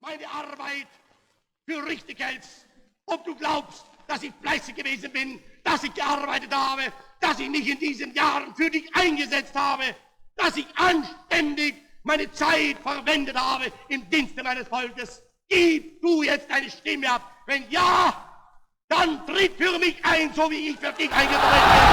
meine Arbeit für richtig hältst, ob du glaubst, dass ich fleißig gewesen bin, dass ich gearbeitet habe, dass ich mich in diesen Jahren für dich eingesetzt habe, dass ich anständig meine Zeit verwendet habe im Dienste meines Volkes. Gib du jetzt deine Stimme ab. Wenn ja, dann tritt für mich ein, so wie ich für dich eingetreten bin.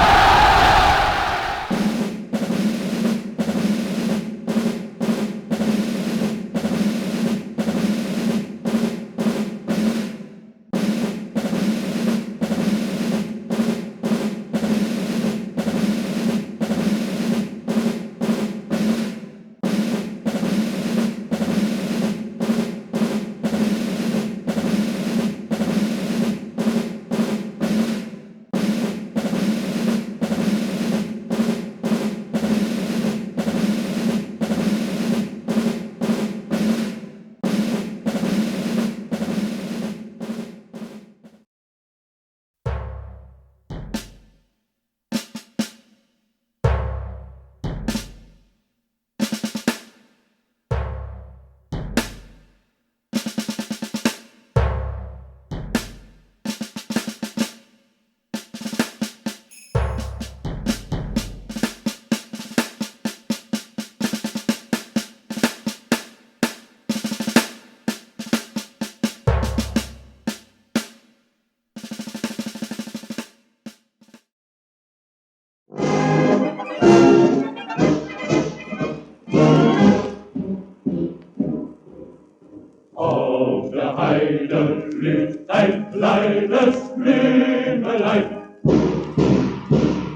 Auf der Heide lebt ein kleines Blümelein,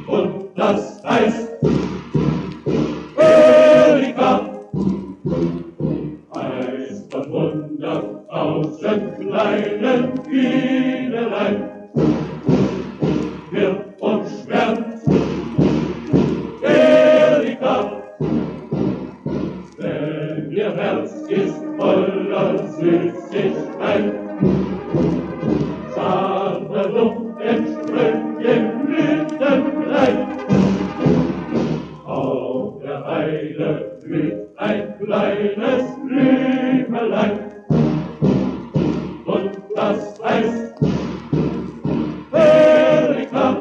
und das heißt Erika. Heißt von 100.000 kleinen Bienelein wird und schwärmt Erika. Denn ihr Herz ist voller Süßigkeit, zarte Luft entströmt dem Blütenkleid. Auf der Heide blüht ein kleines Blümelein, und das heißt Erika.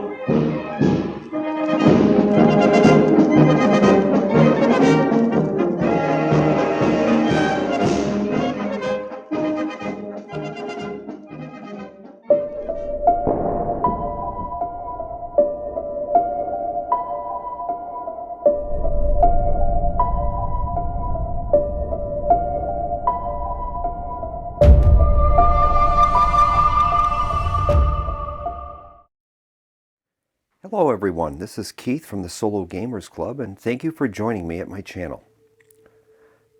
Hello everyone, this is Keith from the Solo Gamers Club, and thank you for joining me at my channel.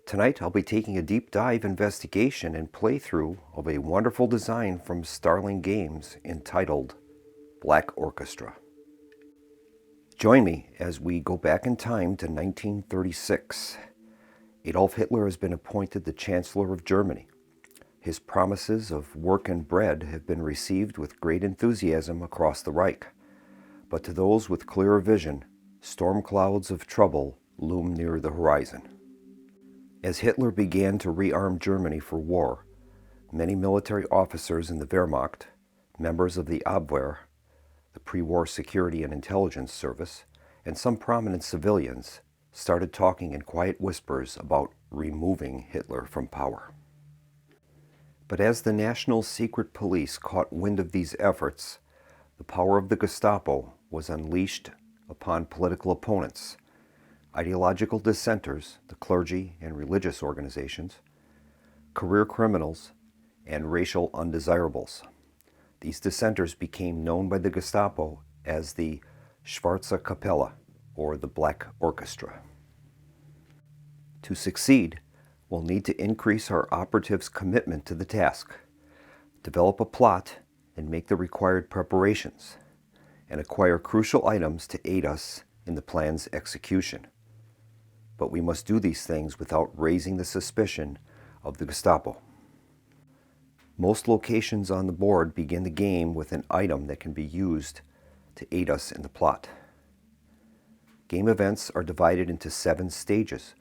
Tonight I'll be taking a deep dive investigation and playthrough of a wonderful design from Starling Games entitled Black Orchestra. Join me as we go back in time to 1936. Adolf Hitler has been appointed the Chancellor of Germany. His promises of work and bread have been received with great enthusiasm across the Reich. But to those with clearer vision, storm clouds of trouble loom near the horizon. As Hitler began to rearm Germany for war, many military officers in the Wehrmacht, members of the Abwehr, the pre-war security and intelligence service, and some prominent civilians started talking in quiet whispers about removing Hitler from power. But as the National Secret Police caught wind of these efforts, the power of the Gestapo was unleashed upon political opponents, ideological dissenters, the clergy and religious organizations, career criminals, and racial undesirables. These dissenters became known by the Gestapo as the Schwarze Kapelle, or the Black Orchestra. To succeed, we'll need to increase our operatives' commitment to the task, develop a plot, and make the required preparations, and acquire crucial items to aid us in the plan's execution. But we must do these things without raising the suspicion of the Gestapo. Most locations on the board begin the game with an item that can be used to aid us in the plot. Game events are divided into 7 stages,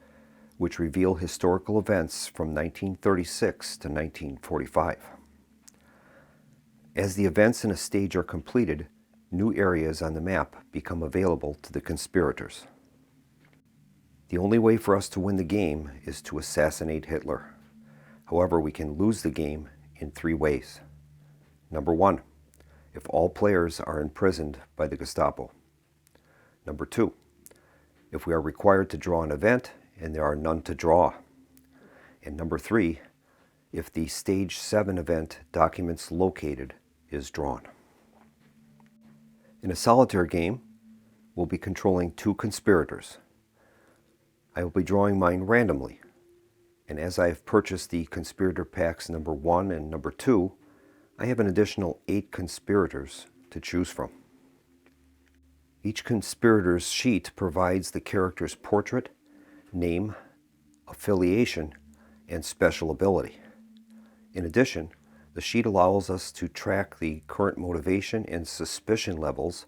which reveal historical events from 1936 to 1945. As the events in a stage are completed, new areas on the map become available to the conspirators. The only way for us to win the game is to assassinate Hitler. However, we can lose the game in 3 ways. Number 1, if all players are imprisoned by the Gestapo. Number 2, if we are required to draw an event and there are none to draw. And number 3, if the Stage 7 event documents located is drawn. In a solitaire game, we'll be controlling 2 conspirators. I will be drawing mine randomly, and as I have purchased the conspirator packs number 1 and number 2, I have an additional 8 conspirators to choose from. Each conspirator's sheet provides the character's portrait, name, affiliation, and special ability. In addition, the sheet allows us to track the current motivation and suspicion levels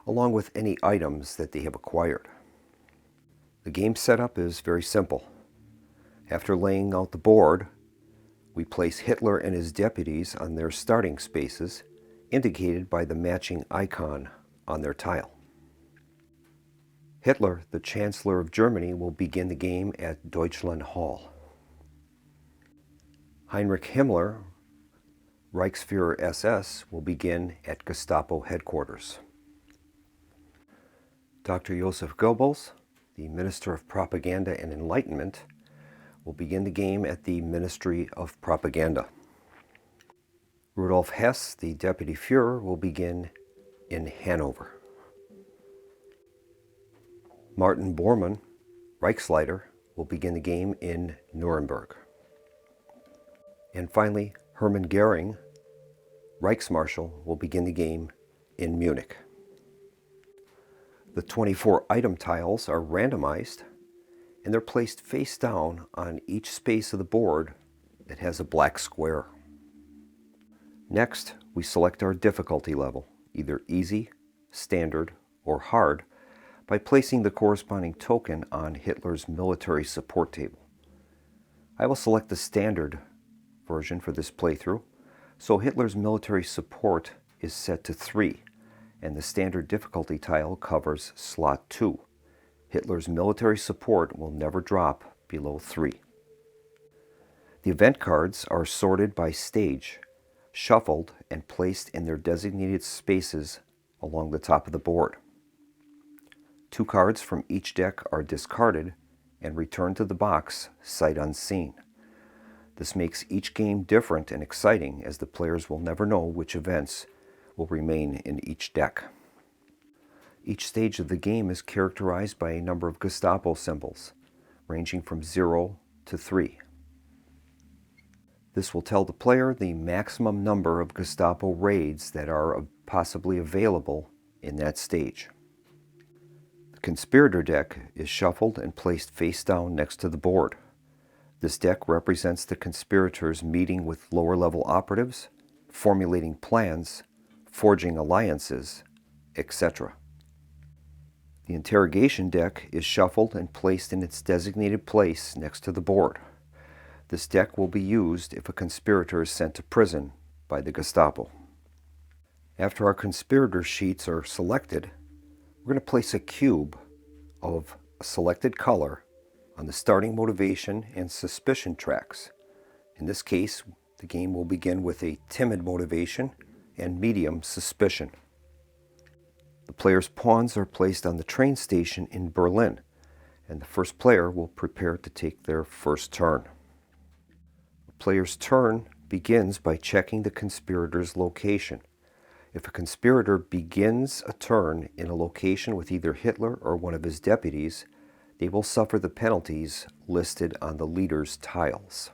along with any items that they have acquired. The game setup is very simple. After laying out the board, we place Hitler and his deputies on their starting spaces, indicated by the matching icon on their tile. Hitler, the Chancellor of Germany, will begin the game at Deutschland Hall. Heinrich Himmler, Reichsführer SS, will begin at Gestapo headquarters. Dr. Joseph Goebbels, the Minister of Propaganda and Enlightenment, will begin the game at the Ministry of Propaganda. Rudolf Hess, the Deputy Führer, will begin in Hanover. Martin Bormann, Reichsleiter, will begin the game in Nuremberg. And finally, Hermann Goering, Reichsmarshal, will begin the game in Munich. The 24 item tiles are randomized, and they're placed face down on each space of the board that has a black square. Next, we select our difficulty level, either easy, standard, or hard, by placing the corresponding token on Hitler's military support table. I will select the standard version for this playthrough, so Hitler's military support is set to 3, and the standard difficulty tile covers slot 2. Hitler's military support will never drop below 3. The event cards are sorted by stage, shuffled, and placed in their designated spaces along the top of the board. 2 cards from each deck are discarded and returned to the box sight unseen. This makes each game different and exciting, as the players will never know which events will remain in each deck. Each stage of the game is characterized by a number of Gestapo symbols, ranging from 0 to 3. This will tell the player the maximum number of Gestapo raids that are possibly available in that stage. The conspirator deck is shuffled and placed face down next to the board. This deck represents the conspirators meeting with lower-level operatives, formulating plans, forging alliances, etc. The interrogation deck is shuffled and placed in its designated place next to the board. This deck will be used if a conspirator is sent to prison by the Gestapo. After our conspirator sheets are selected, we're going to place a cube of a selected color on the starting motivation and suspicion tracks. In this case, the game will begin with a timid motivation and medium suspicion. The player's pawns are placed on the train station in Berlin, and the first player will prepare to take their first turn. The player's turn begins by checking the conspirator's location. If a conspirator begins a turn in a location with either Hitler or one of his deputies, they will suffer the penalties listed on the leader's tiles.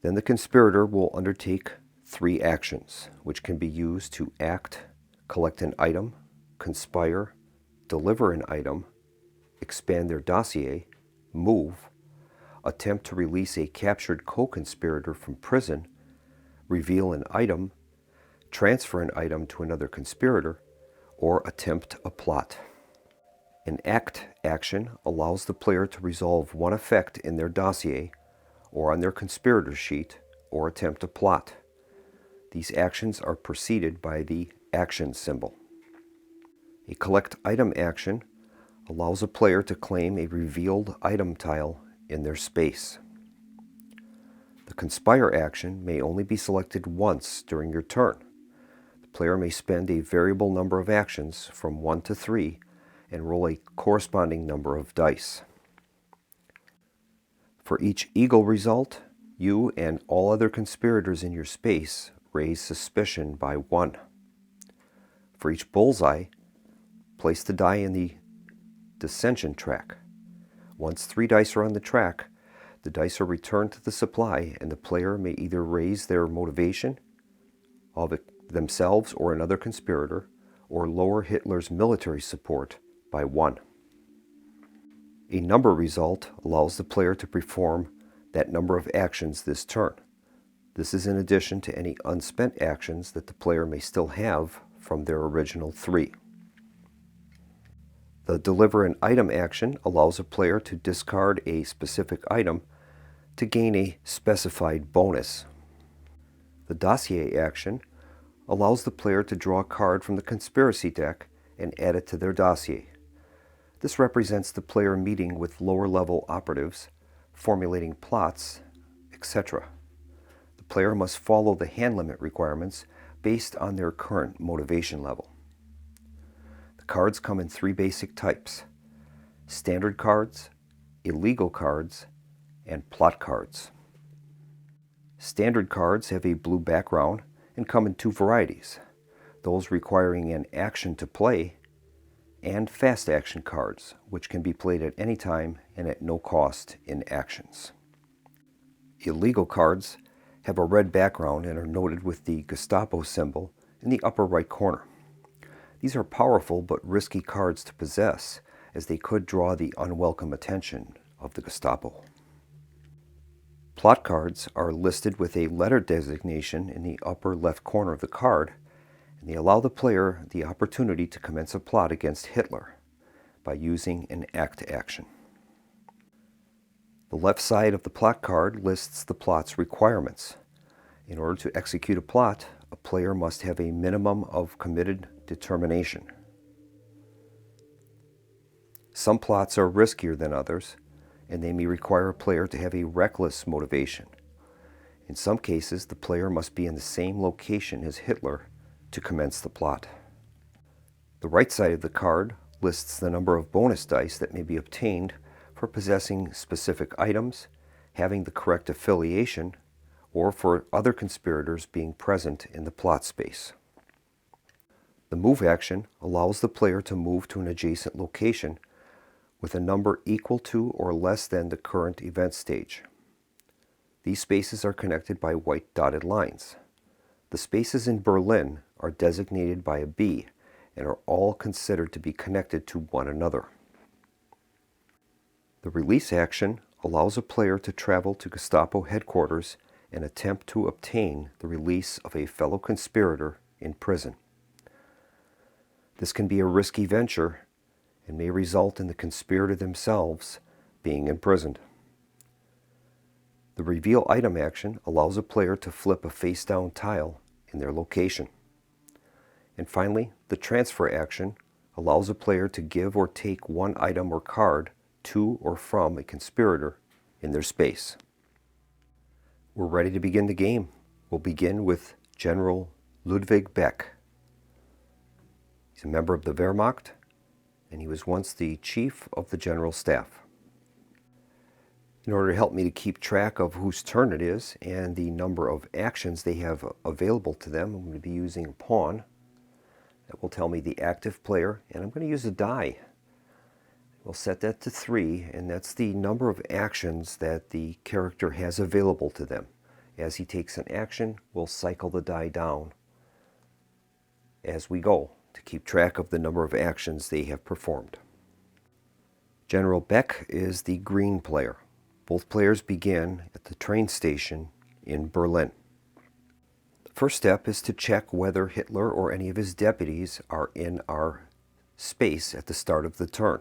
Then the conspirator will undertake 3 actions, which can be used to act, collect an item, conspire, deliver an item, expand their dossier, move, attempt to release a captured co-conspirator from prison, reveal an item, transfer an item to another conspirator, or attempt a plot. An act action allows the player to resolve one effect in their dossier or on their conspirator sheet or attempt a plot. These actions are preceded by the action symbol. A collect item action allows a player to claim a revealed item tile in their space. The conspire action may only be selected once during your turn. The player may spend a variable number of actions from 1 to 3 and roll a corresponding number of dice. For each eagle result, you and all other conspirators in your space raise suspicion by 1. For each bullseye, place the die in the dissension track. Once 3 dice are on the track, the dice are returned to the supply and the player may either raise their motivation of it themselves or another conspirator, or lower Hitler's military support by 1. A number result allows the player to perform that number of actions this turn. This is in addition to any unspent actions that the player may still have from their original 3. The deliver an item action allows a player to discard a specific item to gain a specified bonus. The dossier action allows the player to draw a card from the conspiracy deck and add it to their dossier. This represents the player meeting with lower-level operatives, formulating plots, etc. The player must follow the hand limit requirements based on their current motivation level. The cards come in 3 basic types: standard cards, illegal cards, and plot cards. Standard cards have a blue background and come in 2 varieties: those requiring an action to play, and fast action cards, which can be played at any time and at no cost in actions. Illegal cards have a red background and are noted with the Gestapo symbol in the upper right corner. These are powerful but risky cards to possess, as they could draw the unwelcome attention of the Gestapo. Plot cards are listed with a letter designation in the upper left corner of the card, and they allow the player the opportunity to commence a plot against Hitler by using an act action. The left side of the plot card lists the plot's requirements. In order to execute a plot, a player must have a minimum of committed determination. Some plots are riskier than others, and they may require a player to have a reckless motivation. In some cases, the player must be in the same location as Hitler to commence the plot. The right side of the card lists the number of bonus dice that may be obtained for possessing specific items, having the correct affiliation, or for other conspirators being present in the plot space. The move action allows the player to move to an adjacent location with a number equal to or less than the current event stage. These spaces are connected by white dotted lines. The spaces in Berlin are designated by a B and are all considered to be connected to one another. The release action allows a player to travel to Gestapo headquarters and attempt to obtain the release of a fellow conspirator in prison. This can be a risky venture and may result in the conspirator themselves being imprisoned. The reveal item action allows a player to flip a face-down tile in their location. And finally, the transfer action allows a player to give or take one item or card to or from a conspirator in their space. We're ready to begin the game. We'll begin with General Ludwig Beck. He's a member of the Wehrmacht, and he was once the chief of the General Staff. In order to help me to keep track of whose turn it is and the number of actions they have available to them, I'm going to be using a pawn that will tell me the active player, and I'm going to use a die. We'll set that to 3, and that's the number of actions that the character has available to them. As he takes an action, we'll cycle the die down as we go to keep track of the number of actions they have performed. General Beck is the green player. Both players begin at the train station in Berlin. The first step is to check whether Hitler or any of his deputies are in our space at the start of the turn.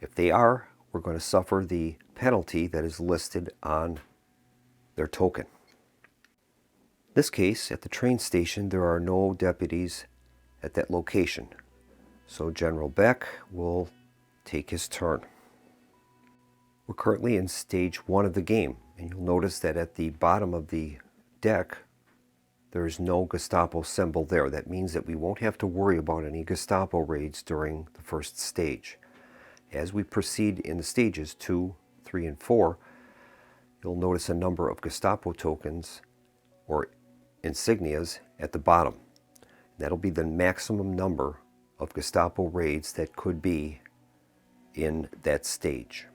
If they are, we're going to suffer the penalty that is listed on their token. In this case, at the train station, there are no deputies at that location. So General Beck will take his turn. We're currently in stage 1 of the game, and you'll notice that at the bottom of the deck, there is no Gestapo symbol there. That means that we won't have to worry about any Gestapo raids during the first stage. As we proceed in the stages 2, 3, and 4, you'll notice a number of Gestapo tokens or insignias at the bottom. That'll be the maximum number of Gestapo raids that could be in that stage.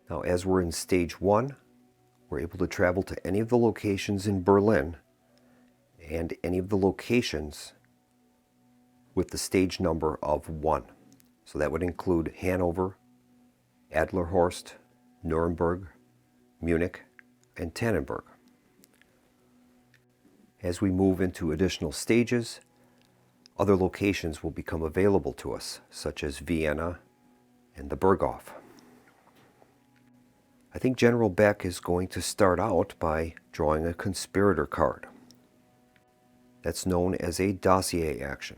Now, as we're in stage 1, we're able to travel to any of the locations in Berlin and any of the locations with the stage number of 1. So that would include Hanover, Adlerhorst, Nuremberg, Munich, and Tannenberg. As we move into additional stages, other locations will become available to us, such as Vienna and the Berghof. I think General Beck is going to start out by drawing a conspirator card. That's known as a dossier action.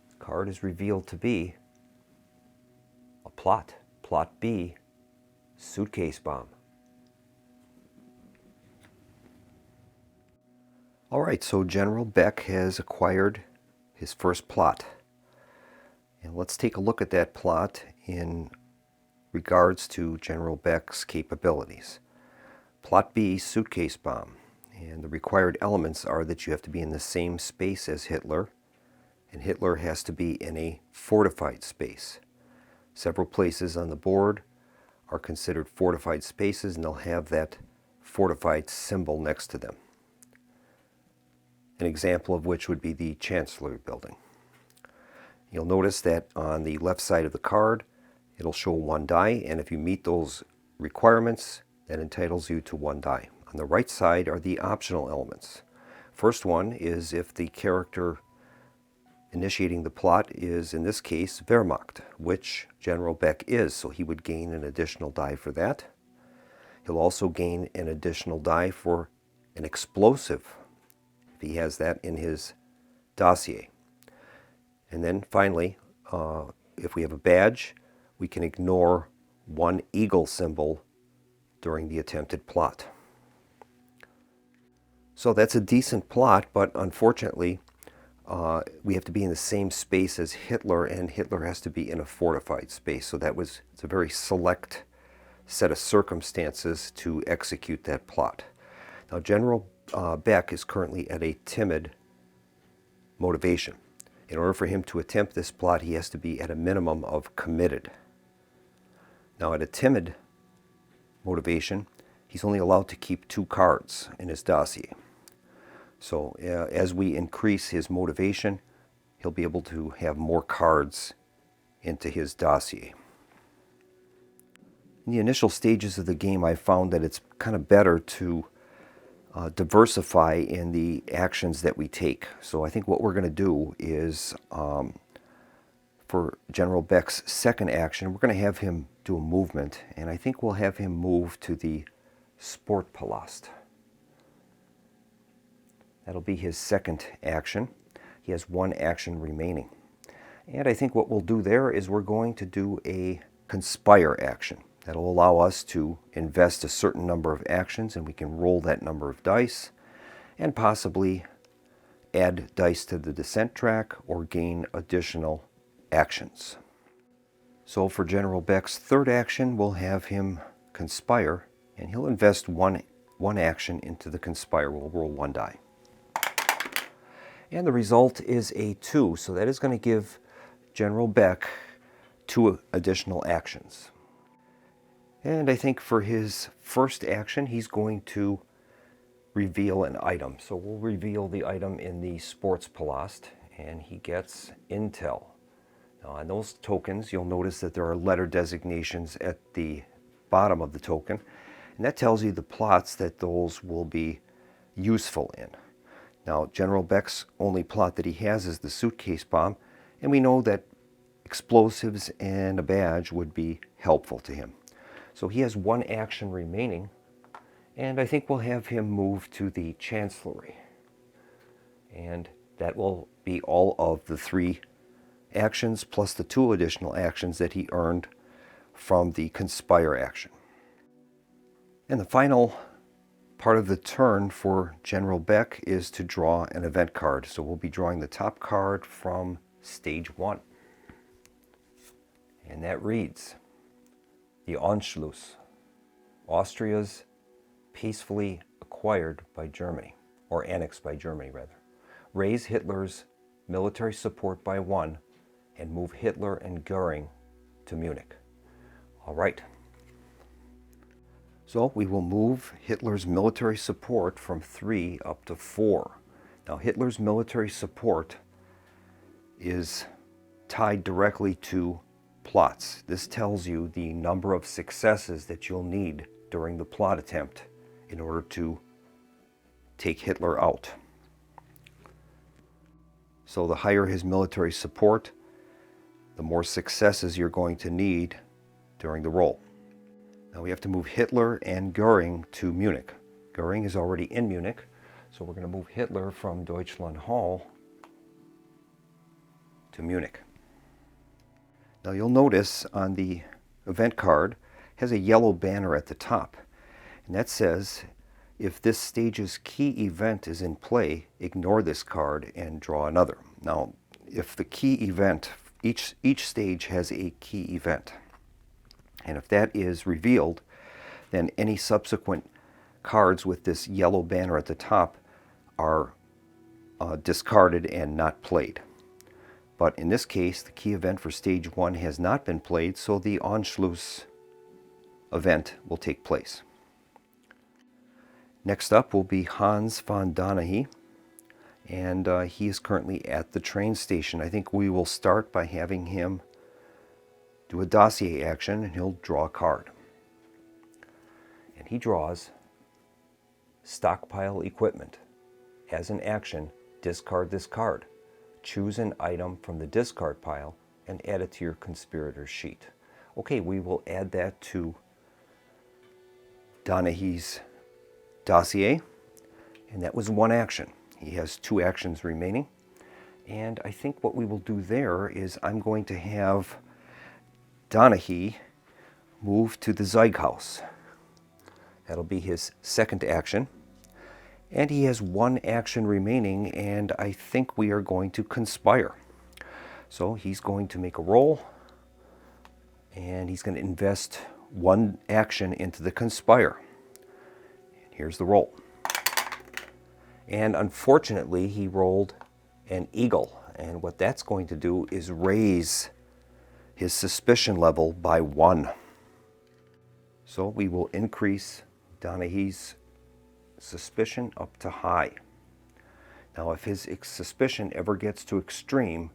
The card is revealed to be a plot, Plot B, suitcase bomb. All right, so General Beck has acquired his first plot. And let's take a look at that plot in regards to General Beck's capabilities. Plot B, suitcase bomb. And the required elements are that you have to be in the same space as Hitler, and Hitler has to be in a fortified space. Several places on the board are considered fortified spaces, and they'll have that fortified symbol next to them. An example of which would be the Chancellery building. You'll notice that on the left side of the card, it'll show 1 die, and if you meet those requirements, that entitles you to 1 die. On the right side are the optional elements. First one is if the character initiating the plot is, in this case, Wehrmacht, which General Beck is, so he would gain an additional die for that. He'll also gain an additional die for an explosive, if he has that in his dossier. And then finally, if we have a badge, we can ignore 1 eagle symbol during the attempted plot. So that's a decent plot, but unfortunately, we have to be in the same space as Hitler, and Hitler has to be in a fortified space. So it's a very select set of circumstances to execute that plot. Now, General Beck is currently at a timid motivation. In order for him to attempt this plot, he has to be at a minimum of committed. Now, at a timid motivation, he's only allowed to keep 2 cards in his dossier. So as we increase his motivation, he'll be able to have more cards into his dossier. In the initial stages of the game, I found that it's kind of better to diversify in the actions that we take. So I think what we're going to do is, for General Beck's second action, we're going to have him do a movement, and I think we'll have him move to the Sportpalast. That'll be his second action. He has 1 action remaining. And I think what we'll do there is we're going to do a conspire action. That'll allow us to invest a certain number of actions, and we can roll that number of dice and possibly add dice to the descent track or gain additional actions. So for General Beck's third action, we'll have him conspire, and he'll invest one action into the conspire. We'll roll 1 die. And the result is a 2, so that is going to give General Beck 2 additional actions. And I think for his first action, he's going to reveal an item. So we'll reveal the item in the Sportspalast, and he gets intel. Now on those tokens, you'll notice that there are letter designations at the bottom of the token, and that tells you the plots that those will be useful in. Now, General Beck's only plot that he has is the suitcase bomb, and we know that explosives and a badge would be helpful to him. So he has one action remaining, and I think we'll have him move to the Chancellery. And that will be all of the 3 actions plus the 2 additional actions that he earned from the Conspire action. And the final part of the turn for General Beck is to draw an event card. So we'll be drawing the top card from stage 1. And that reads, the Anschluss, Austria's peacefully acquired by Germany, or annexed by Germany rather. Raise Hitler's military support by 1 and move Hitler and Goering to Munich. All right. So we will move Hitler's military support from 3 up to 4. Now Hitler's military support is tied directly to plots. This tells you the number of successes that you'll need during the plot attempt in order to take Hitler out. So the higher his military support, the more successes you're going to need during the roll. Now we have to move Hitler and Goering to Munich. Goering is already in Munich, so we're going to move Hitler from Deutschland Hall to Munich. Now you'll notice on the event card has a yellow banner at the top, and that says if this stage's key event is in play, ignore this card and draw another. Now if the key event, each stage has a key event, and if that is revealed, then any subsequent cards with this yellow banner at the top are discarded and not played. But in this case, the key event for stage 1 has not been played, so the Anschluss event will take place. Next up will be Hans von Donahy, and he is currently at the train station. I think we will start by having him do a dossier action, and he'll draw a card. And he draws stockpile equipment. As an action, discard this card. Choose an item from the discard pile and add it to your conspirator sheet. Okay, we will add that to Donahy's dossier, and that was one action. He has 2 actions remaining, and I think what we will do there is I'm going to have Donahy move to the Zeighaus. That'll be his 2nd action. And he has 1 action remaining, and I think we are going to conspire. So he's going to make a roll, and he's going to invest 1 action into the conspire. And here's the roll. And unfortunately, he rolled an eagle, and what that's going to do is raise his suspicion level by 1. So we will increase Donahy's suspicion up to high. Now if his suspicion ever gets to extreme,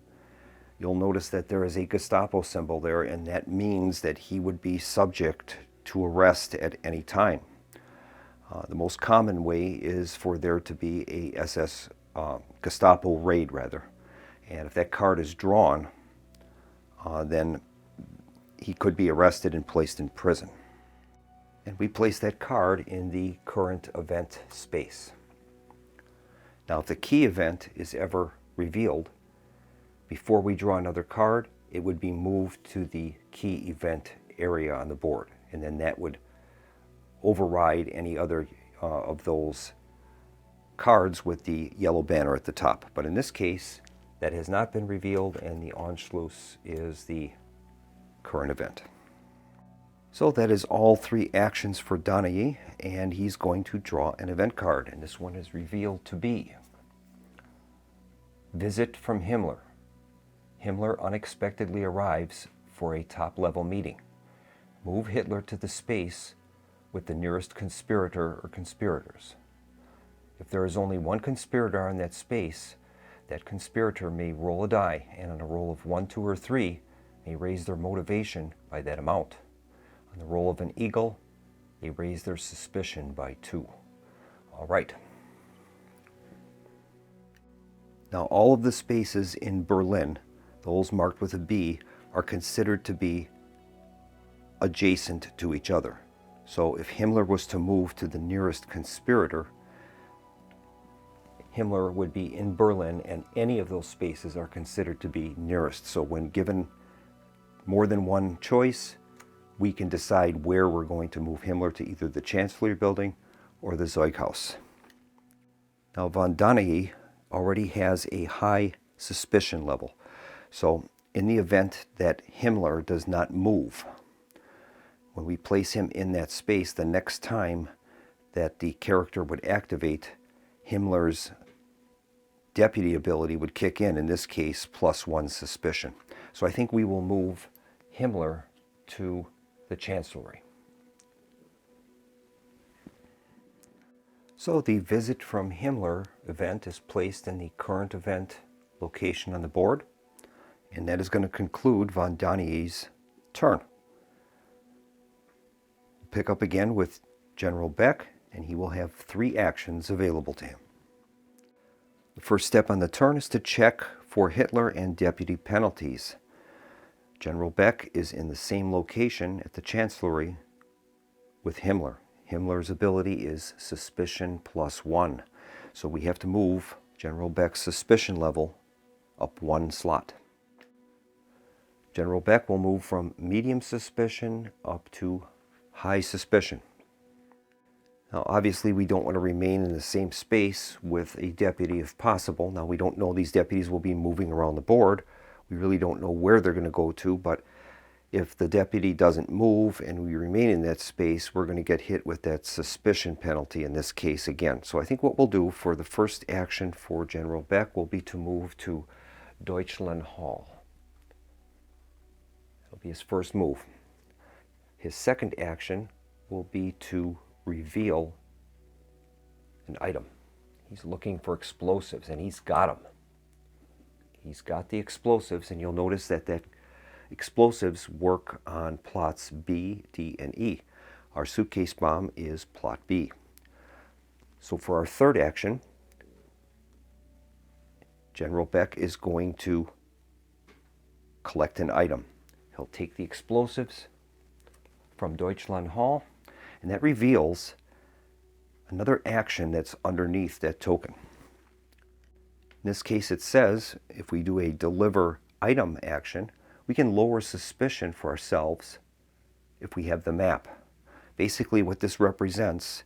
you'll notice that there is a Gestapo symbol there, and that means that he would be subject to arrest at any time. The most common way is for there to be a Gestapo raid rather. And if that card is drawn, then he could be arrested and placed in prison. And we place that card in the current event space. Now if the key event is ever revealed, before we draw another card, it would be moved to the key event area on the board, and then that would override any other of those cards with the yellow banner at the top. But in this case, that has not been revealed, and the Anschluss is the current event. So that is all 3 actions for Donahy, and he's going to draw an event card, and this one is revealed to be Visit from Himmler. Himmler unexpectedly arrives for a top-level meeting. Move Hitler to the space with the nearest conspirator or conspirators. If there is only 1 conspirator in that space, that conspirator may roll a die, and on a roll of 1, 2, or 3, may raise their motivation by that amount. On the roll of an eagle, they raise their suspicion by 2. All right. Now all of the spaces in Berlin, those marked with a B, are considered to be adjacent to each other. So if Himmler was to move to the nearest conspirator, Himmler would be in Berlin, and any of those spaces are considered to be nearest. So when given more than one choice, we can decide where we're going to move Himmler, to either the Chancellery building or the Zeughaus. Now, von Danae already has a high suspicion level. So in the event that Himmler does not move, when we place him in that space, the next time that the character would activate, Himmler's deputy ability would kick in this case, +1 suspicion. So I think we will move Himmler to the Chancellery. So the Visit from Himmler event is placed in the current event location on the board, and that is going to conclude von Danae's turn. Pick up again with General Beck, and he will have 3 actions available to him. The first step on the turn is to check for Hitler and deputy penalties. General Beck is in the same location at the Chancellery with Himmler. Himmler's ability is suspicion +1. So we have to move General Beck's suspicion level up 1 slot. General Beck will move from medium suspicion up to high suspicion. Now, obviously, we don't want to remain in the same space with a deputy if possible. Now, we don't know these deputies will be moving around the board. We really don't know where they're going to go to, but if the deputy doesn't move and we remain in that space, we're going to get hit with that suspicion penalty in this case again. So I think what we'll do for the first action for General Beck will be to move to Deutschland Hall. That'll be his first move. His second action will be to reveal an item. He's looking for explosives, and he's got them. He's got the explosives, and you'll notice that explosives work on plots B, D, and E. Our suitcase bomb is plot B. So for our third action, General Beck is going to collect an item. He'll take the explosives from Deutschland Hall, and that reveals another action that's underneath that token. In this case, it says if we do a deliver item action, we can lower suspicion for ourselves if we have the map. Basically, what this represents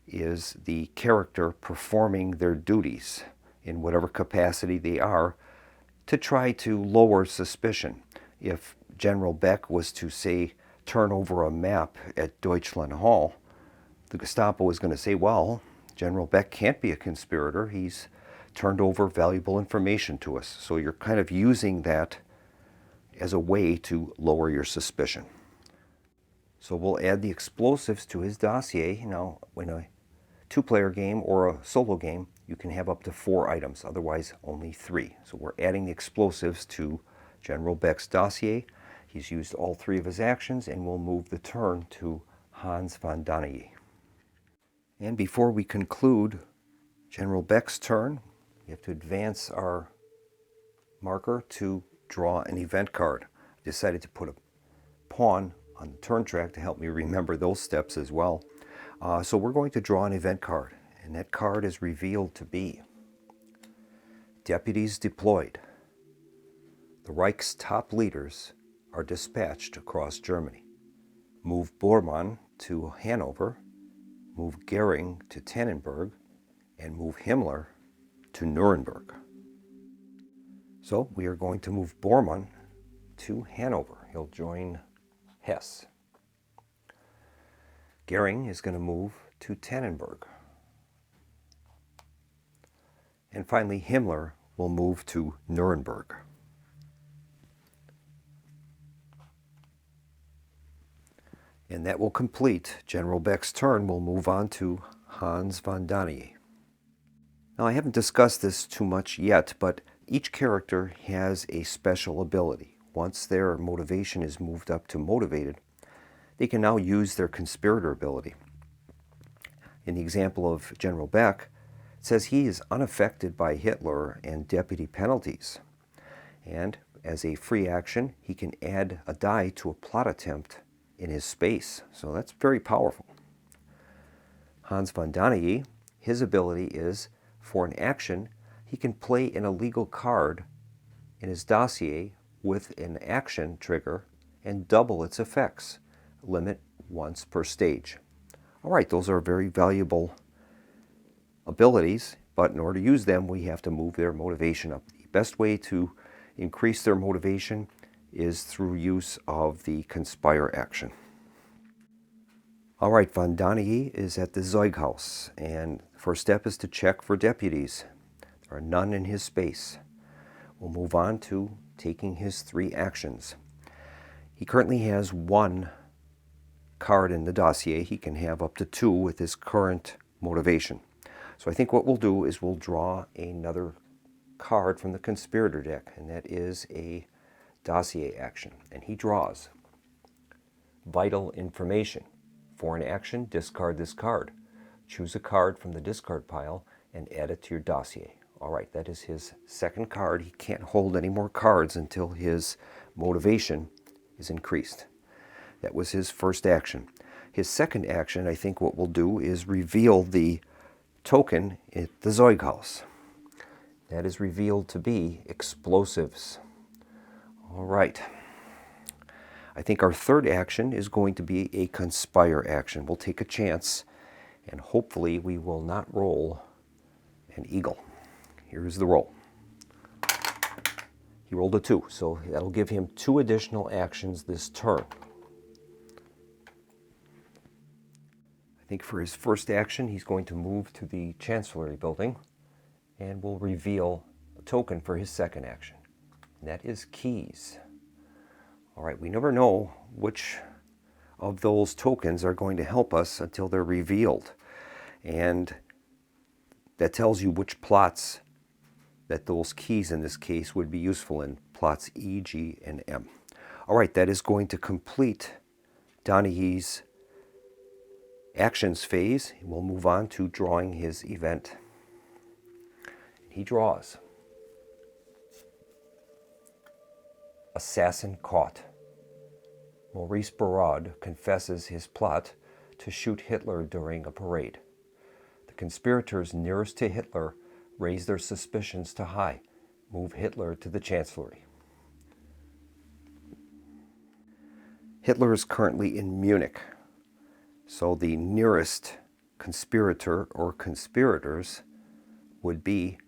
is the character performing their duties in whatever capacity they are to try to lower suspicion. If General Beck was to, say, turn over a map at Deutschland Hall, the Gestapo is going to say, well, General Beck can't be a conspirator. He's turned over valuable information to us. So you're kind of using that as a way to lower your suspicion. So we'll add the explosives to his dossier. Now, in a 2-player game or a solo game, you can have up to 4 items, otherwise only 3. So we're adding the explosives to General Beck's dossier. He's used all 3 of his actions, and we'll move the turn to Hans von Danae. And before we conclude General Beck's turn, we have to advance our marker to draw an event card. I decided to put a pawn on the turn track to help me remember those steps as well. So we're going to draw an event card, and that card is revealed to be Deputies deployed. The Reich's top leaders are dispatched across Germany. Move Bormann to Hanover, move Goering to Tannenberg, and move Himmler to Nuremberg. So we are going to move Bormann to Hanover. He'll join Hess. Goering is going to move to Tannenberg. And finally, Himmler will move to Nuremberg. And that will complete General Beck's turn. We'll move on to Hans von Danae. Now, I haven't discussed this too much yet, but each character has a special ability. Once their motivation is moved up to motivated, they can now use their conspirator ability. In the example of General Beck, it says he is unaffected by Hitler and deputy penalties. And as a free action, he can add a die to a plot attempt in his space. So that's very powerful. Hans von Dohnanyi, his ability is, for an action, he can play an illegal card in his dossier with an action trigger and double its effects. Limit once per stage. All right, those are very valuable abilities, but in order to use them, we have to move their motivation up. The best way to increase their motivation is through use of the conspire action. All right, von Dohnanyi is at the Zeughaus, and the first step is to check for deputies. There are none in his space. We'll move on to taking his 3 actions. He currently has 1 card in the dossier. He can have up to 2 with his current motivation. So I think what we'll do is we'll draw another card from the conspirator deck, and that is a dossier action. And he draws vital information. For an action, discard this card. Choose a card from the discard pile and add it to your dossier. All right, that is his second card. He can't hold any more cards until his motivation is increased. That was his first action. His second action, I think what we'll do is reveal the token at the Zeughaus. That is revealed to be explosives. All right. I think our third action is going to be a conspire action. We'll take a chance, and hopefully we will not roll an eagle. Here's the roll. He rolled a 2, so that'll give him 2 additional actions this turn. I think for his first action, he's going to move to the Chancellery building, and will reveal a token for his second action. And that is keys. All right, we never know which of those tokens are going to help us until they're revealed. And that tells you which plots that those keys in this case would be useful in, plots E, G, and M. All right, that is going to complete Dohnanyi's actions phase. We'll move on to drawing his event. He draws assassin caught. Maurice Barraud confesses his plot to shoot Hitler during a parade. The conspirators nearest to Hitler raise their suspicions to high. Move Hitler to the Chancellery. Hitler is currently in Munich, so the nearest conspirator or conspirators would be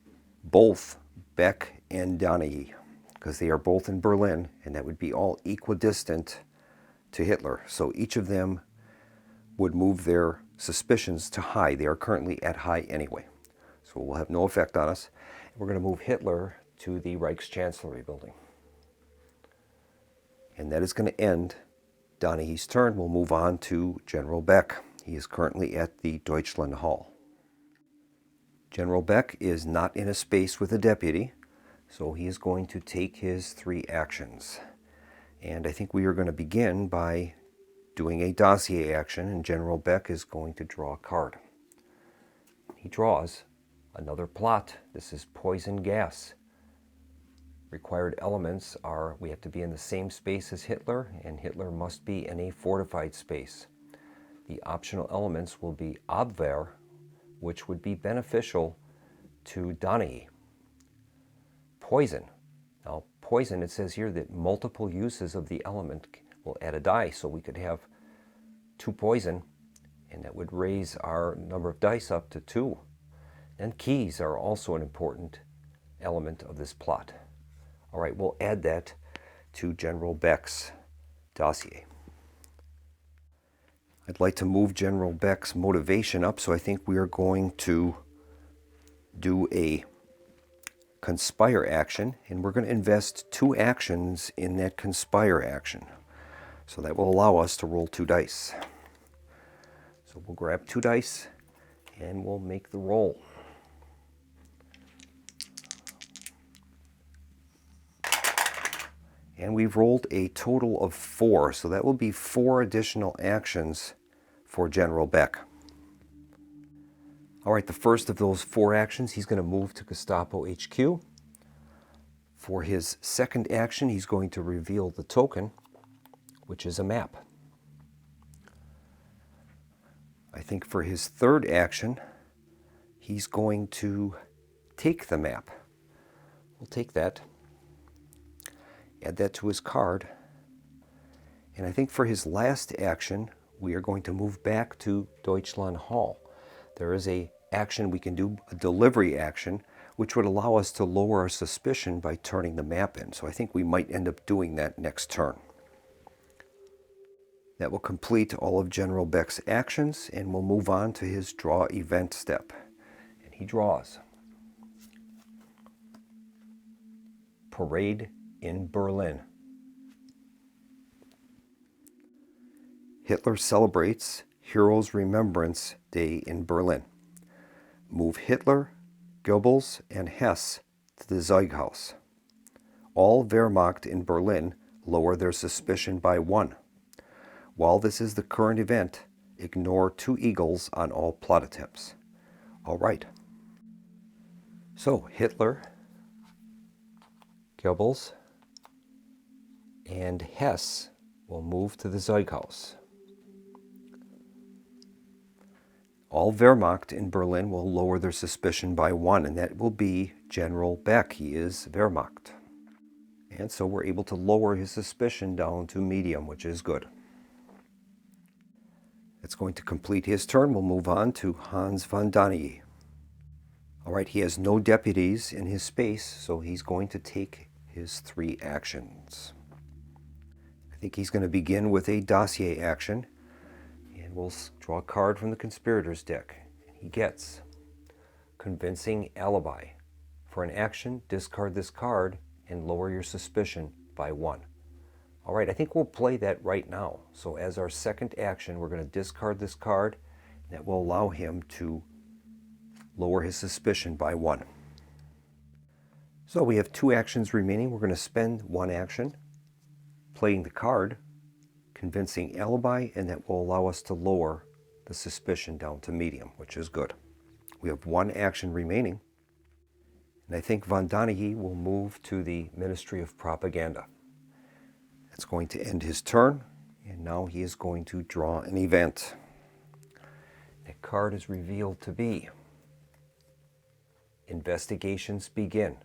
both Beck and Dohnanyi, because they are both in Berlin, and that would be all equidistant to Hitler. So each of them would move their suspicions to high. They are currently at high anyway, so it will have no effect on us. We're going to move Hitler to the Reichschancellery building. And that is going to end Dohnanyi's turn. We'll move on to General Beck. He is currently at the Deutschland Hall. General Beck is not in a space with a deputy, so he is going to take his 3 actions. And I think we are going to begin by doing a dossier action, and General Beck is going to draw a card. He draws another plot. This is poison gas. Required elements are we have to be in the same space as Hitler, and Hitler must be in a fortified space. The optional elements will be Abwehr, which would be beneficial to Dohnanyi. Poison. Now, poison, it says here that multiple uses of the element will add a die, so we could have 2 poison, and that would raise our number of dice up to 2. And keys are also an important element of this plot. All right, we'll add that to General Beck's dossier. I'd like to move General Beck's motivation up, so I think we are going to do a conspire action, and we're going to invest 2 actions in that conspire action. So that will allow us to roll 2 dice. So we'll grab 2 dice and we'll make the roll. And we've rolled a total of 4, so that will be 4 additional actions for General Beck. All right, the first of those 4 actions, he's going to move to Gestapo HQ. For his second action, he's going to reveal the token, which is a map. I think for his third action, he's going to take the map. We'll take that, add that to his card, and I think for his last action, we are going to move back to Deutschland Hall. There is a action we can do, a delivery action, which would allow us to lower our suspicion by turning the map in. So I think we might end up doing that next turn. That will complete all of General Beck's actions, and we'll move on to his draw event step. And he draws. Parade in Berlin. Hitler celebrates Heroes Remembrance Day in Berlin. Move Hitler, Goebbels, and Hess to the Zeughaus. All Wehrmacht in Berlin lower their suspicion by 1. While this is the current event, ignore 2 eagles on all plot attempts. All right. So Hitler, Goebbels, and Hess will move to the Zeughaus. All Wehrmacht in Berlin will lower their suspicion by 1, and that will be General Beck. He is Wehrmacht. And so we're able to lower his suspicion down to medium, which is good. That's going to complete his turn. We'll move on to Hans von Daniel. All right, he has no deputies in his space, so he's going to take his 3 actions. I think he's going to begin with a dossier action. And we'll draw a card from the conspirators deck. He gets convincing alibi. For an action, discard this card and lower your suspicion by 1. All right, I think we'll play that right now. So as our second action, we're going to discard this card. That will allow him to lower his suspicion by 1. So we have 2 actions remaining. We're going to spend 1 action playing the card, convincing alibi, and that will allow us to lower the suspicion down to medium, which is good. We have 1 action remaining, and I think von Daniel will move to the Ministry of Propaganda. That's going to end his turn, and now he is going to draw an event. That card is revealed to be Investigations begin.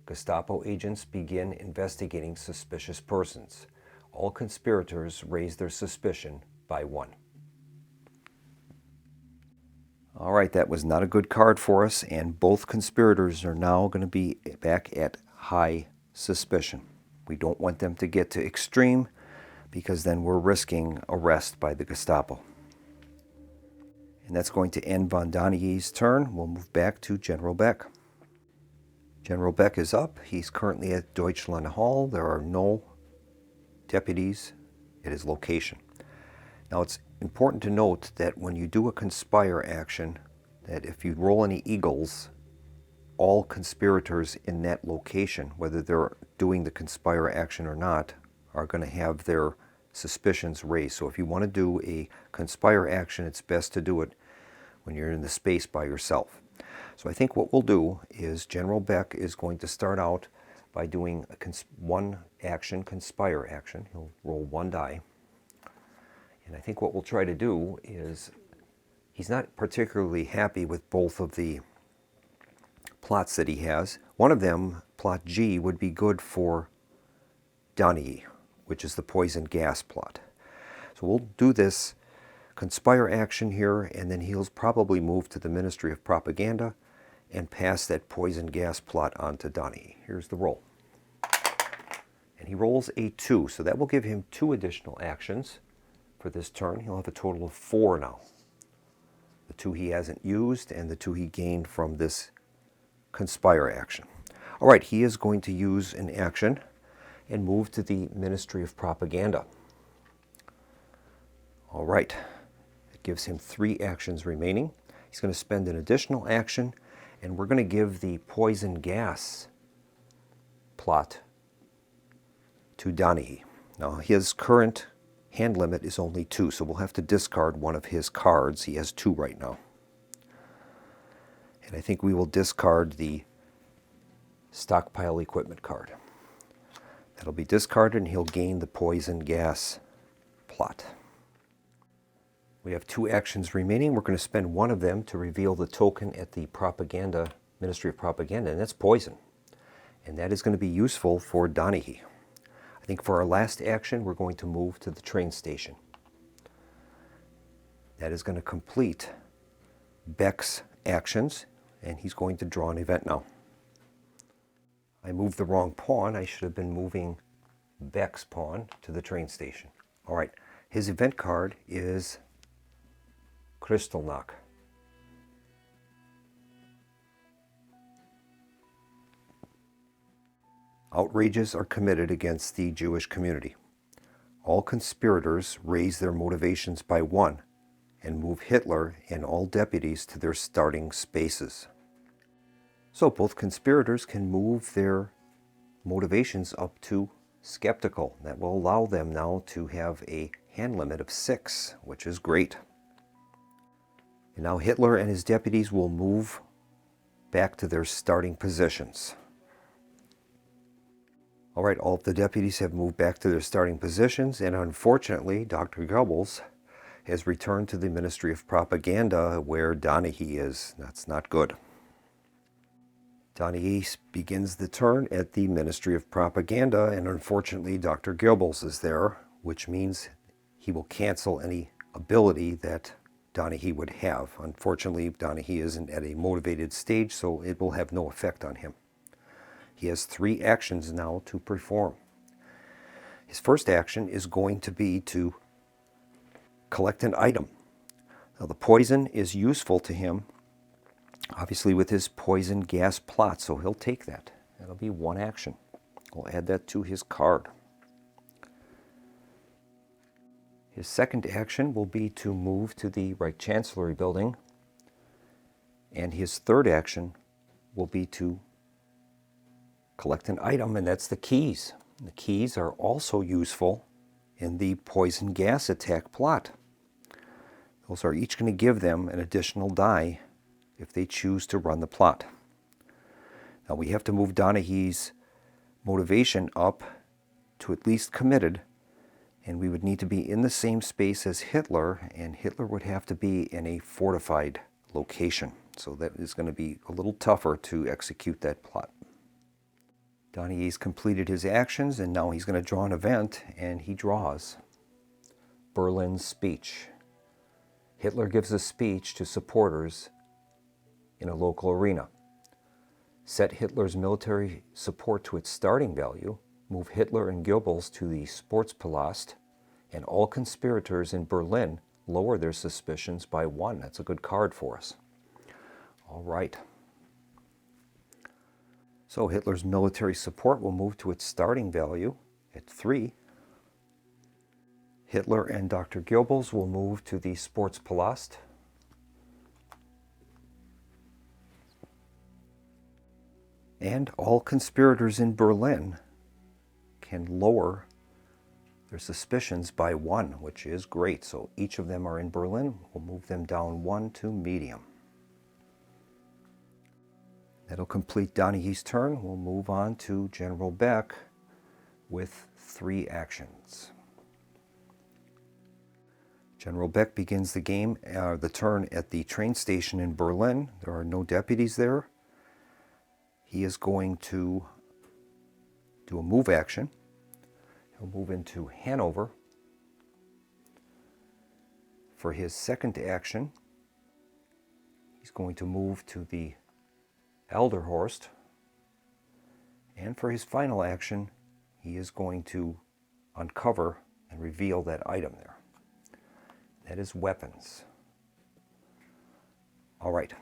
Gestapo agents begin investigating suspicious persons. All conspirators raise their suspicion by 1. All right, that was not a good card for us, and both conspirators are now going to be back at high suspicion. We don't want them to get to extreme, because then we're risking arrest by the Gestapo. And that's going to end von Daniel's turn. We'll move back to General Beck. General Beck is up. He's currently at Deutschland Hall. There are no deputies at his location. Now it's important to note that when you do a conspire action, that if you roll any eagles, all conspirators in that location, whether they're doing the conspire action or not, are going to have their suspicions raised. So if you want to do a conspire action, it's best to do it when you're in the space by yourself. So I think what we'll do is General Beck is going to start out by doing a 1 action, conspire action. He'll roll 1 die. And I think what we'll try to do is, he's not particularly happy with both of the plots that he has. One of them, plot G, would be good for Daniel, which is the poison gas plot. So we'll do this conspire action here, and then he'll probably move to the Ministry of Propaganda and pass that poison gas plot on to Daniel. Here's the roll. And he rolls a 2, so that will give him 2 additional actions for this turn. He'll have a total of 4 now. The 2 he hasn't used and the 2 he gained from this conspire action. All right, he is going to use an action and move to the Ministry of Propaganda. All right, it gives him 3 actions remaining. He's going to spend an additional action, and we're going to give the poison gas plot to Daniel. Now his current hand limit is only 2, so we'll have to discard one of his cards. He has 2 right now. And I think we will discard the stockpile equipment card. That'll be discarded and he'll gain the poison gas plot. We have 2 actions remaining. We're going to spend one of them to reveal the token at the Ministry of Propaganda, and that's poison. And that is going to be useful for Donaghy. I think for our last action, we're going to move to the train station. That is going to complete Beck's actions, and he's going to draw an event now. I moved the wrong pawn. I should have been moving Beck's pawn to the train station. All right, his event card is Kristallnacht. Outrages are committed against the Jewish community. All conspirators raise their motivations by 1 and move Hitler and all deputies to their starting spaces. So both conspirators can move their motivations up to skeptical. That will allow them now to have a hand limit of 6, which is great. And now Hitler and his deputies will move back to their starting positions. All right, all of the deputies have moved back to their starting positions, and unfortunately, Dr. Goebbels has returned to the Ministry of Propaganda where Donaghy is. That's not good. Donaghy begins the turn at the Ministry of Propaganda, and unfortunately, Dr. Goebbels is there, which means he will cancel any ability that Donaghy would have. Unfortunately, Donaghy isn't at a motivated stage, so it will have no effect on him. He has 3 actions now to perform. His first action is going to be to collect an item. Now, the poison is useful to him, obviously with his poison gas plot, so he'll take that. That'll be 1 action. We'll add that to his card. His second action will be to move to the Reich Chancellery building, and his third action will be to collect an item, and that's the keys. The keys are also useful in the poison gas attack plot. Those are each going to give them an additional die if they choose to run the plot. Now we have to move Donaghy's motivation up to at least committed, and we would need to be in the same space as Hitler, and Hitler would have to be in a fortified location. So that is going to be a little tougher to execute that plot. Donaghy's completed his actions, and now he's going to draw an event, and he draws Berlin's speech. Hitler gives a speech to supporters in a local arena. Set Hitler's military support to its starting value, move Hitler and Goebbels to the Sportspalast, and all conspirators in Berlin lower their suspicions by 1. That's a good card for us. All right. So Hitler's military support will move to its starting value at 3. Hitler and Dr. Goebbels will move to the Sportspalast. And all conspirators in Berlin can lower their suspicions by 1, which is great. So each of them are in Berlin. We'll move them down 1 to medium. That'll complete Donaghy's turn. We'll move on to General Beck with 3 actions. General Beck begins the turn at the train station in Berlin. There are no deputies there. He is going to do a move action. He'll move into Hanover. For his second action, he's going to move to the Elderhorst. And for his final action, he is going to uncover and reveal that item there. That is weapons. All right.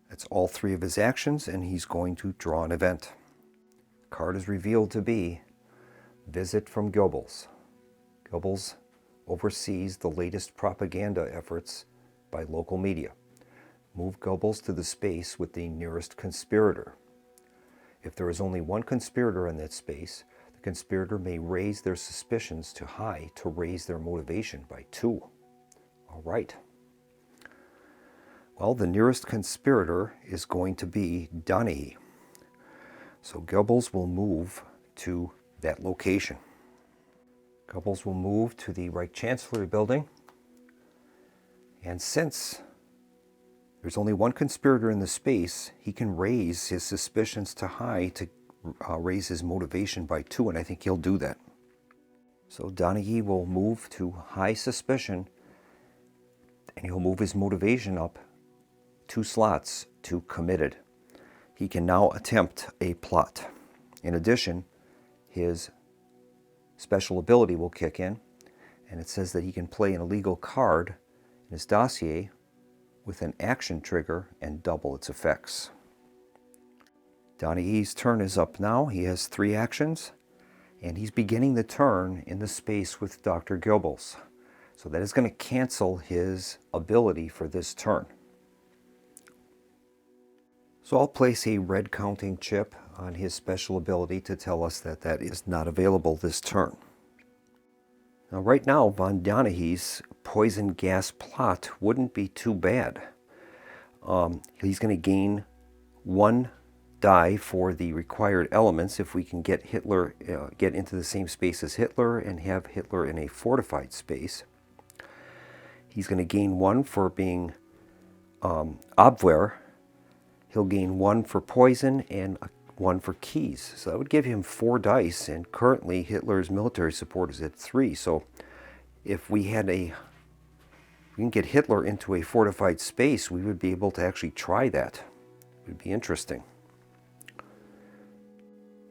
That's all 3 of his actions, and he's going to draw an event. Card is revealed to be Visit from Goebbels. Goebbels oversees the latest propaganda efforts by local media. Move Goebbels to the space with the nearest conspirator. If there is only 1 conspirator in that space, the conspirator may raise their suspicions to high to raise their motivation by 2. All right. Well, the nearest conspirator is going to be Donaghy. So Goebbels will move to that location. Goebbels will move to the Reich Chancellery building. And since there's only one conspirator in the space, he can raise his suspicions to high to raise his motivation by 2, and I think he'll do that. So Donaghy will move to high suspicion, and he'll move his motivation up 2 slots to committed. He can now attempt a plot. In addition, his special ability will kick in, and it says that he can play an illegal card in his dossier with an action trigger and double its effects. Donaghy's turn is up now. He has 3 actions, and he's beginning the turn in the space with Dr. Goebbels. So that is going to cancel his ability for this turn. So I'll place a red counting chip on his special ability to tell us that that is not available this turn. Now right now, von Donaghy's poison gas plot wouldn't be too bad. He's going to gain 1 die for the required elements if we can get Hitler, get into the same space as Hitler and have Hitler in a fortified space. He's going to gain 1 for being Abwehr. He'll gain 1 for poison and 1 for keys. So that would give him 4 dice, and currently Hitler's military support is at 3. So if we can get Hitler into a fortified space, we would be able to actually try that. It would be interesting.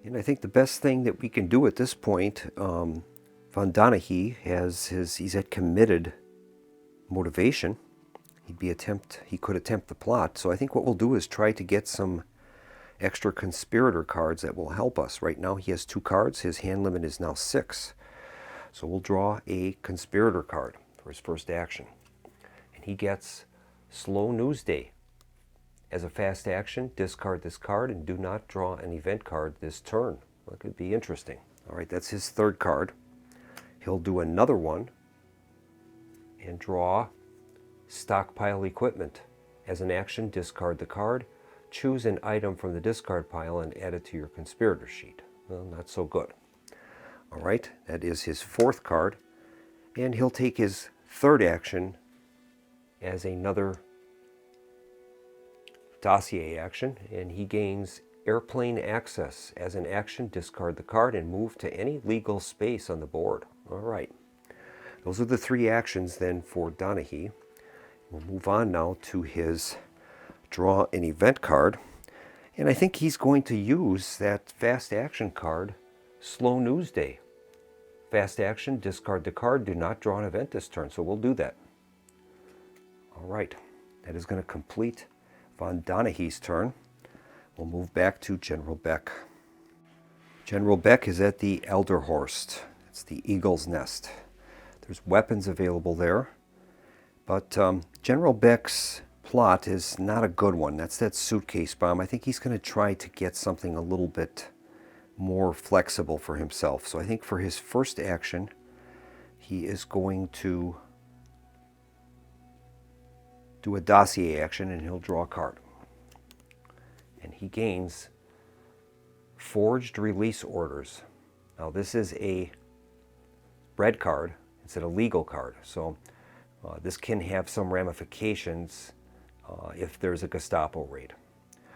And I think the best thing that we can do at this point, von Donaghy he's at committed motivation. He could attempt the plot. So I think what we'll do is try to get some extra conspirator cards that will help us. Right now he has 2 cards. His hand limit is now 6. So we'll draw a conspirator card for his first action. And he gets Slow News Day. As a fast action, discard this card and do not draw an event card this turn. That could be interesting. All right, that's his 3rd card. He'll do another one and draw Stockpile Equipment. As an action, discard the card, choose an item from the discard pile and add it to your conspirator sheet. Well, not so good. All right, that is his 4th card. And he'll take his 3rd action as another dossier action, and he gains airplane access. As an action, discard the card and move to any legal space on the board. All right, those are the 3 actions then for Donaghy. We'll move on now to his draw an event card, and I think he's going to use that fast action card, Slow News Day. Fast action, discard the card, do not draw an event this turn, so we'll do that. All right, that is going to complete von Donaghy's turn. We'll move back to General Beck. General Beck is at the Elderhorst. It's the Eagle's Nest. There's weapons available there, but General Beck's plot is not a good one. That's that suitcase bomb. I think he's going to try to get something a little bit more flexible for himself. So I think for his first action, he is going to do a dossier action, and he'll draw a card. And he gains Forged Release Orders. Now this is a red card. It's an illegal card. So this can have some ramifications if there's a Gestapo raid.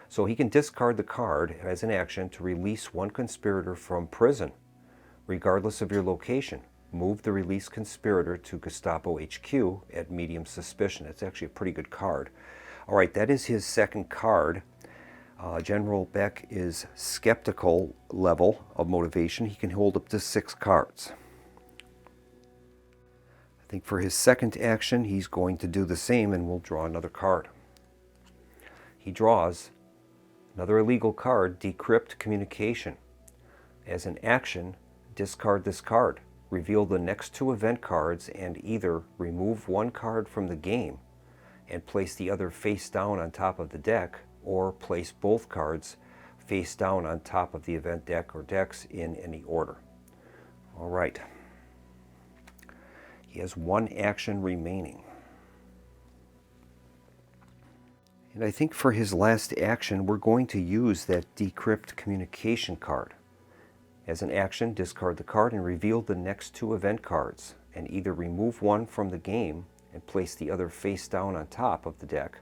So he can discard the card as an action to release 1 conspirator from prison, regardless of your location. Move the released conspirator to Gestapo HQ at medium suspicion. It's actually a pretty good card. All right, that is his 2nd card. General Beck is skeptical level of motivation. He can hold up to 6 cards. I think for his 2nd action, he's going to do the same, and we'll draw another card. He draws another illegal card, Decrypt Communication. As an action, discard this card. Reveal the next 2 event cards and either remove 1 card from the game and place the other face down on top of the deck, or place both cards face down on top of the event deck or decks in any order. All right. He has 1 action remaining. And I think for his last action, we're going to use that decrypt communication card. As an action, discard the card and reveal the next 2 event cards, and either remove one from the game and place the other face down on top of the deck,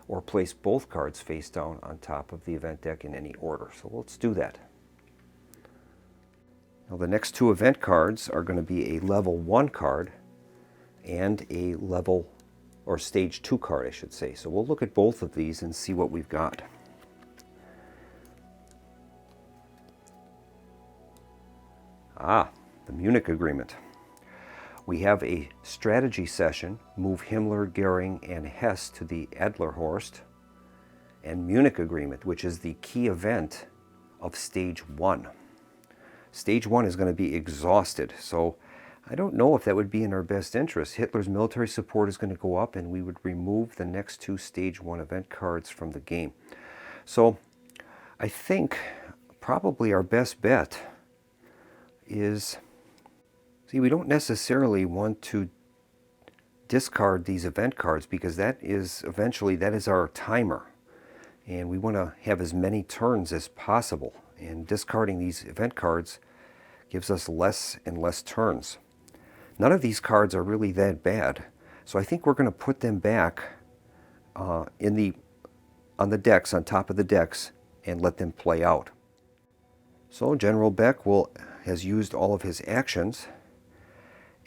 or place both cards face down on top of the event deck in any order. So let's do that. Now the next 2 event cards are going to be a level 1 card and a level, or stage 2 card I should say. So we'll look at both of these and see what we've got. The Munich Agreement. We have a strategy session, move Himmler, Goering, and Hess to the Adlerhorst, and Munich Agreement, which is the key event of Stage 1. Stage 1 is going to be exhausted, so I don't know if that would be in our best interest. Hitler's military support is going to go up, and we would remove the next 2 Stage 1 event cards from the game. So I think probably our best bet is, see, we don't necessarily want to discard these event cards because that is our timer, and we want to have as many turns as possible, and discarding these event cards gives us less and less turns. None of these cards are really that bad, so I think we're going to put them back on the decks, on top of the decks, and let them play out. So General Beck has used all of his actions,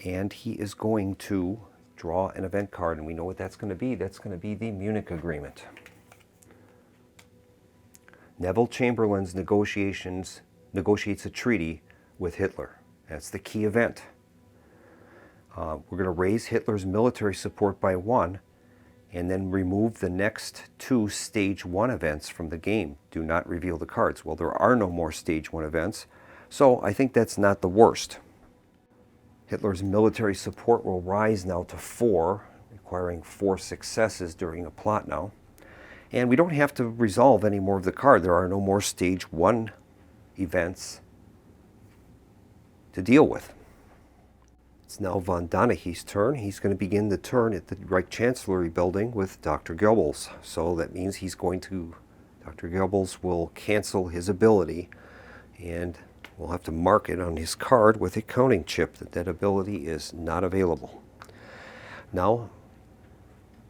and he is going to draw an event card, and we know what that's going to be. That's going to be the Munich Agreement. Neville Chamberlain negotiates a treaty with Hitler. That's the key event. We're going to raise Hitler's military support by 1, and then remove the next 2 Stage 1 events from the game. Do not reveal the cards. Well, there are no more Stage 1 events, so I think that's not the worst. Hitler's military support will rise now to 4, requiring 4 successes during a plot now. And we don't have to resolve any more of the card. There are no more Stage 1 events to deal with. It's now von Donaghy's turn. He's going to begin the turn at the Reich Chancellery building with Dr. Goebbels. So that means Dr. Goebbels will cancel his ability, and we'll have to mark it on his card with a counting chip that ability is not available. Now,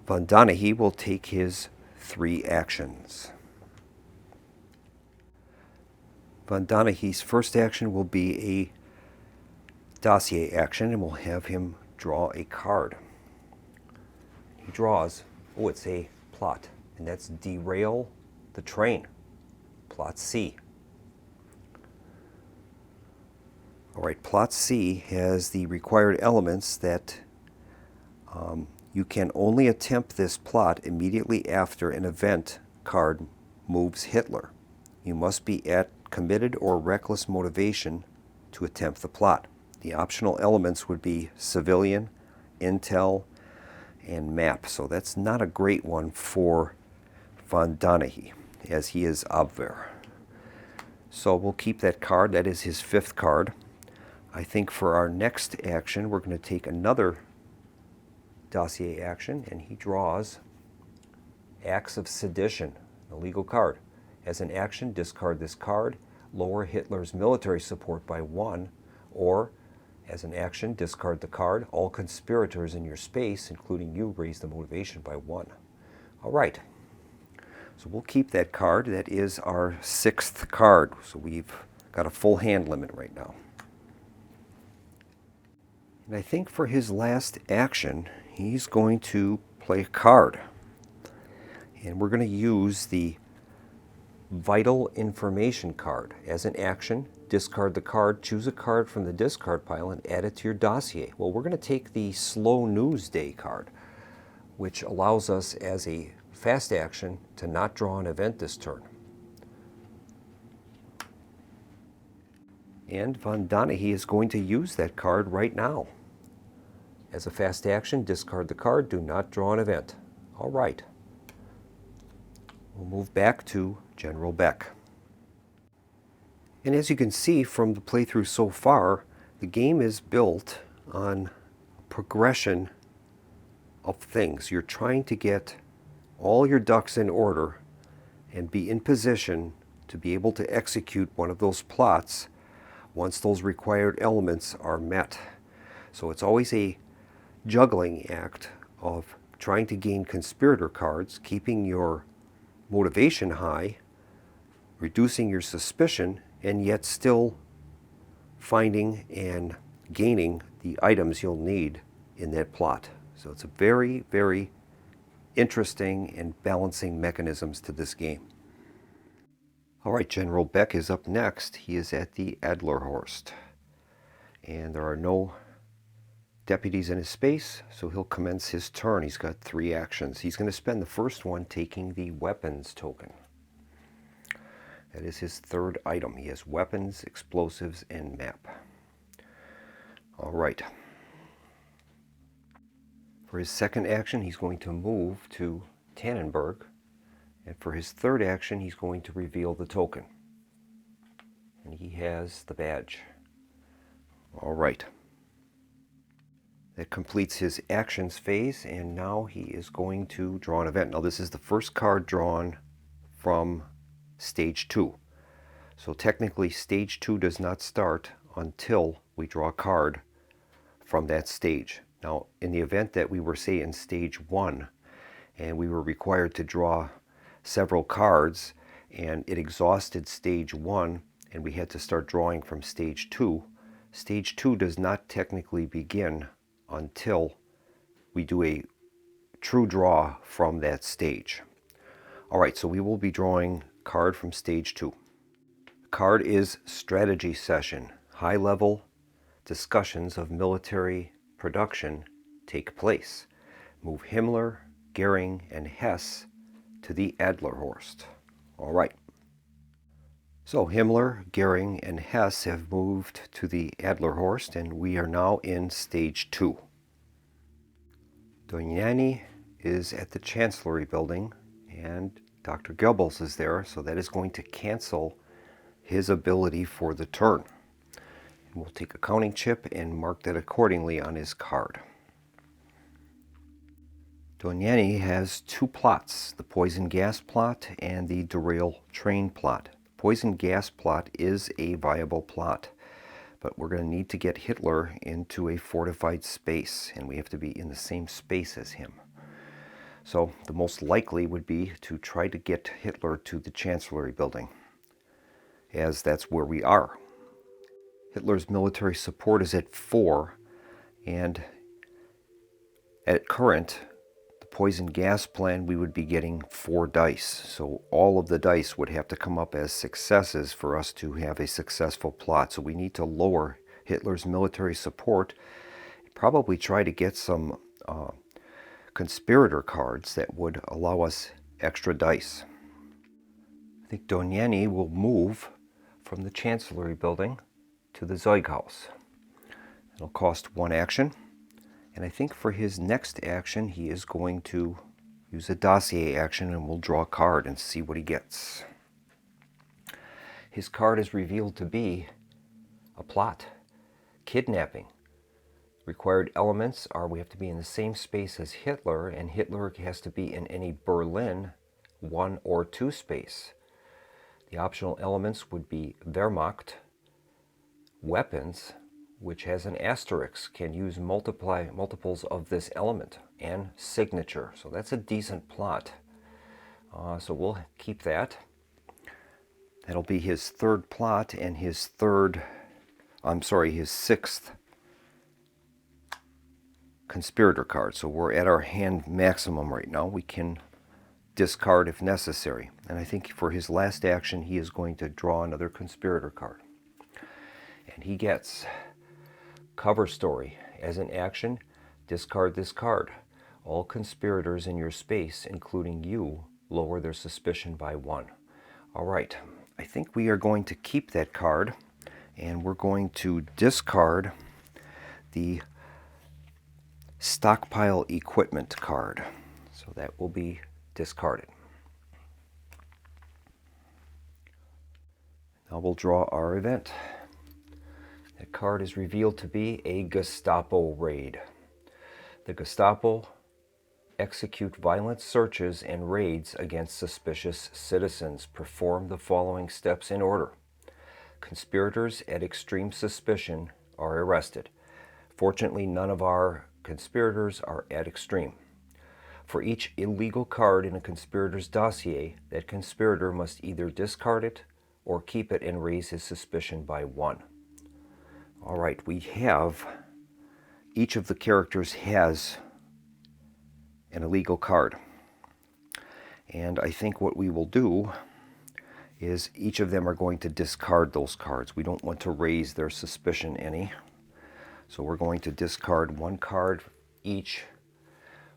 von Donaghy will take his 3 actions. Von Donaghy's first action will be a dossier action, and we'll have him draw a card. He draws, it's a plot, and that's derail the train. Plot C. All right, Plot C has the required elements that you can only attempt this plot immediately after an event card moves Hitler. You must be at committed or reckless motivation to attempt the plot. The optional elements would be civilian, intel, and map. So that's not a great one for von Donaghy, as he is Abwehr. So we'll keep that card. That is his 5th card. I think for our next action, we're going to take another dossier action, and he draws Acts of Sedition, a legal card. As an action, discard this card, lower Hitler's military support by 1, or as an action, discard the card. All conspirators in your space, including you, raise the motivation by 1. All right. So we'll keep that card. That is our 6th card. So we've got a full hand limit right now. And I think for his last action, he's going to play a card. And we're going to use the Vital Information card. As an action, discard the card, choose a card from the discard pile, and add it to your dossier. Well, we're going to take the Slow News Day card, which allows us as a fast action to not draw an event this turn. And von Donaghy is going to use that card right now. As a fast action, discard the card, do not draw an event. All right. We'll move back to General Beck. And as you can see from the playthrough so far, the game is built on progression of things. You're trying to get all your ducks in order and be in position to be able to execute one of those plots once those required elements are met. So it's always a juggling act of trying to gain conspirator cards, keeping your motivation high, reducing your suspicion, and yet still finding and gaining the items you'll need in that plot. So it's a very, very interesting and balancing mechanisms to this game. All right, General Beck is up next. He is at the Adlerhorst. And there are no deputies in his space, so he'll commence his turn. He's got 3 actions. He's going to spend the first one taking the weapons token. That is his 3rd item. He has weapons, explosives, and map. All right. For his 2nd action, he's going to move to Tannenberg. And for his 3rd action, he's going to reveal the token. And he has the badge. All right. That completes his actions phase, and now he is going to draw an event. Now this is the first card drawn from stage 2. So technically stage 2 does not start until we draw a card from that stage. Now in the event that we were, say, in stage 1 and we were required to draw several cards and it exhausted stage 1 and we had to start drawing from stage 2, stage 2 does not technically begin until we do a true draw from that stage. All right, so we will be drawing card from stage 2. Card is strategy session. High level discussions of military production take place. Move Himmler, Goering, and Hess to the Adlerhorst. All right. So Himmler, Goering, and Hess have moved to the Adlerhorst, and we are now in stage 2. Doniani is at the Chancellery building, and Dr. Goebbels is there, so that is going to cancel his ability for the turn. And we'll take a counting chip and mark that accordingly on his card. Doniani has 2 plots, the poison gas plot and the derail train plot. Poison gas plot is a viable plot, but we're going to need to get Hitler into a fortified space, and we have to be in the same space as him. So the most likely would be to try to get Hitler to the Chancellery building, as that's where we are. Hitler's military support is at 4, and at current, the poison gas plan, we would be getting 4 dice. So all of the dice would have to come up as successes for us to have a successful plot. So we need to lower Hitler's military support, probably try to get some conspirator cards that would allow us extra dice. I think Doniani will move from the Chancellery building to the Zeughaus. It'll cost 1 action. And I think for his next action, he is going to use a dossier action, and we'll draw a card and see what he gets. His card is revealed to be a plot. Kidnapping. Required elements are we have to be in the same space as Hitler, and Hitler has to be in any Berlin 1 or 2 space. The optional elements would be Wehrmacht, weapons, which has an asterisk, can use multiples of this element, and signature. So that's a decent plot. So we'll keep that. That'll be his 3rd plot and his 6th conspirator card. So we're at our hand maximum right now. We can discard if necessary. And I think for his last action, he is going to draw another conspirator card. And he gets cover story. As an action, discard this card. All conspirators in your space, including you, lower their suspicion by 1. All right, I think we are going to keep that card, and we're going to discard the stockpile equipment card. So that will be discarded. Now we'll draw our event. That card is revealed to be a Gestapo raid. The Gestapo execute violent searches and raids against suspicious citizens. Perform the following steps in order. Conspirators at extreme suspicion are arrested. Fortunately, none of our conspirators are at extreme. For each illegal card in a conspirator's dossier, that conspirator must either discard it or keep it and raise his suspicion by 1. All right, we have, each of the characters has an illegal card. And I think what we will do is each of them are going to discard those cards. We don't want to raise their suspicion any. So we're going to discard 1 card each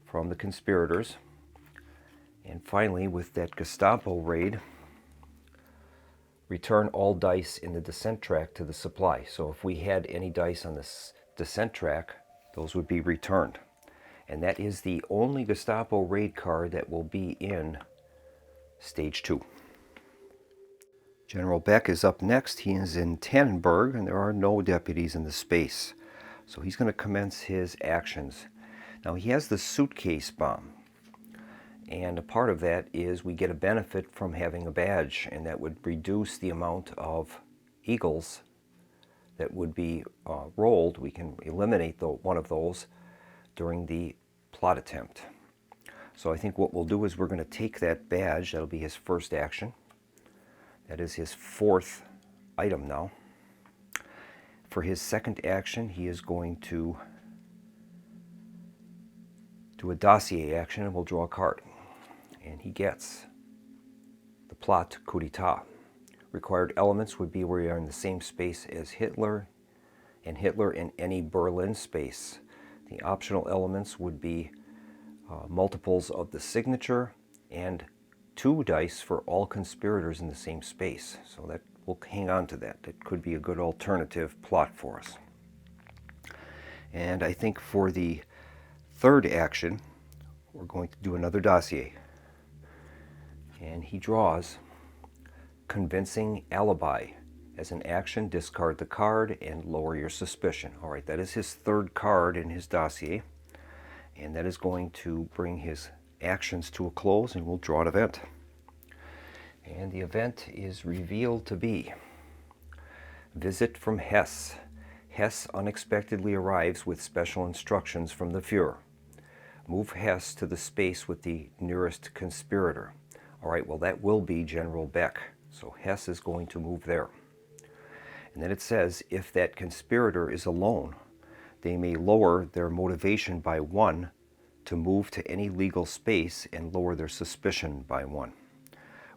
from the conspirators. And finally, with that Gestapo raid, return all dice in the descent track to the supply. So if we had any dice on this descent track, those would be returned. And that is the only Gestapo raid card that will be in Stage 2. General Beck is up next. He is in Tannenberg, and there are no deputies in the space. So he's going to commence his actions. Now he has the suitcase bomb, and a part of that is we get a benefit from having a badge, and that would reduce the amount of eagles that would be rolled. We can eliminate one of those during the plot attempt. So I think what we'll do is we're going to take that badge. That'll be his first action. That is his 4th item now. For his second action, he is going to do a dossier action, and we'll draw a card. And he gets the plot coup d'etat. Required elements would be where you are in the same space as Hitler, and Hitler in any Berlin space. The optional elements would be multiples of the signature and 2 dice for all conspirators in the same space. So that we'll hang on to that. That could be a good alternative plot for us. And I think for the third action, we're going to do another dossier. And he draws convincing alibi. As an action, discard the card and lower your suspicion. All right, that is his 3rd card in his dossier. And that is going to bring his actions to a close, and we'll draw an event. And the event is revealed to be visit from Hess. Hess unexpectedly arrives with special instructions from the Fuhrer. Move Hess to the space with the nearest conspirator. All right, well, that will be General Beck. So Hess is going to move there. And then it says, if that conspirator is alone, they may lower their motivation by 1 to move to any legal space and lower their suspicion by 1.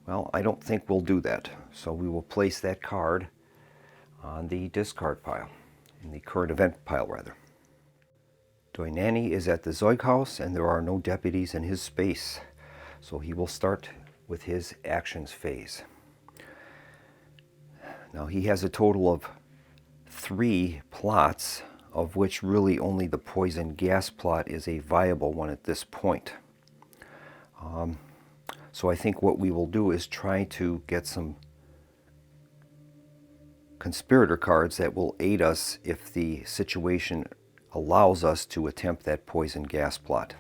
Well, I don't think we'll do that. So we will place that card on the discard pile, in the current event pile, rather. Doinani is at the Zeughaus, and there are no deputies in his space. So he will start with his actions phase. Now he has a total of 3 plots, of which really only the poison gas plot is a viable one at this point. So I think what we will do is try to get some conspirator cards that will aid us if the situation allows us to attempt that poison gas plot.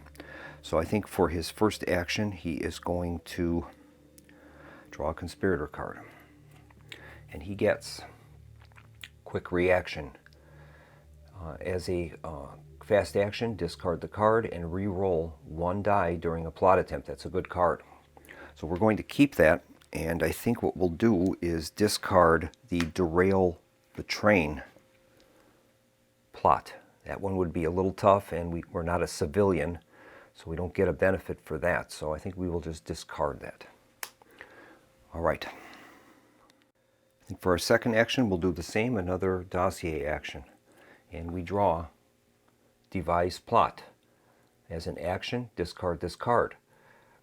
So I think for his first action, he is going to draw a conspirator card. And he gets quick reaction. As a fast action, discard the card and re-roll 1 die during a plot attempt. That's a good card. So we're going to keep that, and I think what we'll do is discard the derail the train plot. That one would be a little tough, and we're not a civilian, so we don't get a benefit for that. So I think we will just discard that. All right. I think for our second action, we'll do the same, another dossier action. And we draw devise plot. As an action, discard this card.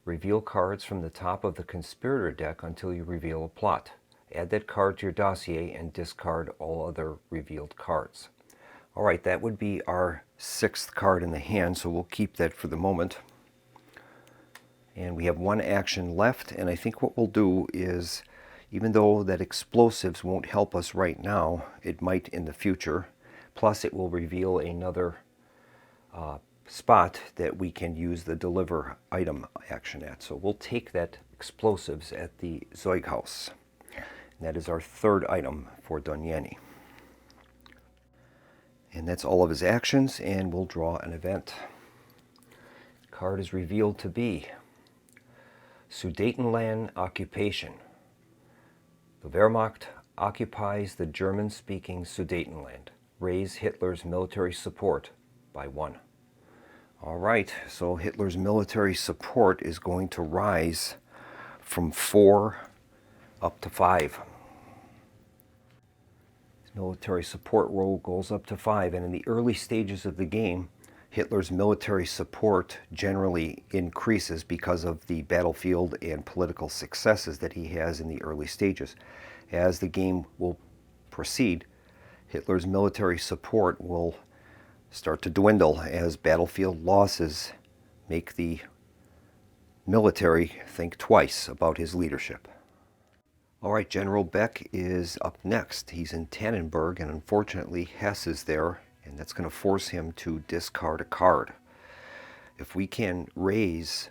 Reveal cards from the top of the conspirator deck until you reveal a plot. Add that card to your dossier and discard all other revealed cards. All right, that would be our 6th card in the hand, so we'll keep that for the moment. And we have 1 action left, and I think what we'll do is, even though that explosives won't help us right now, it might in the future. Plus, it will reveal another spot that we can use the deliver item action at. So we'll take that explosives at the Zeughaus. And that is our third item for Doniani. And that's all of his actions, and we'll draw an event. Card is revealed to be Sudetenland occupation. The Wehrmacht occupies the German-speaking Sudetenland. Raise Hitler's military support by 1. All right, so Hitler's military support is going to rise from 4 up to 5. His military support roll goes up to 5, and in the early stages of the game, Hitler's military support generally increases because of the battlefield and political successes that he has in the early stages. As the game will proceed, Hitler's military support will start to dwindle as battlefield losses make the military think twice about his leadership. All right, General Beck is up next. He's in Tannenberg, and unfortunately Hess is there, and that's going to force him to discard a card. If we can raise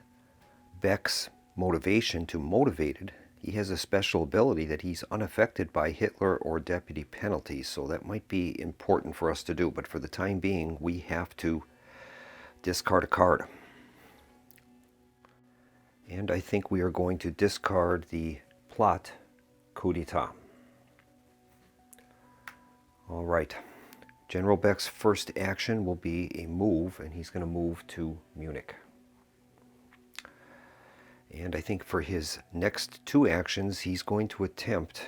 Beck's motivation to motivated, he has a special ability that he's unaffected by Hitler or deputy penalties, so that might be important for us to do. But for the time being, we have to discard a card. And I think we are going to discard the plot coup d'etat. All right. General Beck's first action will be a move, and he's going to move to Munich. And I think for his next 2 actions, he's going to attempt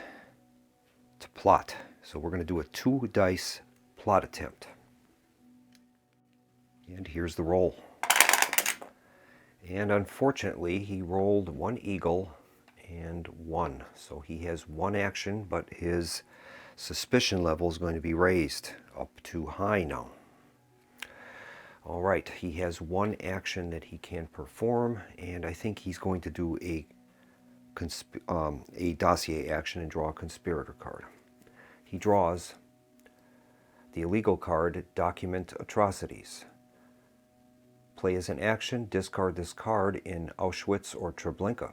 to plot. So we're going to do a 2 dice plot attempt. And here's the roll. And unfortunately, he rolled 1 eagle and 1. So he has 1 action, but his suspicion level is going to be raised up to high now. All right, he has 1 action that he can perform, and I think he's going to do a dossier action and draw a conspirator card. He draws the illegal card, Document Atrocities. Play as an action, discard this card in Auschwitz or Treblinka.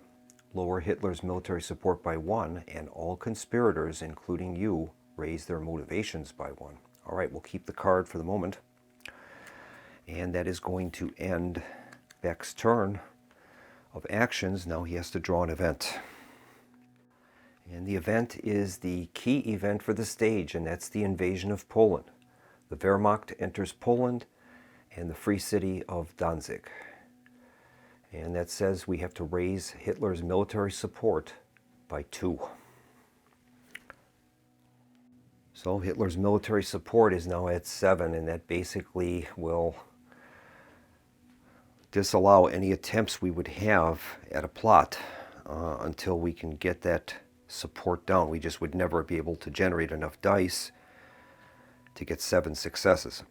Lower Hitler's military support by 1, and all conspirators, including you, raise their motivations by 1. All right, we'll keep the card for the moment. And that is going to end Beck's turn of actions. Now he has to draw an event. And the event is the key event for the stage, and that's the invasion of Poland. The Wehrmacht enters Poland and the free city of Danzig. And that says we have to raise Hitler's military support by 2. So Hitler's military support is now at 7, and that basically will disallow any attempts we would have at a plot until we can get that support down. We just would never be able to generate enough dice to get 7 successes.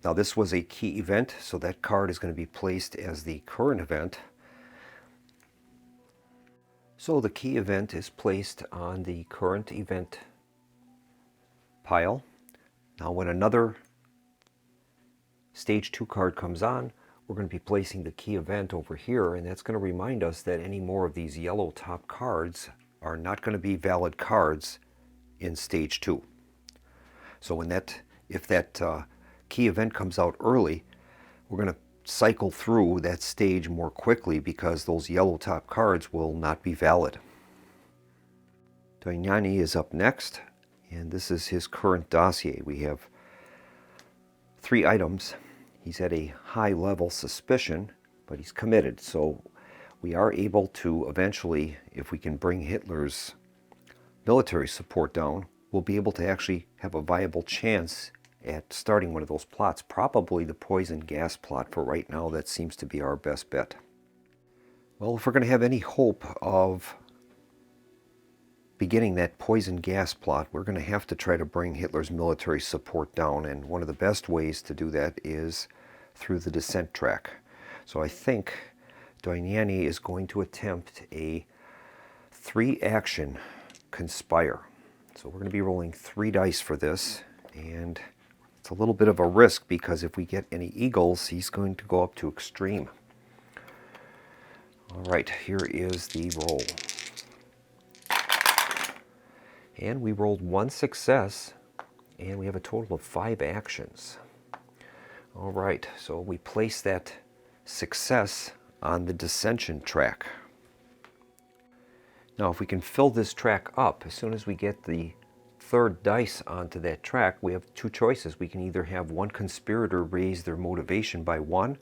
Now this was a key event, so that card is going to be placed as the current event. So the key event is placed on the current event pile. Now when another stage 2 card comes on, we're going to be placing the key event over here, and that's going to remind us that any more of these yellow top cards are not going to be valid cards in stage 2. So if that key event comes out early, we're going to cycle through that stage more quickly because those yellow top cards will not be valid. Doniani is up next, and this is his current dossier. We have 3 items. He's at a high level suspicion, but he's committed. So we are able to eventually, if we can bring Hitler's military support down, we'll be able to actually have a viable chance at starting one of those plots. Probably the poison gas plot for right now. That seems to be our best bet. Well, if we're going to have any hope of beginning that poison gas plot, we're going to have to try to bring Hitler's military support down, and one of the best ways to do that is through the descent track. So I think Doniani is going to attempt a 3-action conspire. So we're going to be rolling 3 dice for this, and It's a little bit of a risk because if we get any eagles, he's going to go up to extreme. All right, here is the roll. And we rolled 1 success, and we have a total of 5 actions. All right, so we place that success on the dissension track. Now, if we can fill this track up, as soon as we get the third dice onto that track, we have 2 choices. We can either have one conspirator raise their motivation by 1,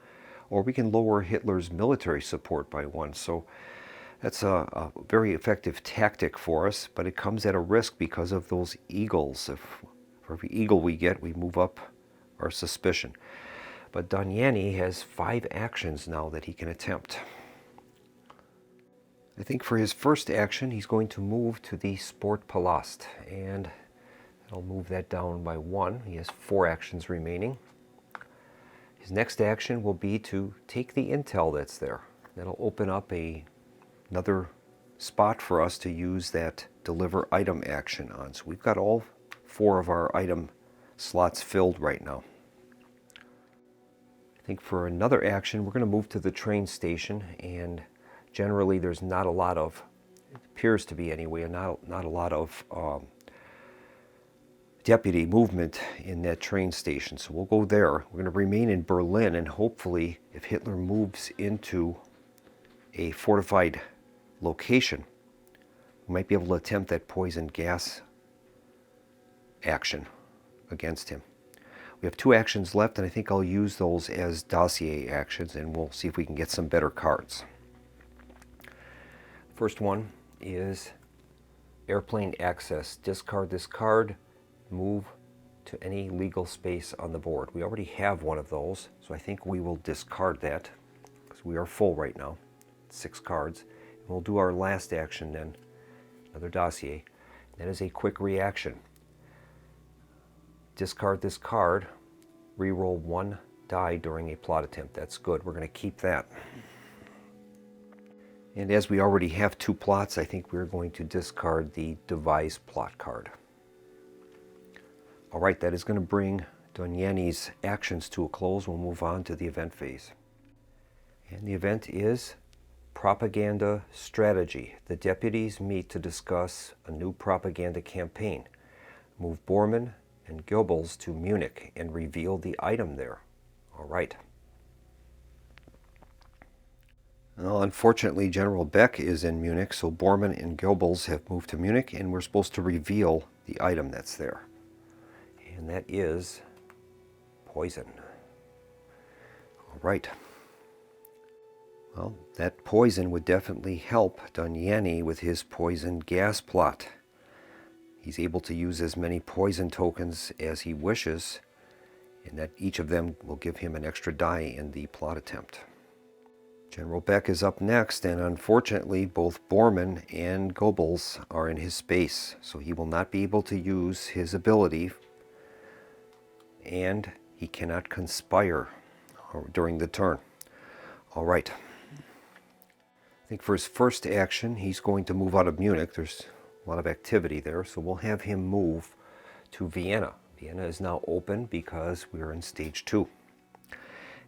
or we can lower Hitler's military support by 1. So that's a very effective tactic for us, but it comes at a risk because of those eagles. For every eagle we get, we move up our suspicion. But Doniani has 5 actions now that he can attempt. I think for his first action, he's going to move to the Sportpalast, and I'll move that down by 1. He has 4 actions remaining. His next action will be to take the intel that's there. That'll open up another spot for us to use that deliver item action on. So we've got all 4 of our item slots filled right now. I think for another action, we're going to move to the train station, and generally there's not a lot of, it appears to be anyway, not a lot of deputy movement in that train station. So we'll go there. We're going to remain in Berlin, and hopefully if Hitler moves into a fortified location, we might be able to attempt that poison gas action against him. We have 2 actions left, and I think I'll use those as dossier actions, and we'll see if we can get some better cards. First one is airplane access. Discard this card, move to any legal space on the board. We already have one of those, so I think we will discard that because we are full right now. 6 cards. And we'll do our last action then, another dossier. That is a quick reaction. Discard this card, re-roll 1 die during a plot attempt. That's good. We're going to keep that. And as we already have 2 plots, I think we're going to discard the devise plot card. All right, that is going to bring Doniani's actions to a close. We'll move on to the event phase. And the event is propaganda strategy. The deputies meet to discuss a new propaganda campaign. Move Bormann and Goebbels to Munich and reveal the item there. All right. Well, unfortunately, General Beck is in Munich, so Bormann and Goebbels have moved to Munich, and we're supposed to reveal the item that's there. And that is poison. All right. Well, that poison would definitely help Doniani with his poison gas plot. He's able to use as many poison tokens as he wishes, and that each of them will give him an extra die in the plot attempt. General Beck is up next, and unfortunately both Bormann and Goebbels are in his space, so he will not be able to use his ability, and he cannot conspire during the turn. All right. I think for his first action, he's going to move out of Munich. There's a lot of activity there, so we'll have him move to Vienna. Vienna is now open because we're in stage 2.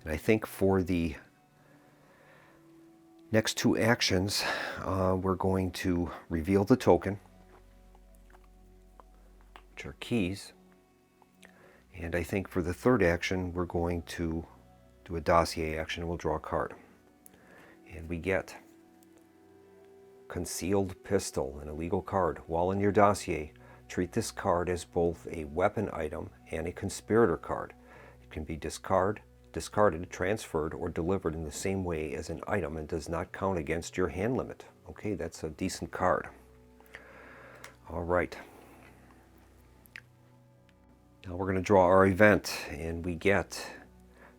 And I think for the next 2 actions, we're going to reveal the token, which are keys. And I think for the third action, we're going to do a dossier action. We'll draw a card. And we get concealed pistol, an illegal card. While in your dossier, treat this card as both a weapon item and a conspirator card. It can be discarded, transferred, or delivered in the same way as an item and does not count against your hand limit. Okay, that's a decent card. All right. Now we're going to draw our event, and we get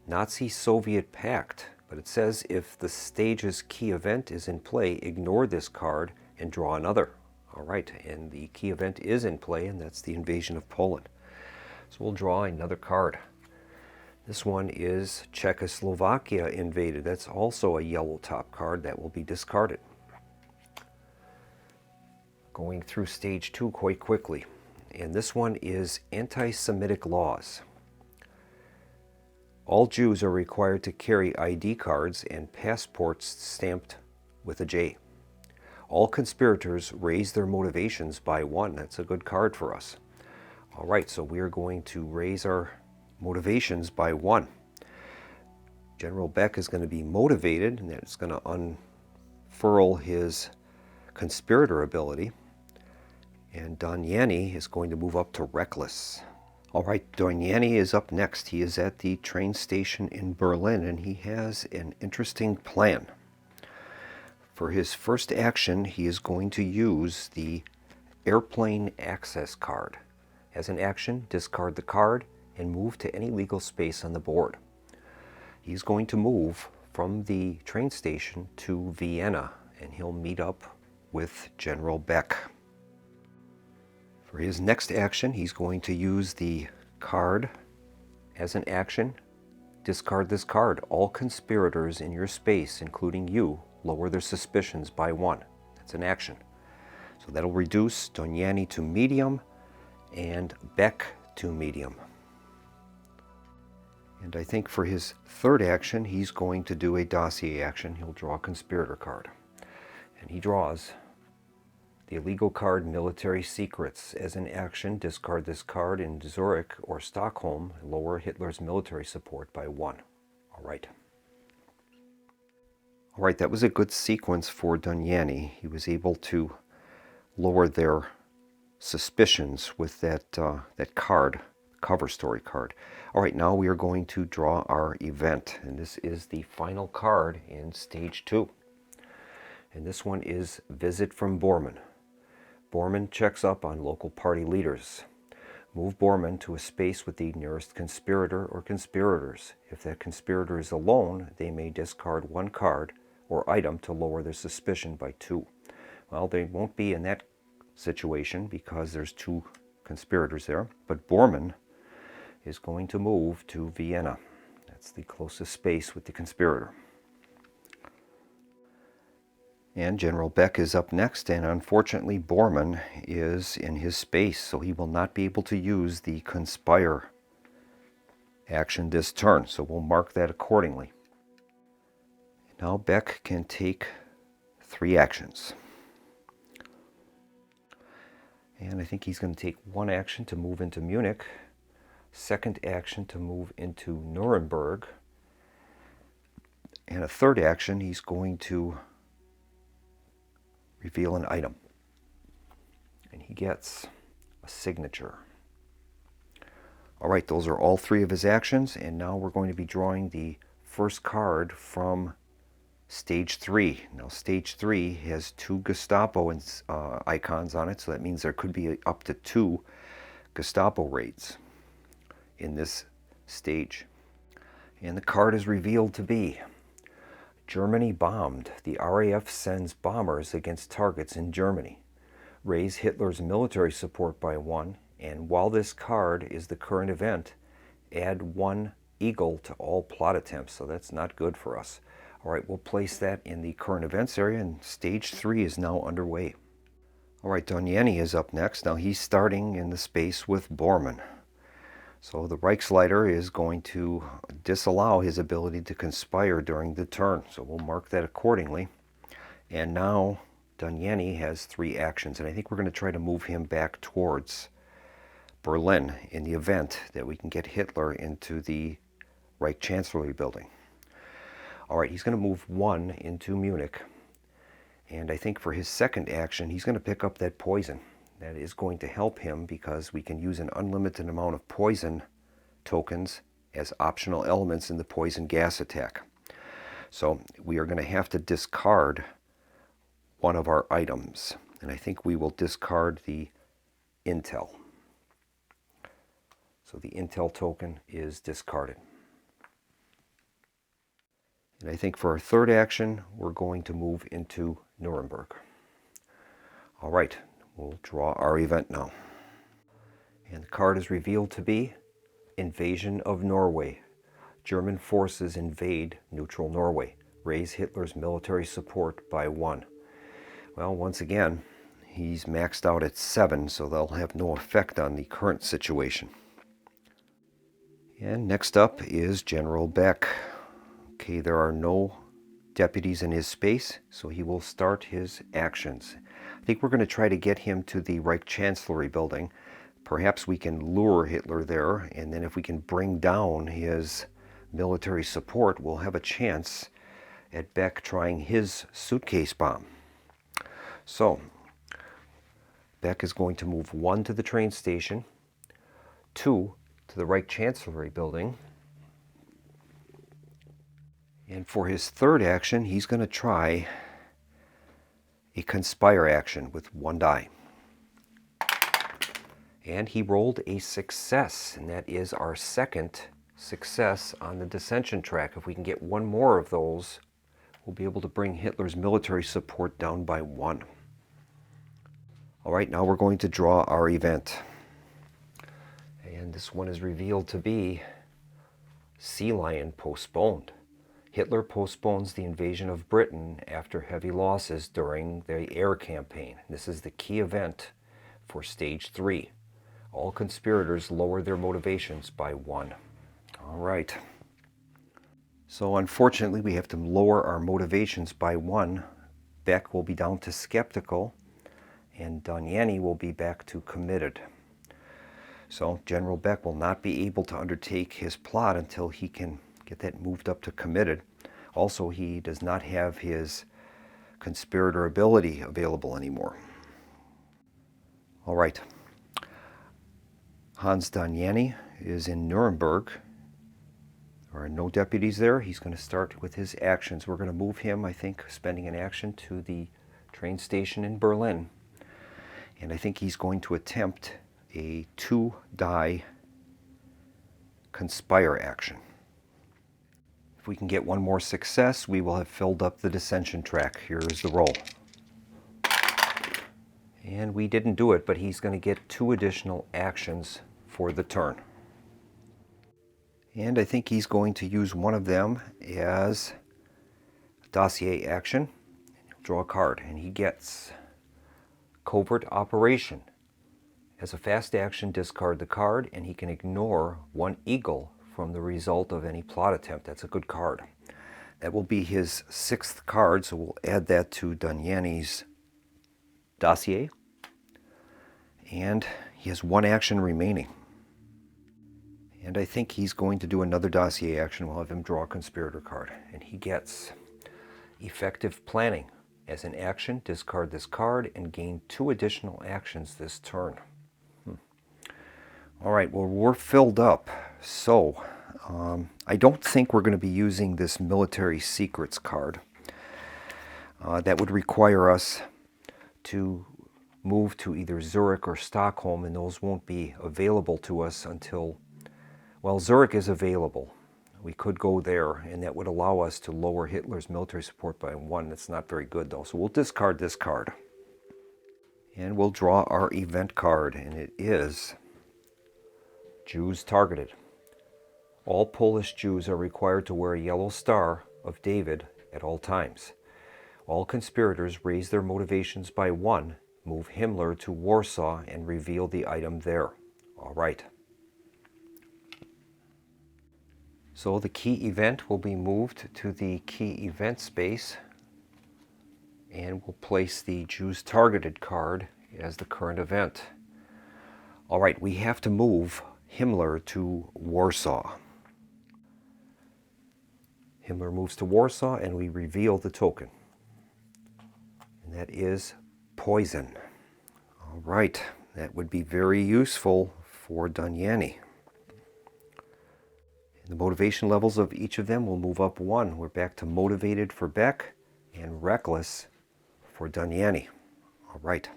Nazi-Soviet Pact. But it says if the stage's key event is in play, ignore this card and draw another. All right, and the key event is in play, and that's the invasion of Poland. So we'll draw another card. This one is Czechoslovakia invaded. That's also a yellow top card that will be discarded. Going through stage 2 quite quickly. And this one is anti-Semitic laws. All Jews are required to carry ID cards and passports stamped with a J. All conspirators raise their motivations by 1. That's a good card for us. All right, so we are going to raise our motivations by 1. General Beck is going to be motivated, and that's going to unfurl his conspirator ability. And Doniani is going to move up to reckless. All right, Doniani is up next. He is at the train station in Berlin, and he has an interesting plan. For his first action, he is going to use the airplane access card. As an action, discard the card and move to any legal space on the board. He's going to move from the train station to Vienna, and he'll meet up with General Beck. For his next action, he's going to use the card. As an action, discard this card. All conspirators in your space, including you, lower their suspicions by 1. That's an action. So that'll reduce Doniani to medium and Beck to medium. And I think for his third action, he's going to do a dossier action. He'll draw a conspirator card. And he draws the illegal card Military Secrets. As an action, discard this card in Zurich or Stockholm, lower Hitler's military support by 1. All right. All right, that was a good sequence for Doniani. He was able to lower their suspicions with that card, cover story card. All right, now we are going to draw our event, and this is the final card in stage 2. And this one is Visit from Bormann. Bormann checks up on local party leaders. Move Bormann to a space with the nearest conspirator or conspirators. If that conspirator is alone, they may discard 1 card or item to lower their suspicion by 2. Well, they won't be in that situation because there's 2 conspirators there, but Bormann is going to move to Vienna. That's the closest space with the conspirator. And General Beck is up next, and unfortunately Bormann is in his space, so he will not be able to use the conspire action this turn, so we'll mark that accordingly. Now Beck can take 3 actions. And I think he's going to take 1 action to move into Munich, second action to move into Nuremberg, and a third action he's going to reveal an item. And he gets a signature. All right, those are all 3 of his actions, and now we're going to be drawing the first card from Stage 3. Now Stage 3 has 2 Gestapo icons on it, so that means there could be up to 2 Gestapo raids in this stage. And the card is revealed to be Germany bombed. The RAF sends bombers against targets in Germany. Raise Hitler's military support by 1, and while this card is the current event, add 1 eagle to all plot attempts, so that's not good for us. All right, we'll place that in the current events area, and stage 3 is now underway. All right, Doniani is up next. Now he's starting in the space with Bormann. So the Reichsleiter is going to disallow his ability to conspire during the turn, so we'll mark that accordingly. And now Doniani has 3 actions, and I think we're going to try to move him back towards Berlin in the event that we can get Hitler into the Reich Chancellery building. All right, he's going to move 1 into Munich, and I think for his second action, he's going to pick up that poison. That is going to help him because we can use an unlimited amount of poison tokens as optional elements in the poison gas attack. So we are going to have to discard one of our items, and I think we will discard the intel. So the intel token is discarded. And I think for our third action, we're going to move into Nuremberg. All right, we'll draw our event now. And the card is revealed to be Invasion of Norway. German forces invade neutral Norway. Raise Hitler's military support by 1. Well, once again, he's maxed out at 7, so they'll have no effect on the current situation. And next up is General Beck. Okay, there are no deputies in his space, so he will start his actions. I think we're going to try to get him to the Reich Chancellery building. Perhaps we can lure Hitler there, and then if we can bring down his military support, we'll have a chance at Beck trying his suitcase bomb. So, Beck is going to move 1 to the train station, 2 to the Reich Chancellery building, and for his third action, he's going to try a conspire action with 1 die. And he rolled a success, and that is our second success on the dissension track. If we can get 1 more of those, we'll be able to bring Hitler's military support down by 1. All right, now we're going to draw our event. And this one is revealed to be Sea Lion postponed. Hitler postpones the invasion of Britain after heavy losses during the air campaign. This is the key event for stage 3. All conspirators lower their motivations by 1. All right. So unfortunately, we have to lower our motivations by 1. Beck will be down to skeptical, and Doniani will be back to committed. So General Beck will not be able to undertake his plot until he can get that moved up to committed. Also, he does not have his conspirator ability available anymore. All right. Hans Doniani is in Nuremberg. There are no deputies there. He's going to start with his actions. We're going to move him, I think, spending an action to the train station in Berlin. And I think he's going to attempt a 2-die conspire action. If we can get 1 more success, we will have filled up the dissension track. Here is the roll. And we didn't do it, but he's going to get 2 additional actions for the turn. And I think he's going to use one of them as a dossier action. He'll draw a card, and he gets Covert Operation. As a fast action, discard the card, and he can ignore 1 eagle from the result of any plot attempt. That's a good card. That will be his 6th card, so we'll add that to Doniani's dossier. And he has 1 action remaining. And I think he's going to do another dossier action. We'll have him draw a conspirator card. And he gets Effective Planning. As an action, discard this card and gain 2 additional actions this turn. All right, well, we're filled up. So I don't think we're going to be using this military secrets card. That would require us to move to either Zurich or Stockholm, and those won't be available to us until, well, Zurich is available. We could go there, and that would allow us to lower Hitler's military support by 1. That's not very good, though. So we'll discard this card. And we'll draw our event card, and it is Jews targeted. All Polish Jews are required to wear a yellow star of David at all times. All conspirators raise their motivations by 1. Move Himmler to Warsaw and reveal the item there. All right. So the key event will be moved to the key event space, and we'll place the Jews targeted card as the current event. All right, we have to move Himmler to Warsaw. Himmler moves to Warsaw, and we reveal the token. And that is poison. All right, that would be very useful for Doniani. The motivation levels of each of them will move up 1. We're back to motivated for Beck and reckless for Doniani. All right.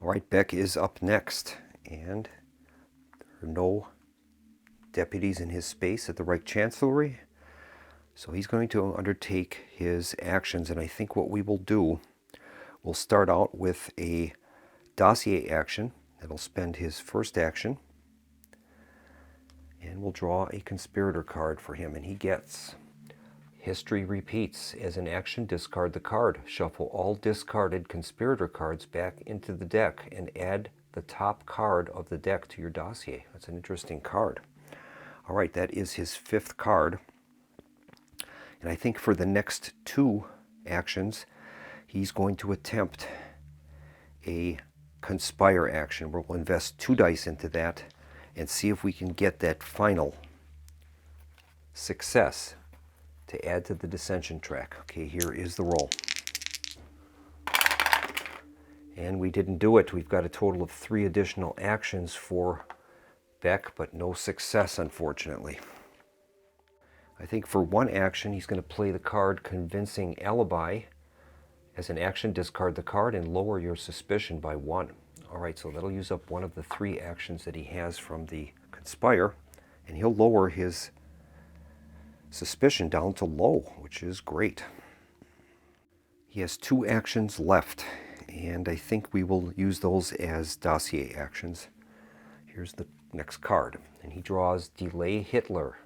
All right, Beck is up next, and there are no deputies in his space at the Reich Chancellery. So he's going to undertake his actions, and I think what we will do, we'll start out with a dossier action. That'll spend his first action. And we'll draw a conspirator card for him, and he gets History Repeats. As an action, discard the card. Shuffle all discarded conspirator cards back into the deck and add the top card of the deck to your dossier. That's an interesting card. All right, that is his 5th card. And I think for the next 2 actions, he's going to attempt a conspire action. We'll invest 2 dice into that and see if we can get that final success to add to the dissension track. Okay, here is the roll. And we didn't do it. We've got a total of 3 additional actions for Beck, but no success, unfortunately. I think for 1 action, he's going to play the card Convincing Alibi. As an action, discard the card and lower your suspicion by 1. All right, so that'll use up one of the 3 actions that he has from the Conspire, and he'll lower his suspicion down to low, which is great. He has 2 actions left, and I think we will use those as dossier actions. Here's the next card, and he draws Delay Hitler.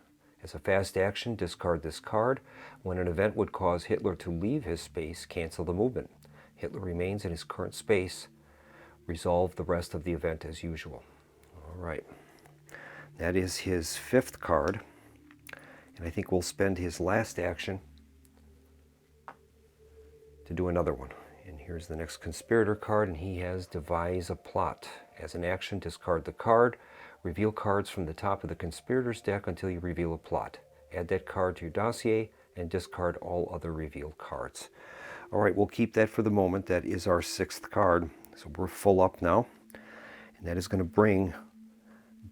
As a fast action, discard this card. When an event would cause Hitler to leave his space, cancel the movement. Hitler remains in his current space. Resolve the rest of the event as usual. All right. That is his 5th card. And I think we'll spend his last action to do another one. And here's the next conspirator card, and he has Devise a Plot. As an action, discard the card. Reveal cards from the top of the conspirator's deck until you reveal a plot. Add that card to your dossier and discard all other revealed cards. All right, we'll keep that for the moment. That is our 6th card. So we're full up now. And that is going to bring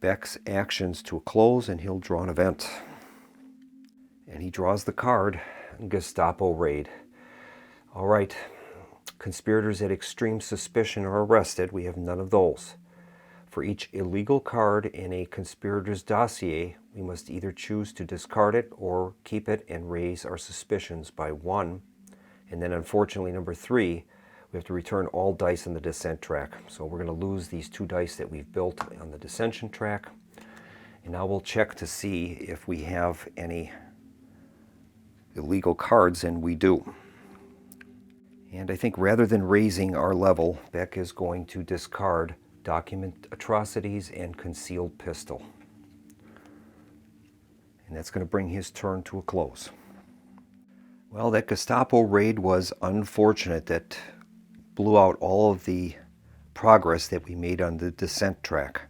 Beck's actions to a close, and he'll draw an event. And he draws the card, Gestapo Raid. All right, conspirators at extreme suspicion are arrested. We have none of those. For each illegal card in a conspirator's dossier, we must either choose to discard it or keep it and raise our suspicions by 1. And then unfortunately, number 3, we have to return all dice in the dissent track. So we're going to lose these 2 dice that we've built on the dissension track. And now we'll check to see if we have any illegal cards, and we do. And I think rather than raising our level, Beck is going to discard Document Atrocities and Concealed Pistol. And that's going to bring his turn to a close. Well, that Gestapo raid was unfortunate. That blew out all of the progress that we made on the descent track.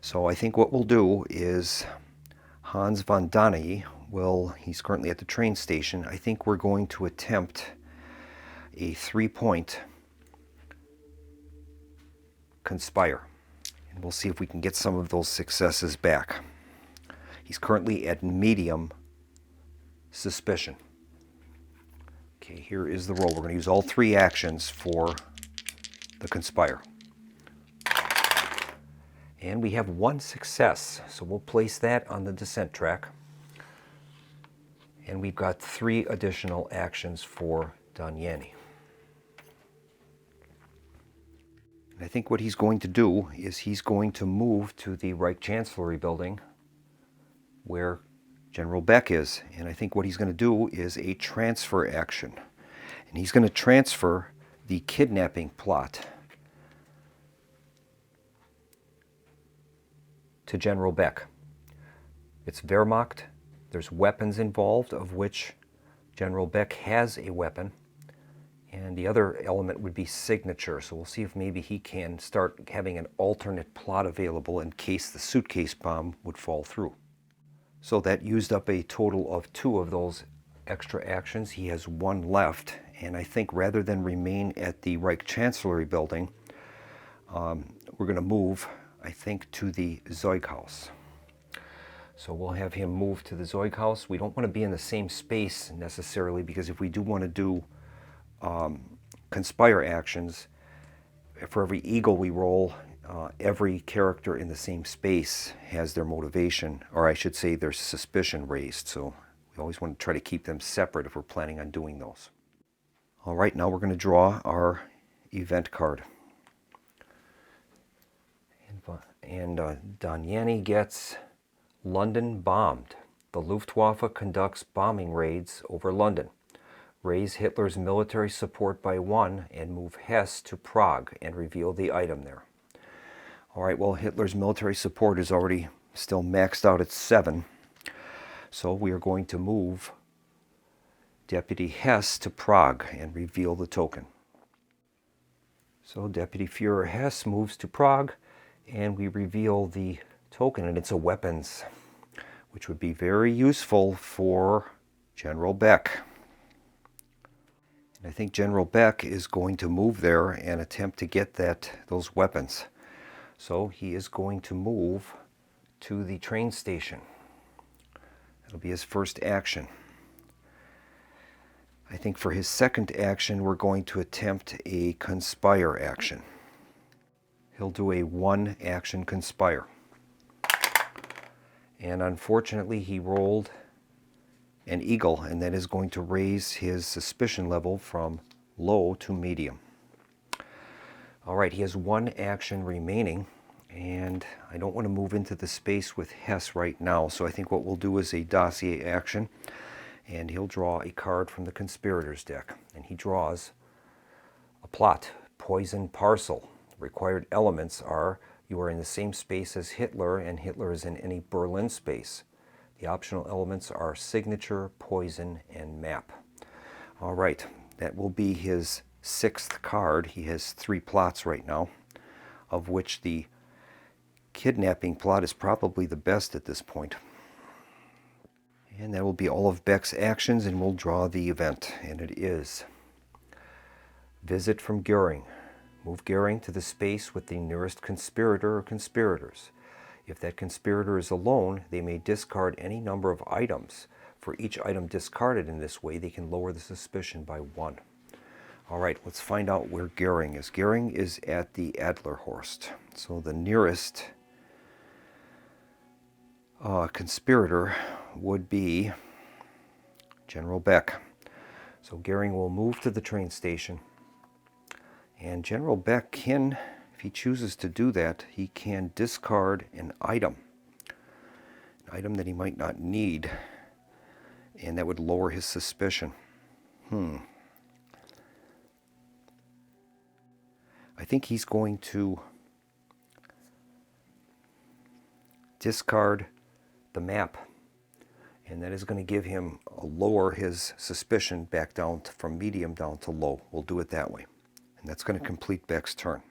So I think what we'll do is Hans von Danae he's currently at the train station. I think we're going to attempt a 3-point conspire. And we'll see if we can get some of those successes back. He's currently at medium suspicion. Okay, here is the roll. We're going to use all 3 actions for the conspire. And we have 1 success, so we'll place that on the descent track. And we've got 3 additional actions for Daniani. I think what he's going to do is he's going to move to the Reich Chancellery building where General Beck is. And I think what he's going to do is a transfer action. And he's going to transfer the kidnapping plot to General Beck. It's Wehrmacht. There's weapons involved, of which General Beck has a weapon. And the other element would be signature. So we'll see if maybe he can start having an alternate plot available in case the suitcase bomb would fall through. So that used up a total of 2 of those extra actions. He has 1 left. And I think rather than remain at the Reich Chancellery building, we're going to move, I think, to the Zeughaus. So we'll have him move to the Zeughaus. We don't want to be in the same space necessarily, because if we do want to do conspire actions, for every eagle we roll, every character in the same space has their motivation, or I should say their suspicion raised. So we always want to try to keep them separate if we're planning on doing those. All right, now we're going to draw our event card. And Daniani gets London bombed. The Luftwaffe conducts bombing raids over London. Raise Hitler's military support by 1 and move Hesse to Prague and reveal the item there. All right, well, Hitler's military support is already still maxed out at 7. So we are going to move Deputy Hess to Prague and reveal the token. So Deputy Führer Hess moves to Prague, and we reveal the token, and it's a weapons, which would be very useful for General Beck. And I think General Beck is going to move there and attempt to get those weapons. So he is going to move to the train station. That'll be his first action. I think for his second action, we're going to attempt a conspire action. He'll do a 1-action conspire. And unfortunately, he rolled an eagle, and that is going to raise his suspicion level from low to medium. All right, he has 1 action remaining, and I don't want to move into the space with Hess right now, so I think what we'll do is a dossier action, and he'll draw a card from the conspirators deck, and he draws a plot, poison parcel. Required elements are you are in the same space as Hitler, and Hitler is in any Berlin space. The optional elements are signature, poison, and map. All right, that will be his 6th card. He has 3 plots right now, of which the kidnapping plot is probably the best at this point. And that will be all of Beck's actions, and we'll draw the event, and it is visit from Goering. Move Goering to the space with the nearest conspirator or conspirators. If that conspirator is alone, they may discard any number of items. For each item discarded in this way, they can lower the suspicion by 1. All right, let's find out where Goering is. Goering is at the Adlerhorst. So the nearest conspirator would be General Beck. So Goering will move to the train station. And General Beck can, if he chooses to do that, he can discard an item that he might not need, and that would lower his suspicion. I think he's going to discard the map, and that is going to give him lower his suspicion back down from medium down to low. We'll do it that way. And that's going to complete Beck's turn.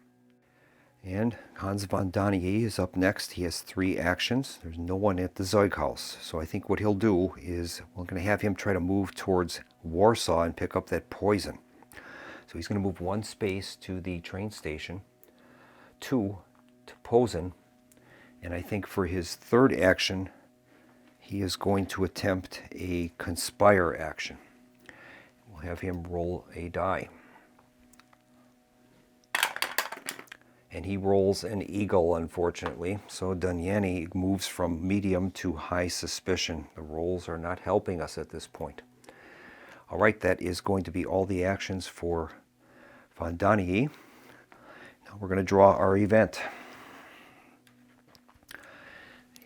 And Hans von Danier is up next. He has 3 actions. There's no one at the Zeughaus. So I think what he'll do is we're going to have him try to move towards Warsaw and pick up that poison. So he's going to move 1 space to the train station, 2 to Posen, and I think for his 3rd action, he is going to attempt a conspire action. We'll have him roll a die. And he rolls an eagle, unfortunately. So Daniani moves from medium to high suspicion. The rolls are not helping us at this point. All right, that is going to be all the actions for von Danier. Now we're going to draw our event.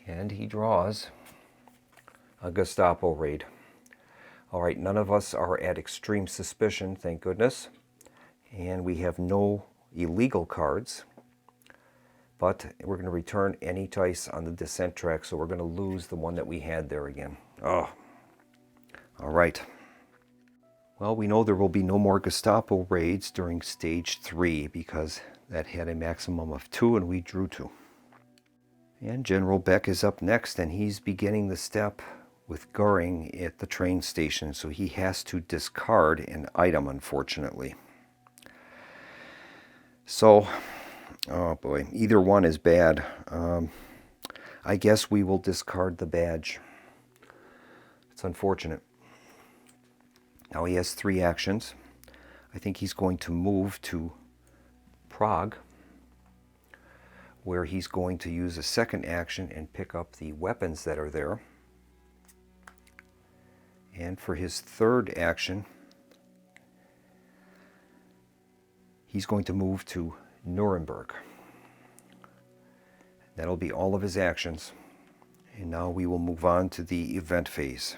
And he draws a Gestapo raid. All right, none of us are at extreme suspicion, thank goodness. And we have no illegal cards. But we're going to return any dice on the descent track, so we're going to lose the one that we had there again. Oh, all right. Well, we know there will be no more Gestapo raids during stage 3 because that had a maximum of 2 and we drew 2. And General Beck is up next, and he's beginning the step with Goering at the train station, so he has to discard an item, unfortunately. So, oh boy, either one is bad. I guess we will discard the badge. It's unfortunate. Now he has 3 actions. I think he's going to move to Prague, where he's going to use a 2nd action and pick up the weapons that are there. And for his 3rd action, he's going to move to Nuremberg. That'll be all of his actions. And now we will move on to the event phase.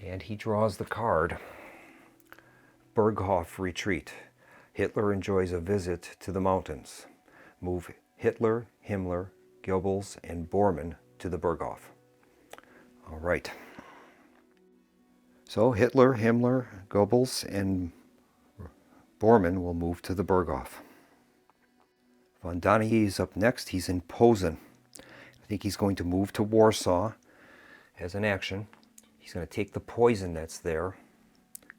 And he draws the card, Berghof Retreat. Hitler enjoys a visit to the mountains. Move Hitler, Himmler, Goebbels, and Bormann to the Berghof. All right. So Hitler, Himmler, Goebbels, and Bormann will move to the Berghof. Von Doneghy is up next. He's in Posen. I think he's going to move to Warsaw as an action. He's going to take the poison that's there,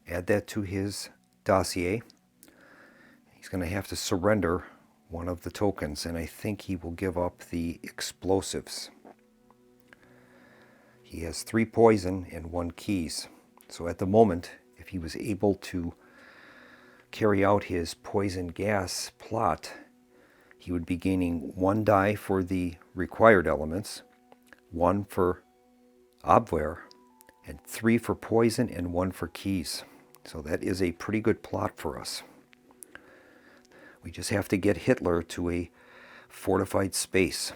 add that to his dossier. He's going to have to surrender one of the tokens, and I think he will give up the explosives. He has 3 poison and 1 keys. So at the moment, if he was able to carry out his poison gas plot, he would be gaining 1 die for the required elements, 1 for Abwehr, and 3 for poison and 1 for keys. So that is a pretty good plot for us. We just have to get Hitler to a fortified space.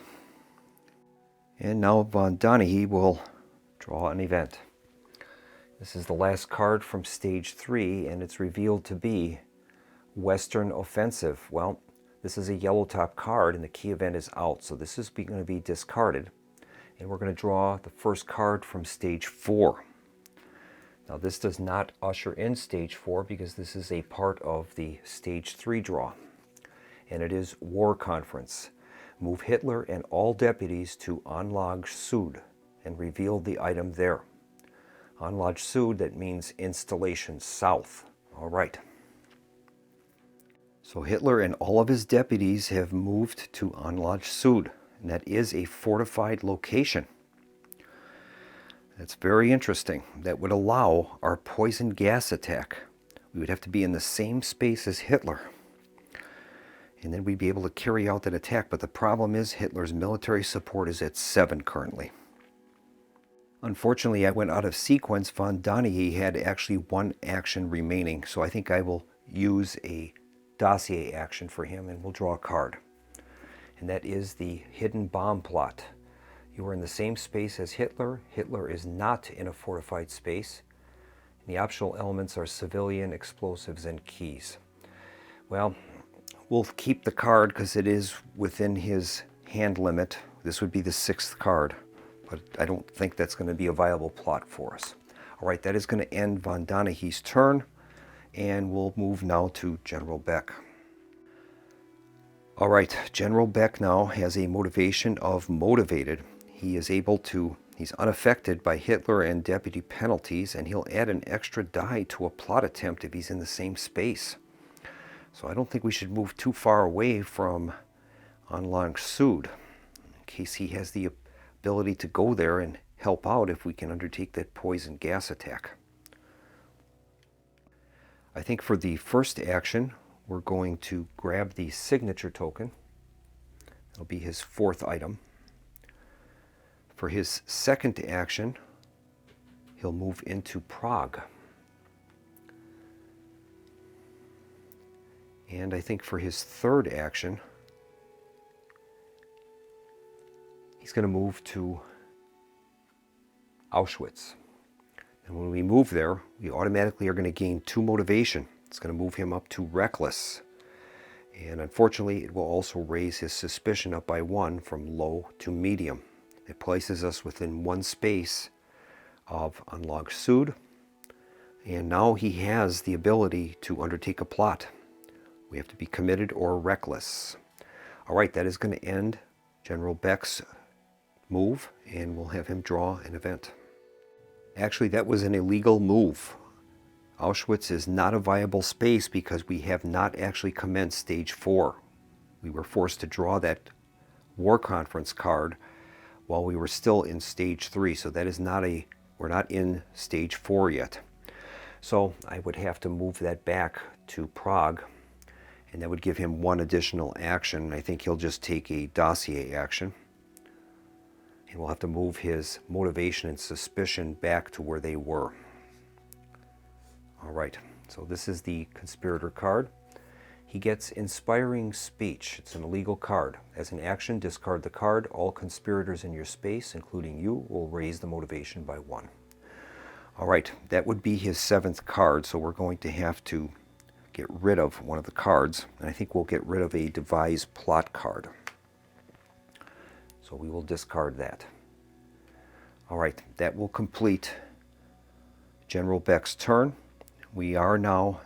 And now Von Doneghy will draw an event. This is the last card from stage 3, and it's revealed to be Western Offensive. Well, this is a yellow top card, and the key event is out, so this is going to be discarded. And we're going to draw the first card from stage 4. Now this does not usher in stage 4 because this is a part of the stage 3 draw. And it is War Conference. Move Hitler and all deputies to Anlage Süd and reveal the item there. Anlage Süd, that means installation south. All right. So Hitler and all of his deputies have moved to Anlage Süd, and that is a fortified location. That's very interesting. That would allow our poison gas attack. We would have to be in the same space as Hitler. And then we'd be able to carry out that attack. But the problem is Hitler's military support is at 7 currently. Unfortunately, I went out of sequence. Von Doneghy had actually 1 action remaining. So I think I will use a dossier action for him and we'll draw a card. And that is the hidden bomb plot. You are in the same space as Hitler. Hitler is not in a fortified space. And the optional elements are civilian, explosives, and keys. Well, we'll keep the card because it is within his hand limit. This would be the 6th card, but I don't think that's going to be a viable plot for us. All right, that is going to end Von Doneghy's turn, and we'll move now to General Beck. All right, General Beck now has a motivation of motivated. He is able to, he's unaffected by Hitler and deputy penalties, and he'll add an extra die to a plot attempt if he's in the same space. So I don't think we should move too far away from Anlage Süd in case he has the ability to go there and help out if we can undertake that poison gas attack. I think for the first action, we're going to grab the signature token. It'll be his 4th item. For his second action, he'll move into Prague. And I think for his 3rd action, he's going to move to Auschwitz. And when we move there, we automatically are going to gain 2 motivation. It's going to move him up to Reckless. And unfortunately, it will also raise his suspicion up by 1 from low to medium. It places us within 1 space of Anlage Süd. And now he has the ability to undertake a plot. We have to be committed or reckless. All right, that is going to end General Beck's move, and we'll have him draw an event. Actually, that was an illegal move. Auschwitz is not a viable space because we have not actually commenced stage 4. We were forced to draw that War Conference card while we were still in stage 3. So that is not we're not in stage 4 yet. So I would have to move that back to Prague, and that would give him 1 additional action. I think he'll just take a dossier action. And we'll have to move his motivation and suspicion back to where they were. All right, so this is the conspirator card. He gets inspiring speech. It's an illegal card. As an action, discard the card. All conspirators in your space, including you, will raise the motivation by 1. All right, that would be his 7th card, so we're going to have to get rid of one of the cards, and I think we'll get rid of a devise plot card. So So we will discard that. All right, that will complete General Beck's turn. We are now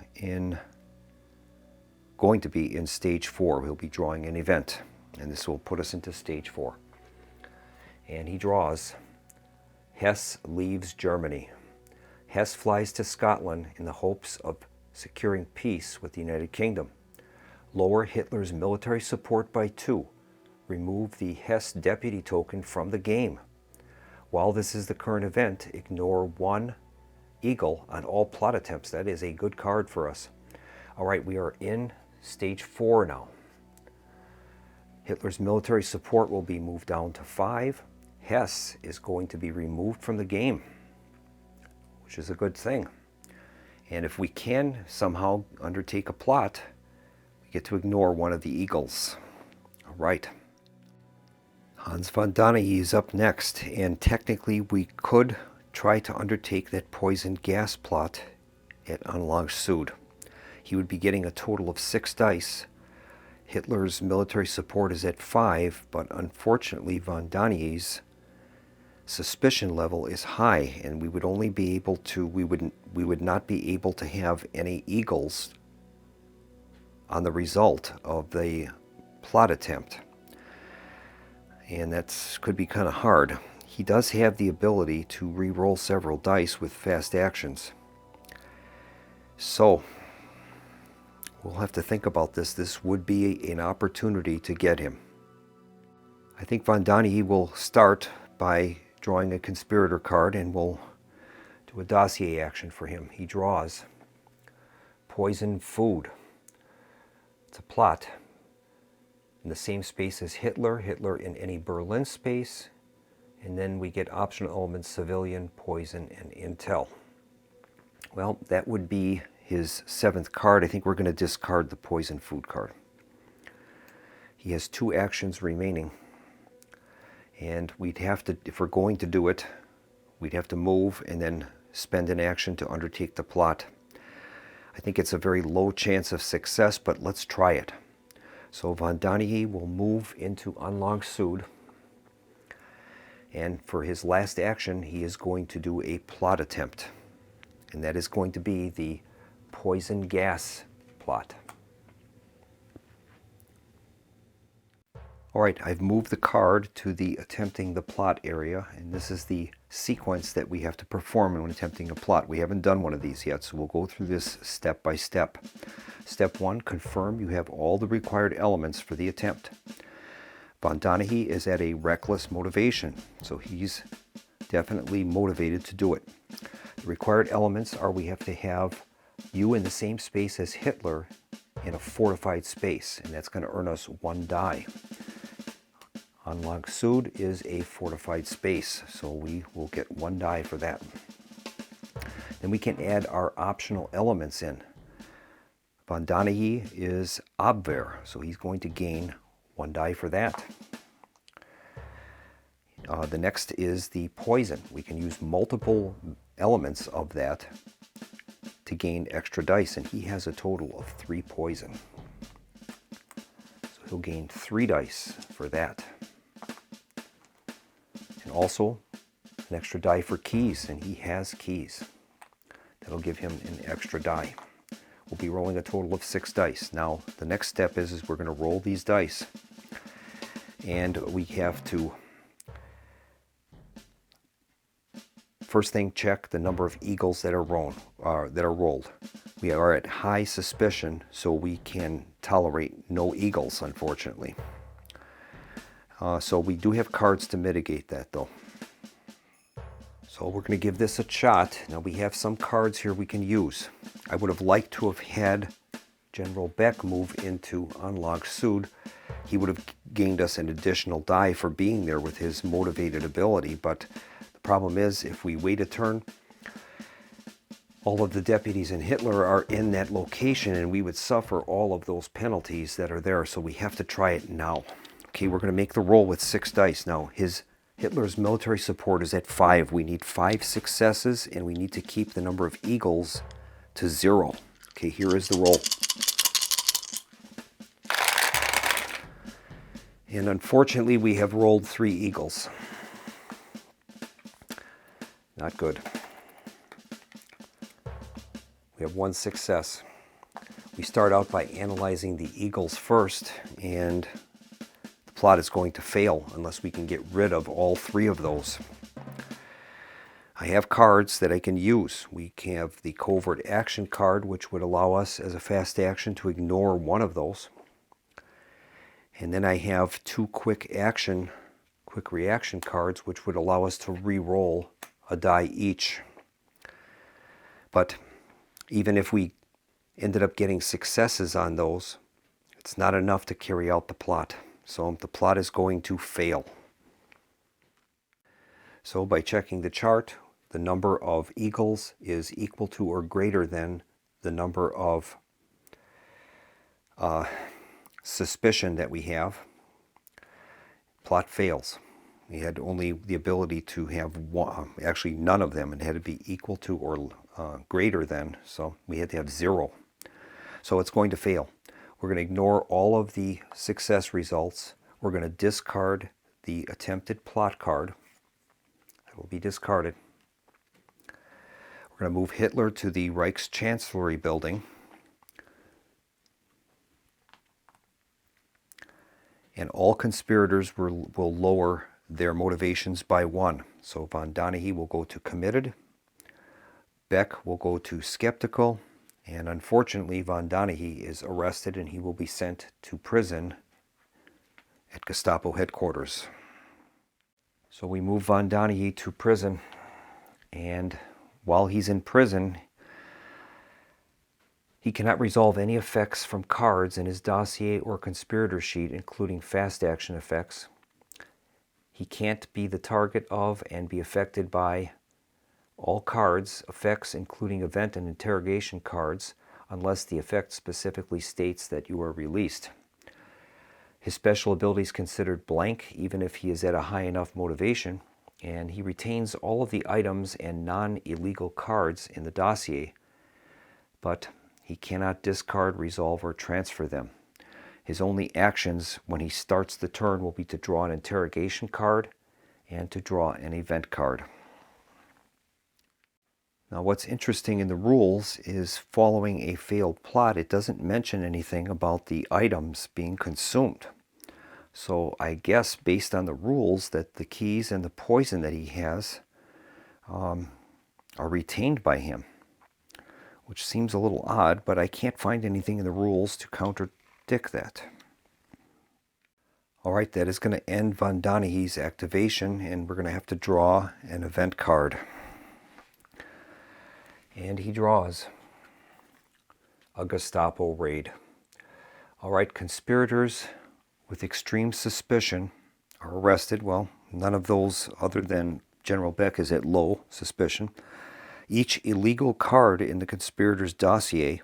going to be in stage 4. We'll be drawing an event, and this will put us into stage 4. And he draws Hess leaves Germany. Hess flies to Scotland in the hopes of securing peace with the United Kingdom. Lower Hitler's military support by 2. Remove the Hess deputy token from the game. While this is the current event, ignore 1 eagle on all plot attempts. That is a good card for us. All right, we are in stage 4 now. Hitler's military support will be moved down to 5. Hess is going to be removed from the game, which is a good thing. And if we can somehow undertake a plot, we get to ignore 1 of the eagles. All right. Hans von Danahy is up next, and technically we could try to undertake that poison gas plot at Anlag Sud. He would be getting a total of 6 dice. Hitler's military support is at 5, but unfortunately von Danahy's suspicion level is high, and we would only be able to, we would not be able to have any eagles on the result of the plot attempt. And that could be kind of hard. He does have the ability to re-roll several dice with fast actions. So we'll have to think about this. This would be an opportunity to get him. I think von Danahy will start by drawing a conspirator card, and we'll do a dossier action for him. He draws poison food. It's a plot in the same space as Hitler, Hitler in any Berlin space, and then we get optional elements, civilian, poison, and intel. Well, that would be his 7th card. I think we're going to discard the poison food card. He has 2 actions remaining, and we'd have to, if we're going to do it, we'd have to move and then spend an action to undertake the plot. I think it's a very low chance of success, but let's try it. So von Danahy will move into Anlag Sud, and for his last action he is going to do a plot attempt, and that is going to be the poison gas plot. All right, I've moved the card to the attempting the plot area, and this is the sequence that we have to perform when attempting a plot. We haven't done one of these yet, so we'll go through this step by step. Step 1, confirm you have all the required elements for the attempt. Von Danahy is at a reckless motivation, so he's definitely motivated to do it. The required elements are we have to have you in the same space as Hitler in a fortified space, and that's going to earn us 1 die. Anlag Sud is a fortified space, so we will get 1 die for that. Then we can add our optional elements in. Von Danahy is Abwehr, so he's going to gain 1 die for that. The next is the poison. We can use multiple elements of that to gain extra dice, and he has a total of 3 poison. So he'll gain 3 dice for that. And also an extra die for keys, and he has keys. That'll give him an extra die. We'll be rolling a total of 6 dice. Now the next step is we're going to roll these dice, and we have to first thing check the number of eagles that are rolled. We are at high suspicion, so we can tolerate no eagles, unfortunately. So we do have cards to mitigate that, though. So we're going to give this a shot. Now we have some cards here we can use. I would have liked to have had General Beck move into Anlag Sud. He would have gained us an additional die for being there with his motivated ability, but the problem is if we wait a turn, all of the deputies in Hitler are in that location, and we would suffer all of those penalties that are there, so we have to try it now. Okay, we're going to make the roll with 6 dice. Now, Hitler's military support is at 5. We need 5 successes, and we need to keep the number of eagles to 0. Okay, here is the roll. And unfortunately, we have rolled 3 eagles. Not good. We have 1 success. We start out by analyzing the eagles first, and the plot is going to fail unless we can get rid of all 3 of those. I have cards that I can use. We have the covert action card, which would allow us as a fast action to ignore one of those. And then I have 2 quick reaction cards, which would allow us to re-roll a die each. But even if we ended up getting successes on those, it's not enough to carry out the plot. So the plot is going to fail. So by checking the chart, the number of eagles is equal to or greater than the number of suspicion that we have. Plot fails. We had only the ability to have one, actually none of them. It had to be equal to or greater than, so we had to have 0. So it's going to fail. We're going to ignore all of the success results. We're going to discard the attempted plot card. It will be discarded. We're going to move Hitler to the Reichschancellery building. And all conspirators will lower their motivations by 1. So von Doneghy will go to committed, Beck will go to skeptical, and unfortunately von Doneghy is arrested and he will be sent to prison at Gestapo headquarters. So we move von Doneghy to prison, and while he's in prison, he cannot resolve any effects from cards in his dossier or conspirator sheet, including fast action effects. He can't be the target of and be affected by all cards, effects, including event and interrogation cards, unless the effect specifically states that you are released. His special ability is considered blank, even if he is at a high enough motivation, and he retains all of the items and non-illegal cards in the dossier, but he cannot discard, resolve, or transfer them. His only actions when he starts the turn will be to draw an interrogation card and to draw an event card. Now what's interesting in the rules is following a failed plot, it doesn't mention anything about the items being consumed. So I guess based on the rules that the keys and the poison that he has are retained by him, which seems a little odd, but I can't find anything in the rules to contradict that. All right, that is going to end von Doneghy's activation, and we're going to have to draw an event card. And he draws a Gestapo raid. All right, conspirators with extreme suspicion are arrested. Well, none of those other than General Beck is at low suspicion. Each illegal card in the conspirator's dossier,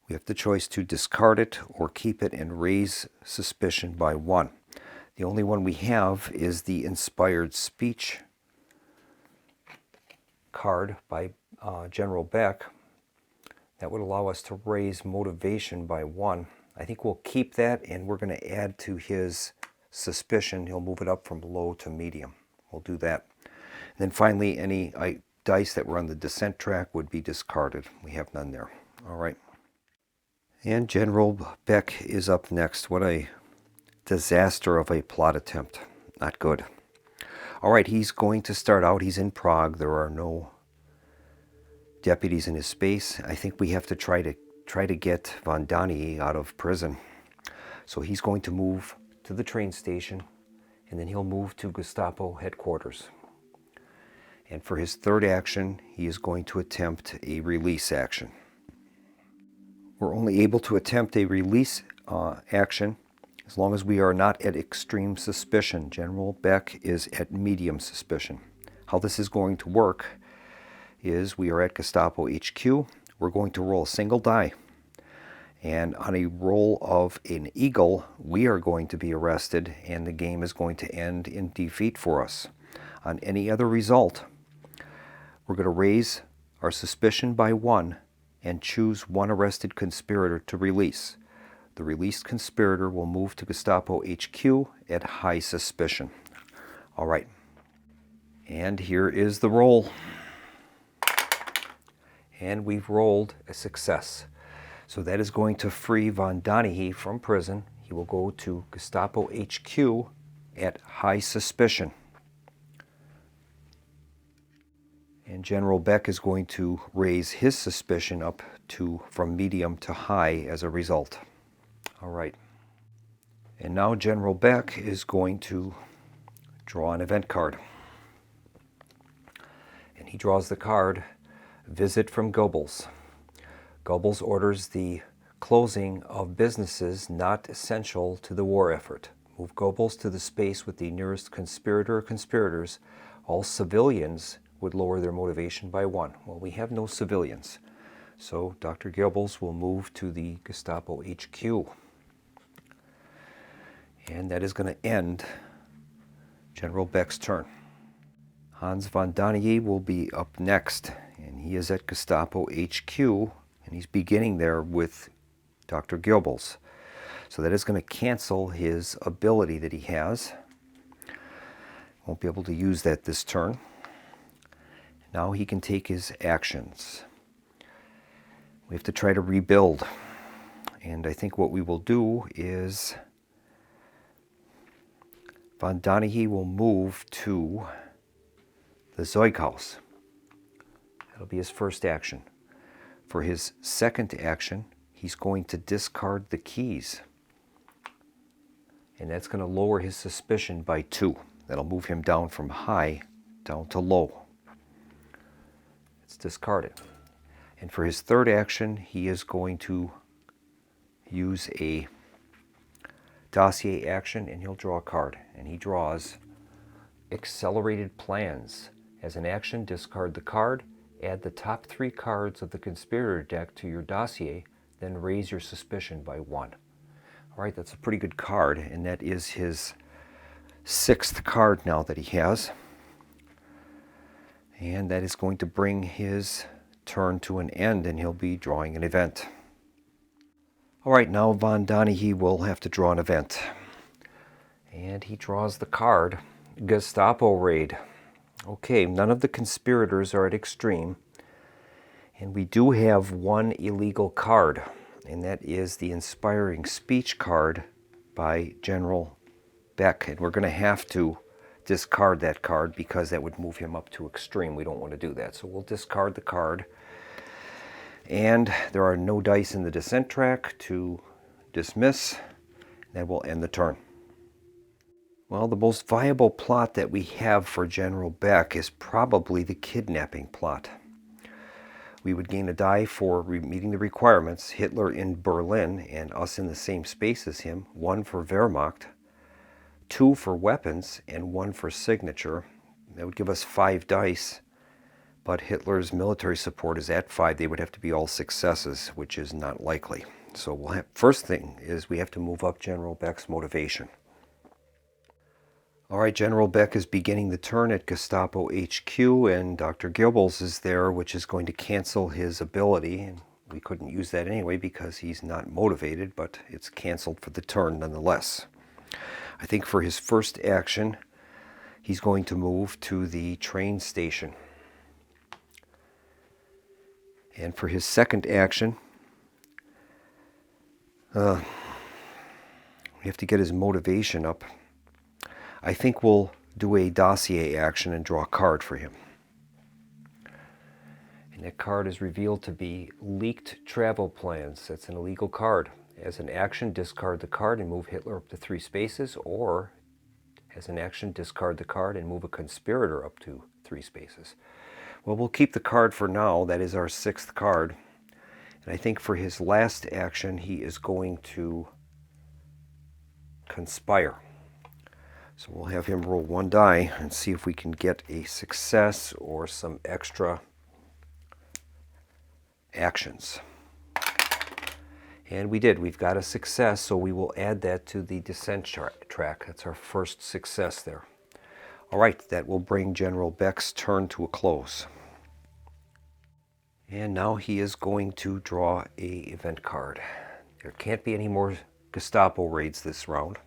we have the choice to discard it or keep it and raise suspicion by 1. The only one we have is the inspired speech card by General Beck. That would allow us to raise motivation by 1. I think we'll keep that, and we're going to add to his suspicion. He'll move it up from low to medium. We'll do that. And then finally, any dice that were on the descent track would be discarded. We have none there. All right. And General Beck is up next. What a disaster of a plot attempt. Not good. All right, he's going to start out. He's in Prague. There are no deputies in his space. I think we have to try to get von Doneghy out of prison. So he's going to move to the train station, and then he'll move to Gestapo headquarters. And for his third action, he is going to attempt a release action. We're only able to attempt a release action as long as we are not at extreme suspicion. General Beck is at medium suspicion. How this is going to work is we are at Gestapo HQ. We're going to roll a single die. And on a roll of an eagle, we are going to be arrested, and the game is going to end in defeat for us. On any other result, we're going to raise our suspicion by 1 and choose one arrested conspirator to release. The released conspirator will move to Gestapo HQ at high suspicion. All right. And here is the roll. And we've rolled a success. So that is going to free von Donaghy from prison. He will go to Gestapo HQ at high suspicion. And General Beck is going to raise his suspicion up from medium to high as a result. All right. And now General Beck is going to draw an event card. And he draws the card, Visit from Goebbels. Goebbels orders the closing of businesses not essential to the war effort. Move Goebbels to the space with the nearest conspirator or conspirators. All civilians would lower their motivation by 1. Well, we have no civilians. So Dr. Goebbels will move to the Gestapo HQ. And that is going to end General Beck's turn. Hans von Donaghy will be up next, and he is at Gestapo HQ, and he's beginning there with Dr. Goebbels. So that is going to cancel his ability that he has. Won't be able to use that this turn. Now he can take his actions. We have to try to rebuild. And I think what we will do is von Donaghy will move to the Zeughaus. That'll be his first action. For his second action, he's going to discard the keys. And that's going to lower his suspicion by 2. That'll move him down from high down to low. It's discarded. And for his third action, he is going to use a dossier action, and he'll draw a card. And he draws Accelerated Plans. As an action, discard the card, add the top 3 cards of the conspirator deck to your dossier, then raise your suspicion by 1. All right, that's a pretty good card, and that is his 6th card now that he has. And that is going to bring his turn to an end, and he'll be drawing an event. All right, now von Donaghy will have to draw an event. And he draws the card, Gestapo Raid. Okay, none of the conspirators are at extreme. And we do have one illegal card, and that is the inspiring speech card by General Beck. And we're going to have to discard that card because that would move him up to extreme. We don't want to do that. So we'll discard the card. And there are no dice in the descent track to dismiss. That will end the turn. Well, the most viable plot that we have for General Beck is probably the kidnapping plot. We would gain a die for meeting the requirements, Hitler in Berlin and us in the same space as him, 1 for Wehrmacht, 2 for weapons, and 1 for signature. That would give us 5 dice, but Hitler's military support is at 5. They would have to be all successes, which is not likely. So first thing is we have to move up General Beck's motivation. All right, General Beck is beginning the turn at Gestapo HQ, and Dr. Goebbels is there, which is going to cancel his ability. And we couldn't use that anyway because he's not motivated, but it's canceled for the turn nonetheless. I think for his first action, he's going to move to the train station. And for his second action, we have to get his motivation up. I think we'll do a dossier action and draw a card for him. And that card is revealed to be leaked travel plans. That's an illegal card. As an action, discard the card and move Hitler up to 3 spaces, or as an action, discard the card and move a conspirator up to 3 spaces. Well, we'll keep the card for now. That is our 6th card. And I think for his last action, he is going to conspire. So we'll have him roll 1 die and see if we can get a success or some extra actions. And we did. We've got a success, so we will add that to the descent track. That's our first success there. All right, that will bring General Beck's turn to a close. And now he is going to draw an event card. There can't be any more Gestapo raids this round.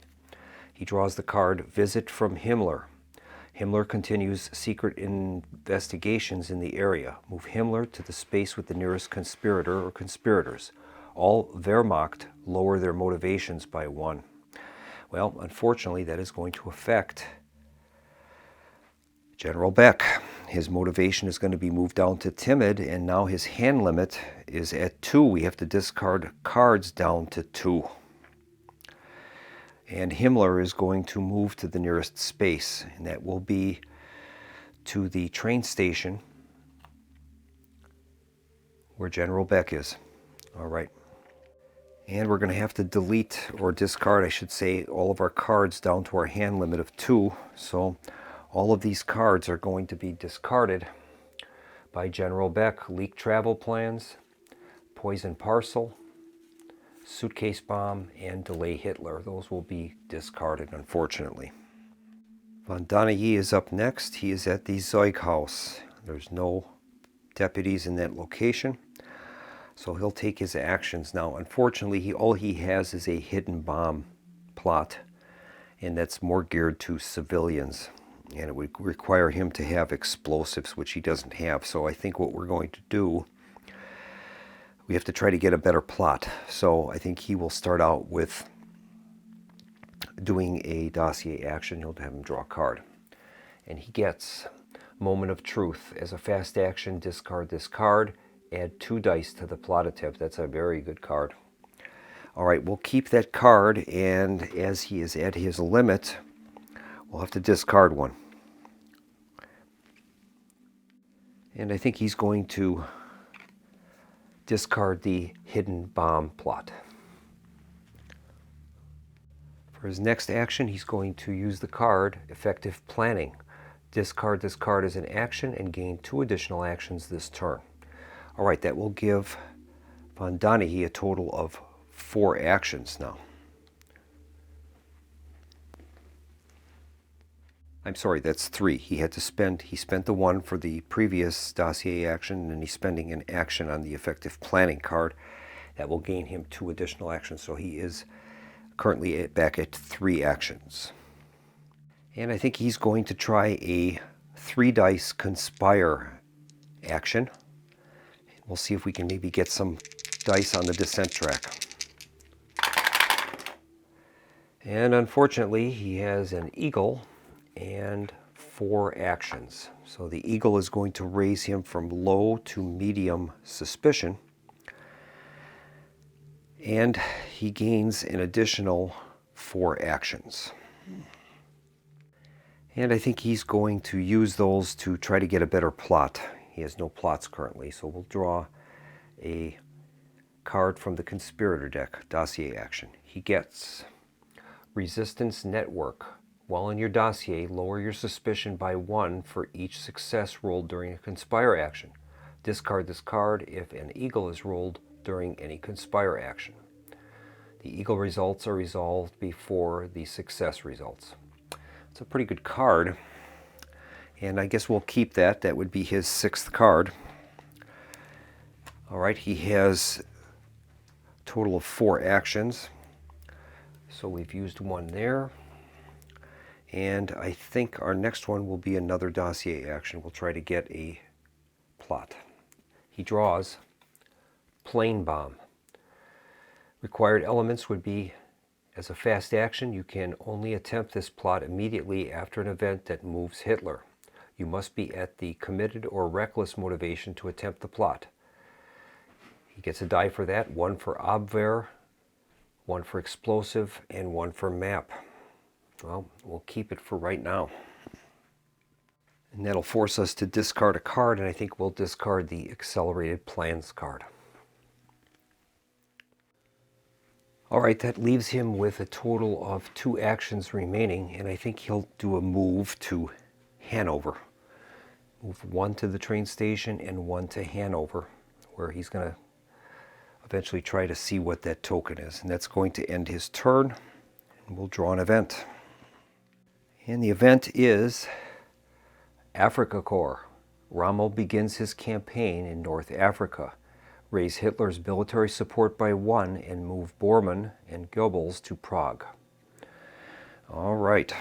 He draws the card Visit from Himmler. Himmler continues secret investigations in the area. Move Himmler to the space with the nearest conspirator or conspirators. All Wehrmacht lower their motivations by 1. Well, unfortunately, that is going to affect General Beck. His motivation is going to be moved down to timid, and now his hand limit is at 2. We have to discard cards down to 2. And Himmler is going to move to the nearest space, and that will be to the train station where General Beck is. All right. And we're going to have to delete, or discard, I should say, all of our cards down to our hand limit of 2. So all of these cards are going to be discarded by General Beck. Leaked travel plans, poison parcel, suitcase bomb, and delay Hitler. Those will be discarded, unfortunately. Von Donaghy is up next. He is at the Zeughaus. There's no deputies in that location, so he'll take his actions now. Unfortunately, all he has is a hidden bomb plot, and that's more geared to civilians, and it would require him to have explosives, which he doesn't have. So I think what we're going to do, we have to try to get a better plot. So I think he will start out with doing a dossier action. You'll have him draw a card. And he gets Moment of Truth. As a fast action, discard this card. Add 2 dice to the plot attempt. That's a very good card. All right, we'll keep that card, and as he is at his limit, we'll have to discard 1. And I think he's going to discard the hidden bomb plot. For his next action, he's going to use the card Effective Planning. Discard this card as an action and gain 2 additional actions this turn. All right, that will give Von Donaghy a total of 4 actions now. I'm sorry, that's 3. He spent the 1 for the previous dossier action, and he's spending an action on the Effective Planning card. That will gain him 2 additional actions, so he is currently back at 3 actions. And I think he's going to try a 3 dice conspire action. We'll see if we can maybe get some dice on the descent track. And unfortunately, he has an eagle and 4 actions. So the eagle is going to raise him from low to medium suspicion. And he gains an additional 4 actions. And I think he's going to use those to try to get a better plot. He has no plots currently, so we'll draw a card from the conspirator deck, dossier action. He gets Resistance Network. While in your dossier, lower your suspicion by 1 for each success rolled during a conspire action. Discard this card if an eagle is rolled during any conspire action. The eagle results are resolved before the success results. It's a pretty good card, and I guess we'll keep that. That would be his 6th card. All right, he has a total of 4 actions. So we've used 1 there. And I think our next one will be another dossier action. We'll try to get a plot. He draws Plane Bomb. Required elements would be, as a fast action, you can only attempt this plot immediately after an event that moves Hitler. You must be at the committed or reckless motivation to attempt the plot. He gets a die for that, 1 for Abwehr, 1 for explosive, and 1 for map. Well, we'll keep it for right now. And that'll force us to discard a card, and I think we'll discard the Accelerated Plans card. All right, that leaves him with a total of 2 actions remaining, and I think he'll do a move to Hanover. Move 1 to the train station and 1 to Hanover, where he's going to eventually try to see what that token is. And that's going to end his turn, and we'll draw an event. And the event is Afrika Korps. Rommel begins his campaign in North Africa. raise Hitler's military support by 1 and move Bormann and Goebbels to Prague. All right.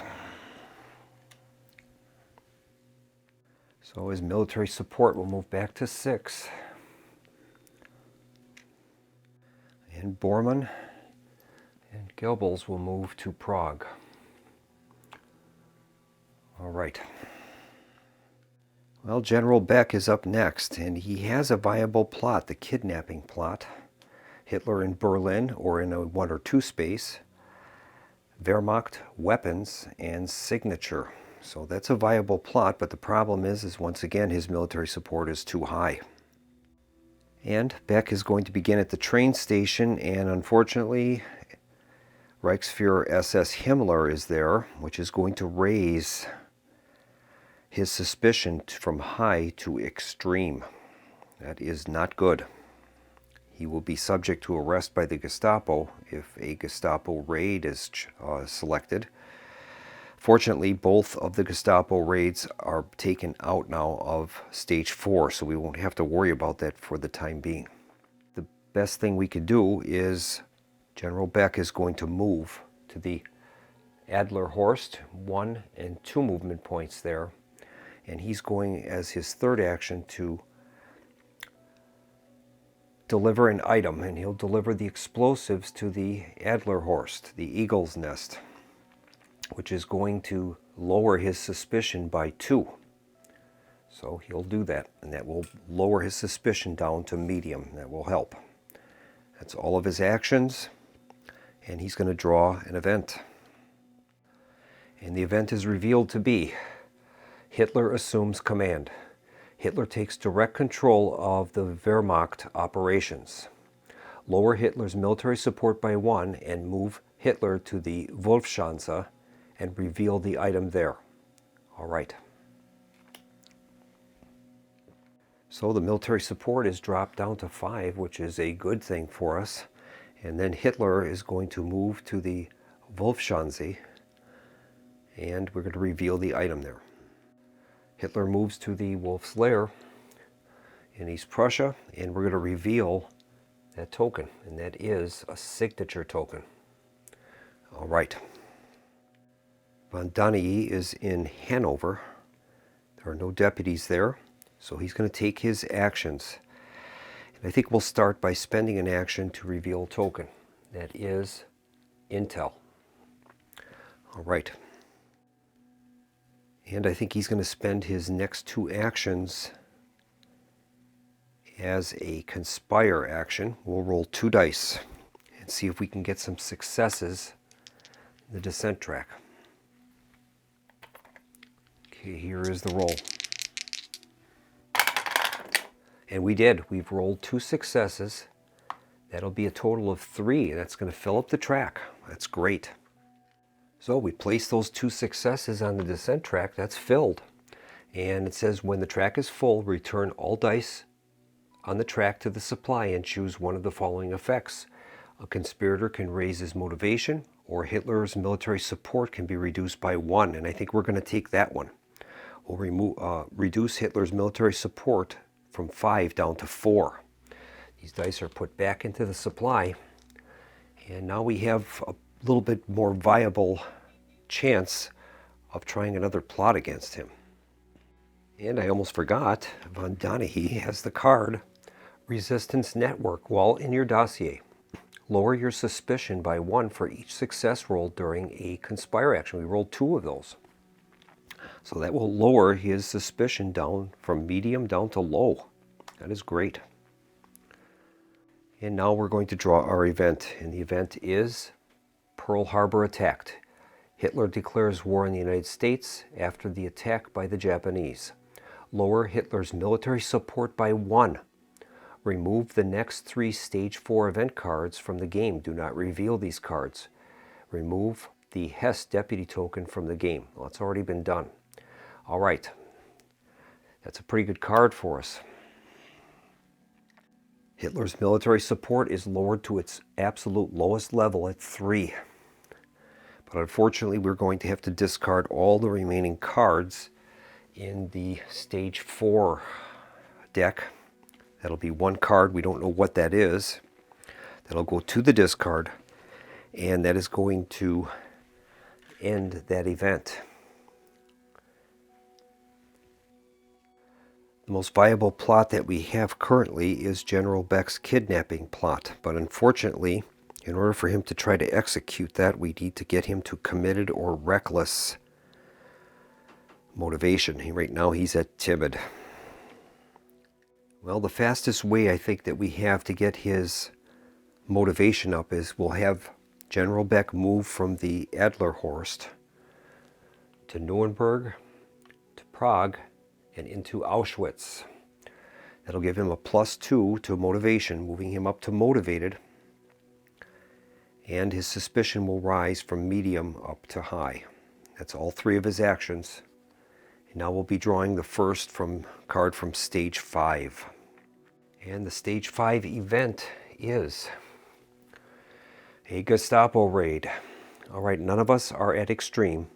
So his military support will move back to 6. And Bormann and Goebbels will move to Prague. All right. Well, General Beck is up next, and he has a viable plot, the kidnapping plot. Hitler in Berlin, or in a 1 or 2 space. Wehrmacht, weapons, and signature. So that's a viable plot, but the problem is once again his military support is too high. And Beck is going to begin at the train station, and unfortunately Reichsfuhrer SS Himmler is there, which is going to raise his suspicion from high to extreme. That is not good. He will be subject to arrest by the Gestapo if a Gestapo raid is selected. Fortunately, both of the Gestapo raids are taken out now of stage 4, so we won't have to worry about that for the time being. The best thing we could do is General Beck is going to move to the Adlerhorst, 1 and 2 movement points there, and he's going as his third action to deliver an item, and he'll deliver the explosives to the Adlerhorst, the Eagle's Nest, which is going to lower his suspicion by 2. So he'll do that, and that will lower his suspicion down to medium. That will help. That's all of his actions, and he's going to draw an event. And the event is revealed to be Hitler assumes command. Hitler takes direct control of the Wehrmacht operations. Lower Hitler's military support by 1 and move Hitler to the Wolfschanze and reveal the item there. All right. So the military support is dropped down to 5, which is a good thing for us. And then Hitler is going to move to the Wolfschanze, and we're going to reveal the item there. Hitler moves to the Wolf's Lair in East Prussia, and we're going to reveal that token, and that is a signature token. All right. Von Danae is in Hanover. There are no deputies there, so he's going to take his actions. And I think we'll start by spending an action to reveal a token. That is intel. All right. And I think he's going to spend his next 2 actions as a conspire action. We'll roll 2 dice and see if we can get some successes in the descent track. Okay, here is the roll. And we did. We've rolled 2 successes. That'll be a total of 3, and that's going to fill up the track. That's great. So we place those 2 successes on the descent track. That's filled. And it says when the track is full, return all dice on the track to the supply and choose one of the following effects. A conspirator can raise his motivation, or Hitler's military support can be reduced by 1. And I think we're going to take that one. We'll reduce Hitler's military support from 5 down to 4. These dice are put back into the supply. And now we have a little bit more viable chance of trying another plot against him. And I almost forgot, Von Danae has the card Resistance Network while in your dossier. Lower your suspicion by 1 for each success roll during a conspire action. We rolled 2 of those. So that will lower his suspicion down from medium down to low. That is great. And now we're going to draw our event. And the event is Pearl Harbor attacked. Hitler declares war on the United States after the attack by the Japanese. Lower Hitler's military support by 1. Remove the next 3 Stage 4 event cards from the game. Do not reveal these cards. Remove the Hess deputy token from the game. Well, it's already been done. All right. That's a pretty good card for us. Hitler's military support is lowered to its absolute lowest level at 3. But unfortunately, we're going to have to discard all the remaining cards in the Stage 4 deck. That'll be one card. We don't know what that is. That'll go to the discard, and that is going to end that event. The most viable plot that we have currently is General Beck's kidnapping plot, but unfortunately, in order for him to try to execute that, we need to get him to committed or reckless motivation. Right now he's at timid. Well, the fastest way I think that we have to get his motivation up is we'll have General Beck move from the Adlerhorst to Nuremberg, to Prague, and into Auschwitz. That'll give him a +2 to motivation, moving him up to motivated, and his suspicion will rise from medium up to high. That's all three of his actions. And now we'll be drawing the first card from stage 5. And the stage 5 event is a Gestapo raid. All right, none of us are at extreme,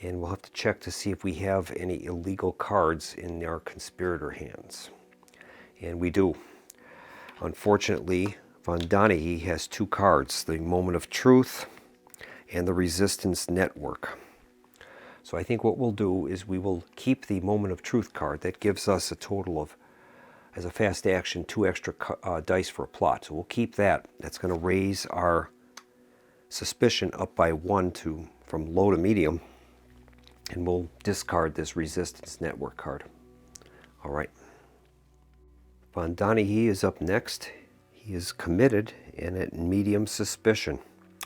and we'll have to check to see if we have any illegal cards in our conspirator hands. And we do. Unfortunately, von Donaghy has 2 cards, the Moment of Truth and the Resistance Network. So I think what we'll do is we will keep the Moment of Truth card. That gives us a total of, as a fast action, 2 extra dice for a plot. So we'll keep that. That's going to raise our suspicion up by 1 from low to medium. And we'll discard this Resistance Network card. All right. Von Donaghy is up next. He is committed and at medium suspicion.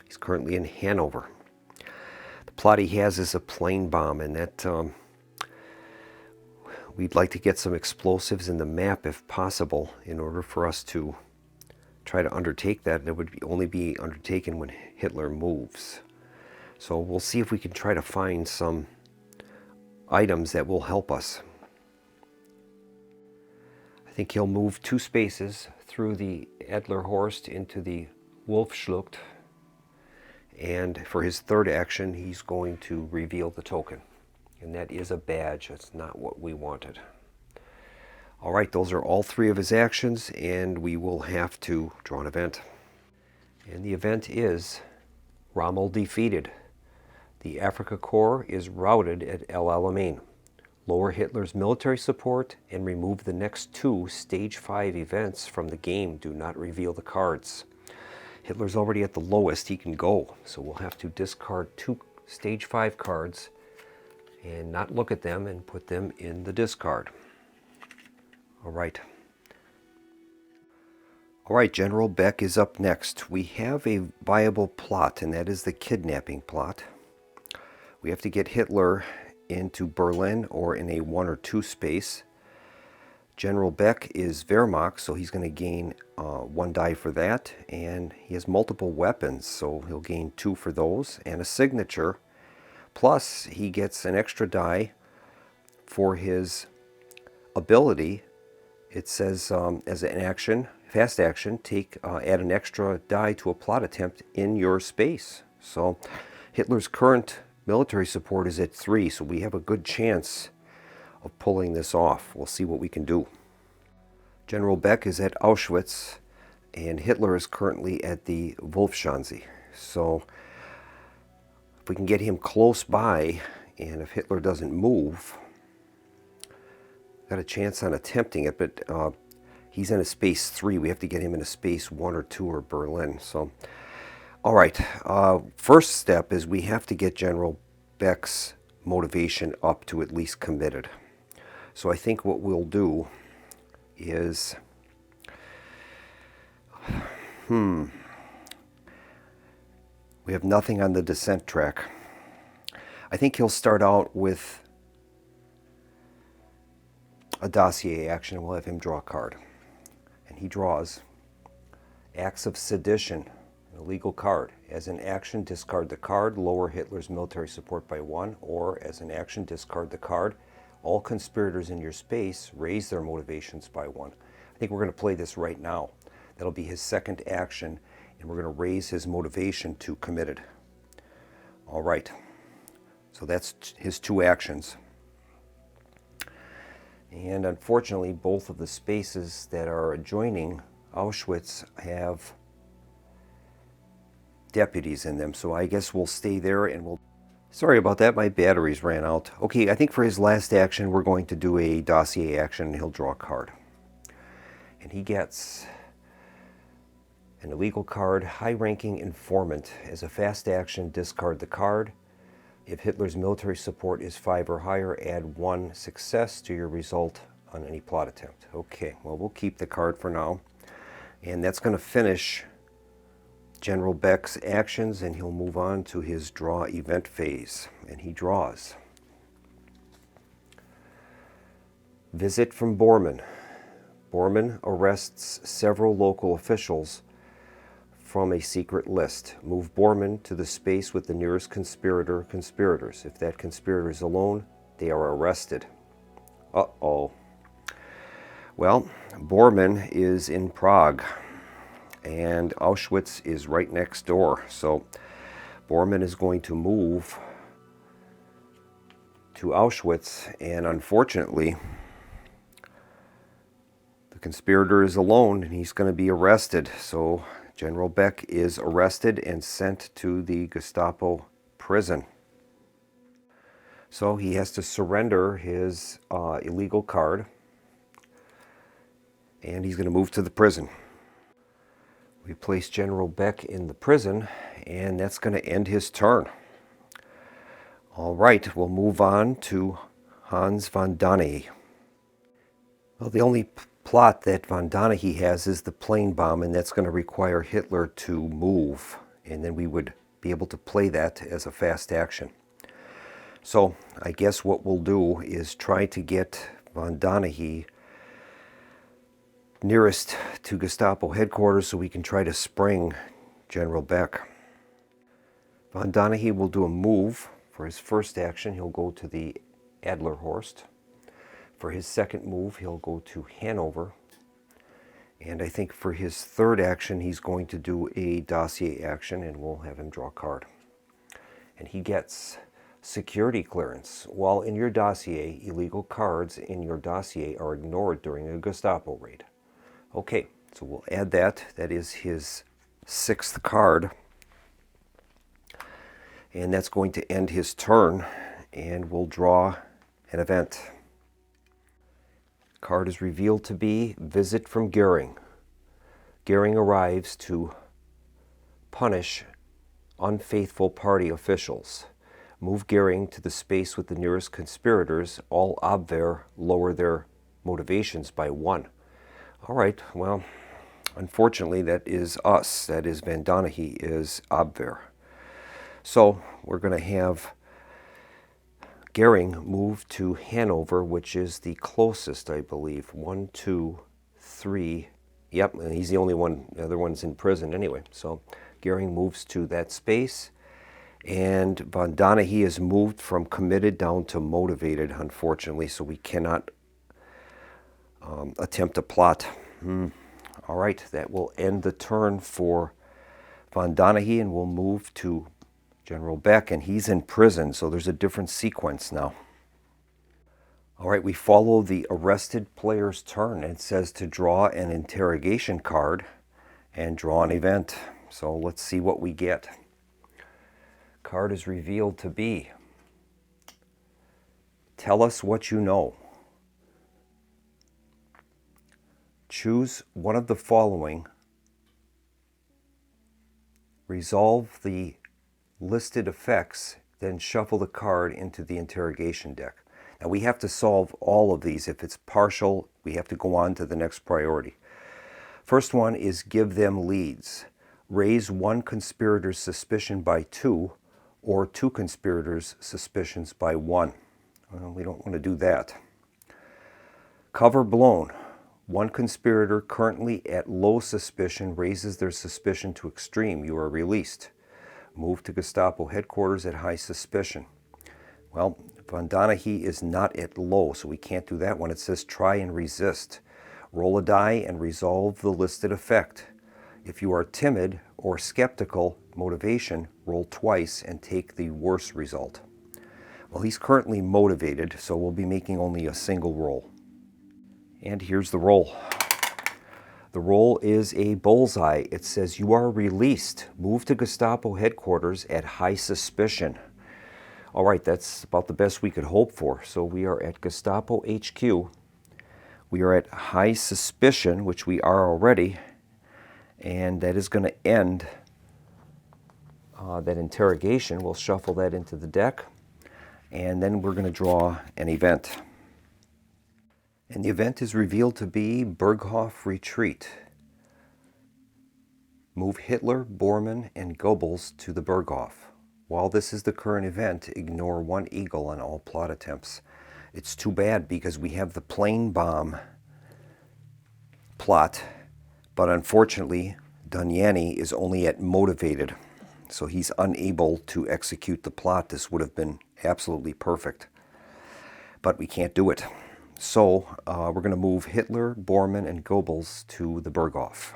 He's currently in Hanover. The plot he has is a plane bomb, and that we'd like to get some explosives in the map if possible in order for us to try to undertake that. It would only be undertaken when Hitler moves. So we'll see if we can try to find some items that will help us. I think he'll move 2 spaces through the Adlerhorst into the Wolfschlucht, and for his third action he's going to reveal the token, and that is a badge. That's not what we wanted. All right, those are all 3 of his actions, and we will have to draw an event. And the event is Rommel defeated. The Afrika Korps is routed at El Alamein. Lower Hitler's military support and remove the next 2 stage 5 events from the game. Do not reveal the cards. Hitler's already at the lowest he can go, so we'll have to discard 2 stage 5 cards and not look at them and put them in the discard. All right. All right, General Beck is up next. We have a viable plot, and that is the kidnapping plot. We have to get Hitler into Berlin or in a 1 or 2 space. General Beck is Wehrmacht, so he's going to gain 1 die for that, and he has multiple weapons, so he'll gain 2 for those, and a signature, plus he gets an extra die for his ability. It says as an action, fast action, add an extra die to a plot attempt in your space. So Hitler's current military support is at 3, so we have a good chance of pulling this off. We'll see what we can do. General Beck is at Auschwitz, and Hitler is currently at the Wolfschanze. So if we can get him close by, and if Hitler doesn't move, got a chance on attempting it, but he's in a space 3. We have to get him in a space 1 or 2 or Berlin. So all right, first step is we have to get General Beck's motivation up to at least committed. So I think what we'll do is, we have nothing on the descent track. I think he'll start out with a dossier action, and we'll have him draw a card. And he draws Acts of Sedition, an illegal card. As an action, discard the card, lower Hitler's military support by 1, or as an action, discard the card. All conspirators in your space raise their motivations by 1. I think we're going to play this right now. That'll be his second action, and we're going to raise his motivation to committed. All right, so that's his 2 actions. And unfortunately, both of the spaces that are adjoining Auschwitz have deputies in them. So I guess we'll stay there and we'll... Sorry about that, my batteries ran out. Okay, I think for his last action, we're going to do a dossier action and he'll draw a card. And he gets an illegal card, high-ranking informant. As a fast action, discard the card. If Hitler's military support is 5 or higher, add 1 success to your result on any plot attempt. Okay, well, we'll keep the card for now. And that's going to finish General Beck's actions, and he'll move on to his draw event phase. And he draws. Visit from Bormann. Bormann arrests several local officials from a secret list. Move Bormann to the space with the nearest conspirators. If that conspirator is alone, they are arrested. Uh-oh. Well, Bormann is in Prague, and Auschwitz is right next door. So Bormann is going to move to Auschwitz, and unfortunately, the conspirator is alone, and he's going to be arrested. So General Beck is arrested and sent to the Gestapo prison. So he has to surrender his illegal card, and he's going to move to the prison. We place General Beck in the prison, and that's going to end his turn. All right, we'll move on to Hans von Danahe. Well, the only plot that von Danahe has is the plane bomb, and that's going to require Hitler to move, and then we would be able to play that as a fast action. So I guess what we'll do is try to get von Danahe nearest to Gestapo headquarters so we can try to spring General Beck. Von Danahe will do a move. For his first action, he'll go to the Adlerhorst. For his second move, he'll go to Hanover. And I think for his third action, he's going to do a dossier action, and we'll have him draw a card. And he gets security clearance. While in your dossier, illegal cards in your dossier are ignored during a Gestapo raid. Okay, so we'll add that. That is his 6th card. And that's going to end his turn, and we'll draw an event. Card is revealed to be Visit from Goering. Goering arrives to punish unfaithful party officials. Move Goering to the space with the nearest conspirators. All Abwehr lower their motivations by 1. All right, well, unfortunately that is us. That is von Danahe is Abwehr. So we're going to have Goering move to Hanover, which is the closest, I believe. 1, 2, 3. Yep, and he's the only one. The other one's in prison anyway. So Goering moves to that space. And von Danahe is moved from committed down to motivated, unfortunately. So we cannot attempt a plot. All right, that will end the turn for von Danahe, and we'll move to General Beck, and he's in prison, so there's a different sequence now. All right, we follow the arrested player's turn. It says to draw an interrogation card and draw an event. So let's see what we get. Card is revealed to be Tell us what you know. Choose one of the following. Resolve the listed effects, then shuffle the card into the interrogation deck. Now we have to solve all of these. If it's partial, we have to go on to the next priority. First one is give them leads. Raise one conspirator's suspicion by 2, or 2 conspirators' suspicions by 1. Well, we don't want to do that. Cover blown. One conspirator currently at low suspicion raises their suspicion to extreme. You are released. Move to Gestapo headquarters at high suspicion. Well, von Danahe is not at low, so we can't do that one. It says try and resist. Roll a die and resolve the listed effect. If you are timid or skeptical motivation, roll twice and take the worst result. Well, he's currently motivated, so we'll be making only a single roll. And here's the roll. The roll is a bullseye. It says you are released. Move to Gestapo headquarters at high suspicion. All right, that's about the best we could hope for. So we are at Gestapo HQ. We are at high suspicion, which we are already, and that is going to end that interrogation. We'll shuffle that into the deck, and then we're going to draw an event. And the event is revealed to be Berghof Retreat. Move Hitler, Bormann, and Goebbels to the Berghof. While this is the current event, ignore one eagle on all plot attempts. It's too bad because we have the plane bomb plot, but unfortunately, Doniani is only at motivated, so he's unable to execute the plot. This would have been absolutely perfect, but we can't do it. So we're going to move Hitler, Bormann, and Goebbels to the Berghof.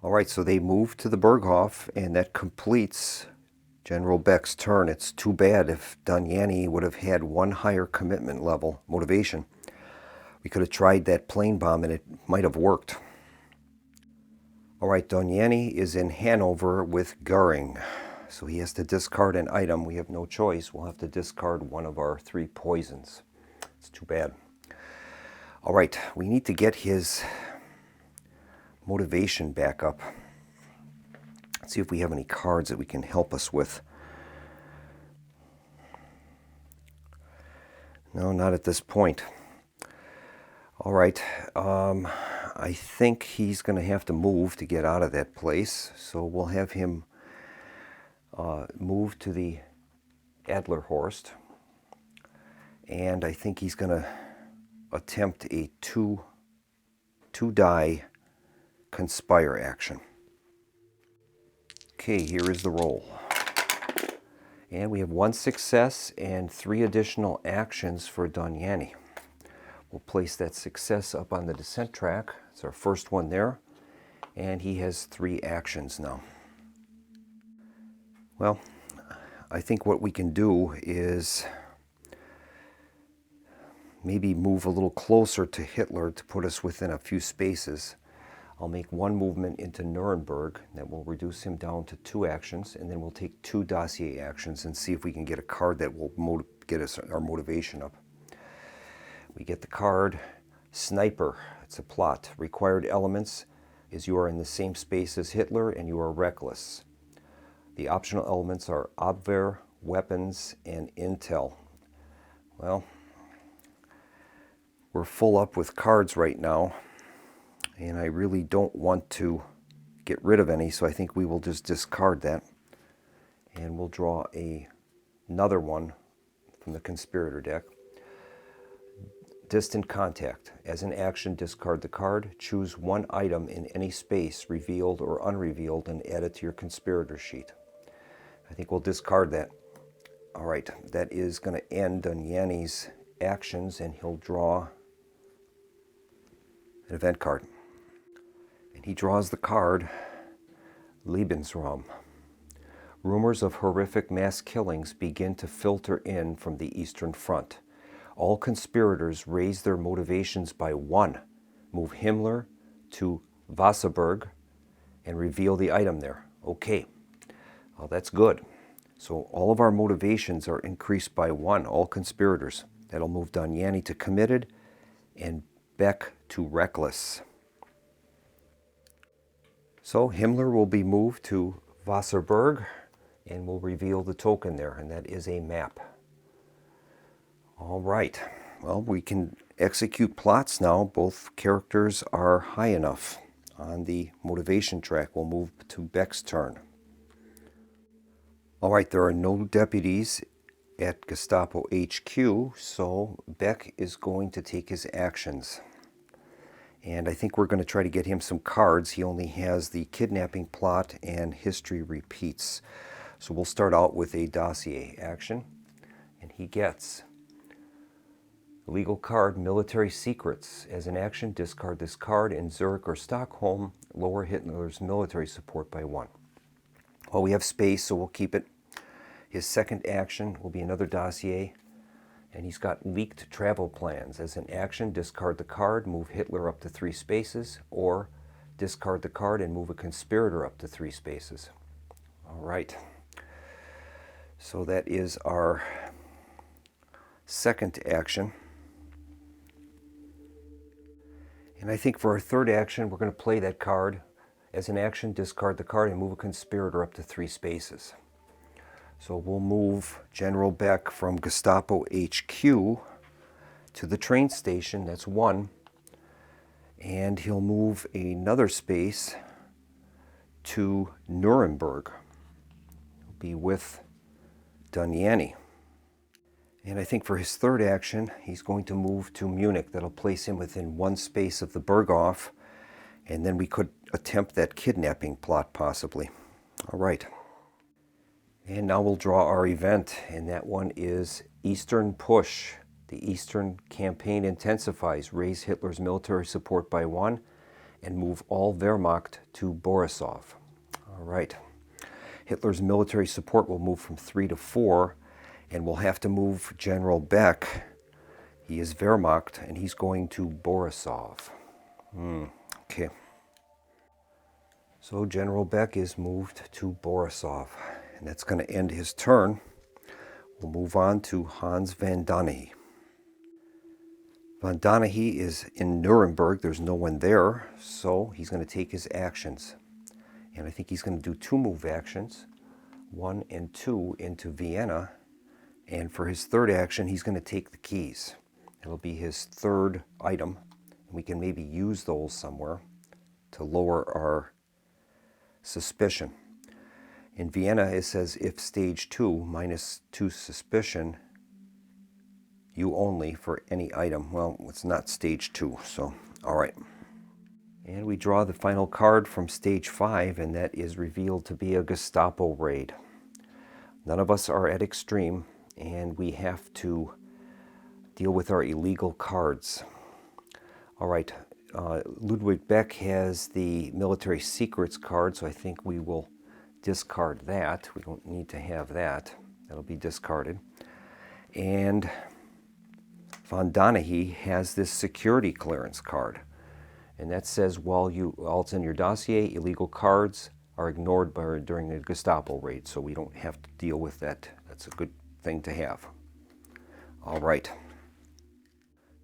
All right, so they move to the Berghof, and that completes General Beck's turn. It's too bad. If Doniani would have had one higher commitment level, motivation, we could have tried that plane bomb and it might have worked. All right, Doniani is in Hanover with Goering, so he has to discard an item. We have no choice. We'll have to discard one of our 3 poisons. It's too bad. All right, we need to get his motivation back up. Let's see if we have any cards that we can help us with. No, not at this point. All right, I think he's going to have to move to get out of that place, so we'll have him move to the Adlerhorst, and I think he's going to attempt a two die conspire action. Okay, here is the roll. And we have 1 success and 3 additional actions for Doniani. We'll place that success up on the descent track. It's our first one there. And he has 3 actions now. Well, I think what we can do is maybe move a little closer to Hitler to put us within a few spaces. I'll make 1 movement into Nuremberg. That will reduce him down to 2 actions, and then we'll take 2 dossier actions and see if we can get a card that will get us our motivation up. We get the card Sniper. It's a plot. Required elements is you are in the same space as Hitler and you are reckless. The optional elements are Abwehr, weapons, and intel. Well, we're full up with cards right now, and I really don't want to get rid of any, so I think we will just discard that. And we'll draw another one from the conspirator deck. Distant contact. As an action, discard the card. Choose 1 item in any space, revealed or unrevealed, and add it to your conspirator sheet. I think we'll discard that. All right, that is going to end Doniani's actions, and he'll draw an event card. And he draws the card Lebensraum. Rumors of horrific mass killings begin to filter in from the Eastern Front. All conspirators raise their motivations by 1. Move Himmler to Wasserburg and reveal the item there. Okay, well, that's good. So all of our motivations are increased by 1, all conspirators. That'll move Doniani to committed and Beck to reckless. So Himmler will be moved to Wasserburg and we'll reveal the token there, and that is a map. All right, well, we can execute plots now. Both characters are high enough. On the motivation track, we'll move to Beck's turn. All right, there are no deputies at Gestapo HQ, so Beck is going to take his actions. And I think we're going to try to get him some cards. He only has the kidnapping plot and history repeats. So we'll start out with a dossier action. And he gets a legal card, military secrets. As an action, discard this card. In Zurich or Stockholm, lower Hitler's military support by 1. Well, we have space, so we'll keep it. His second action will be another dossier. And he's got leaked travel plans. As an action, discard the card, move Hitler up to 3 spaces, or discard the card and move a conspirator up to 3 spaces. All right. So that is our second action. And I think for our third action, we're going to play that card. As an action, discard the card and move a conspirator up to 3 spaces. So we'll move General Beck from Gestapo HQ to the train station, that's 1. And he'll move another space to Nuremberg. He'll be with Duniani. And I think for his third action, he's going to move to Munich. That'll place him within 1 space of the Berghof. And then we could attempt that kidnapping plot, possibly. All right. And now we'll draw our event, and that one is Eastern Push. The Eastern Campaign intensifies. Raise Hitler's military support by 1 and move all Wehrmacht to Borisov. All right. Hitler's military support will move from 3 to 4, and we'll have to move General Beck. He is Wehrmacht, and he's going to Borisov. Okay. So General Beck is moved to Borisov, and that's going to end his turn. We'll move on to Hans van Donahy. Van Donahy is in Nuremberg. There's no one there, so he's going to take his actions. And I think he's going to do 2 move actions, 1 and 2 into Vienna. And for his third action, he's going to take the keys. It'll be his third item, and we can maybe use those somewhere to lower our suspicion. In Vienna, it says if stage 2, -2 suspicion, you only for any item. Well, it's not stage 2, so all right. And we draw the final card from stage 5, and that is revealed to be a Gestapo raid. None of us are at extreme, and we have to deal with our illegal cards. All right, Ludwig Beck has the military secrets card, so I think we will discard that. We don't need to have that. That'll be discarded. And Van Donahy has this security clearance card. And that says while it's in your dossier, illegal cards are ignored during the Gestapo raid, so we don't have to deal with that. That's a good thing to have. All right.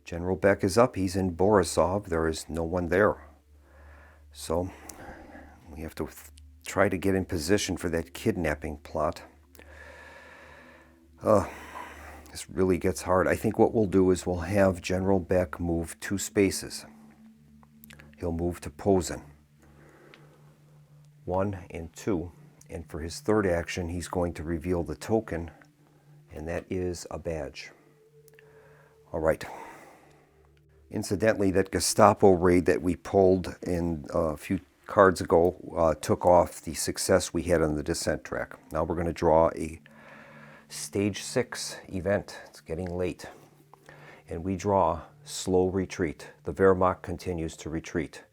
General Beck is up. He's in Borisov. There is no one there. So we have to try to get in position for that kidnapping plot. This really gets hard. I think what we'll do is we'll have General Beck move 2 spaces. He'll move to Posen. 1 and 2. And for his third action, he's going to reveal the token, and that is a badge. All right. Incidentally, that Gestapo raid that we pulled in a few cards ago took off the success we had on the descent track. Now we're going to draw a stage 6 event. It's getting late. And we draw slow retreat. The Wehrmacht continues to retreat.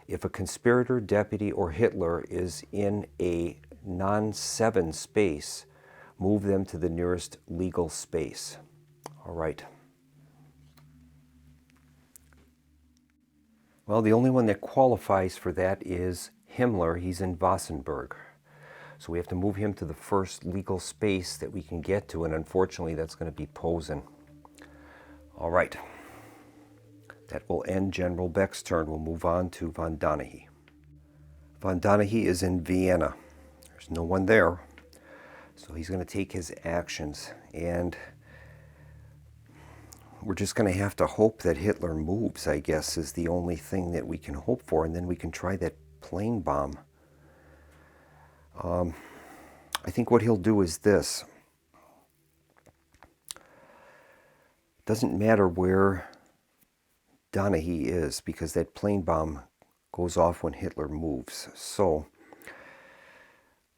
If a conspirator, deputy, or Hitler is in a non-7 space, move them to the nearest legal space. All right. Well, the only one that qualifies for that is Himmler. He's in Wassenberg. So we have to move him to the first legal space that we can get to, and unfortunately that's going to be Posen. All right. That will end General Beck's turn. We'll move on to Van Donahy. Van Donahy is in Vienna. There's no one there. So he's going to take his actions, and we're just going to have to hope that Hitler moves, I guess, is the only thing that we can hope for, and then we can try that plane bomb. I think what he'll do is this. Doesn't matter where Donahy is, because that plane bomb goes off when Hitler moves. So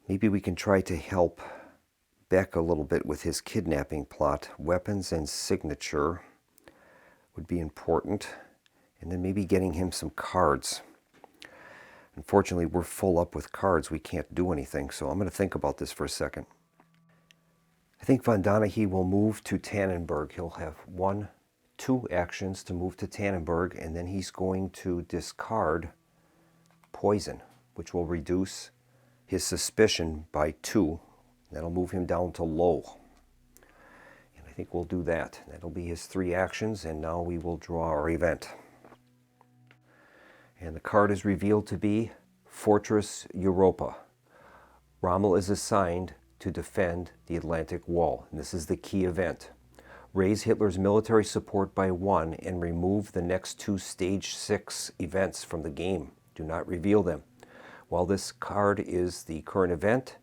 maybe we can try to help Beck a little bit with his kidnapping plot. Weapons and signature would be important, and then maybe getting him some cards. Unfortunately, we're full up with cards. We can't do anything, so I'm going to think about this for a second. I think von Doneghy will move to Tannenberg. He'll have 2 actions to move to Tannenberg, and then he's going to discard poison, which will reduce his suspicion by 2. That'll move him down to low. And I think we'll do that. That'll be his 3 actions, and now we will draw our event. And the card is revealed to be Fortress Europa. Rommel is assigned to defend the Atlantic Wall, and this is the key event. Raise Hitler's military support by 1 and remove the next 2 stage 6 events from the game. Do not reveal them. While this card is the current event,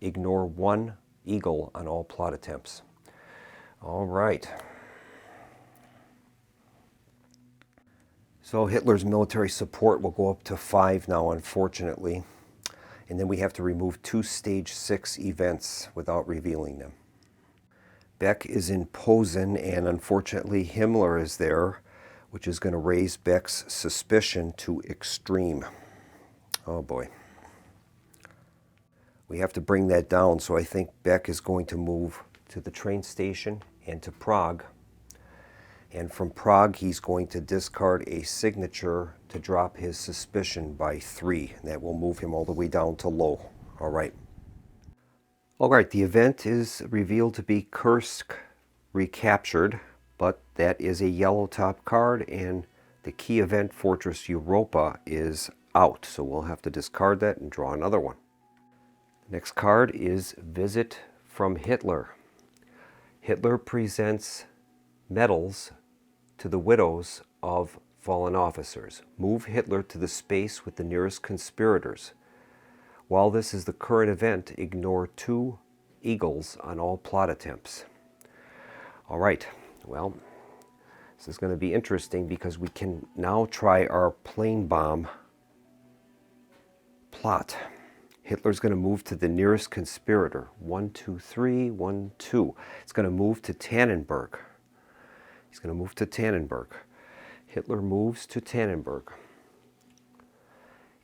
ignore 1 eagle on all plot attempts. All right. So Hitler's military support will go up to 5 now, unfortunately. And then we have to remove 2 stage 6 events without revealing them. Beck is in Posen, and unfortunately Himmler is there, which is going to raise Beck's suspicion to extreme. Oh boy. We have to bring that down, so I think Beck is going to move to the train station and to Prague. And from Prague, he's going to discard a signature to drop his suspicion by 3. And that will move him all the way down to low. All right. All right, the event is revealed to be Kursk recaptured, but that is a yellow top card, and the key event, Fortress Europa, is out. So we'll have to discard that and draw another one. The next card is Visit from Hitler. Hitler presents medals to the widows of fallen officers. Move Hitler to the space with the nearest conspirators. While this is the current event, ignore 2 eagles on all plot attempts. All right, well, this is going to be interesting because we can now try our plane bomb plot. Hitler's going to move to the nearest conspirator. 1, 2, 3, 1, 2. It's going to move to Tannenberg. He's going to move to Tannenberg. Hitler moves to Tannenberg.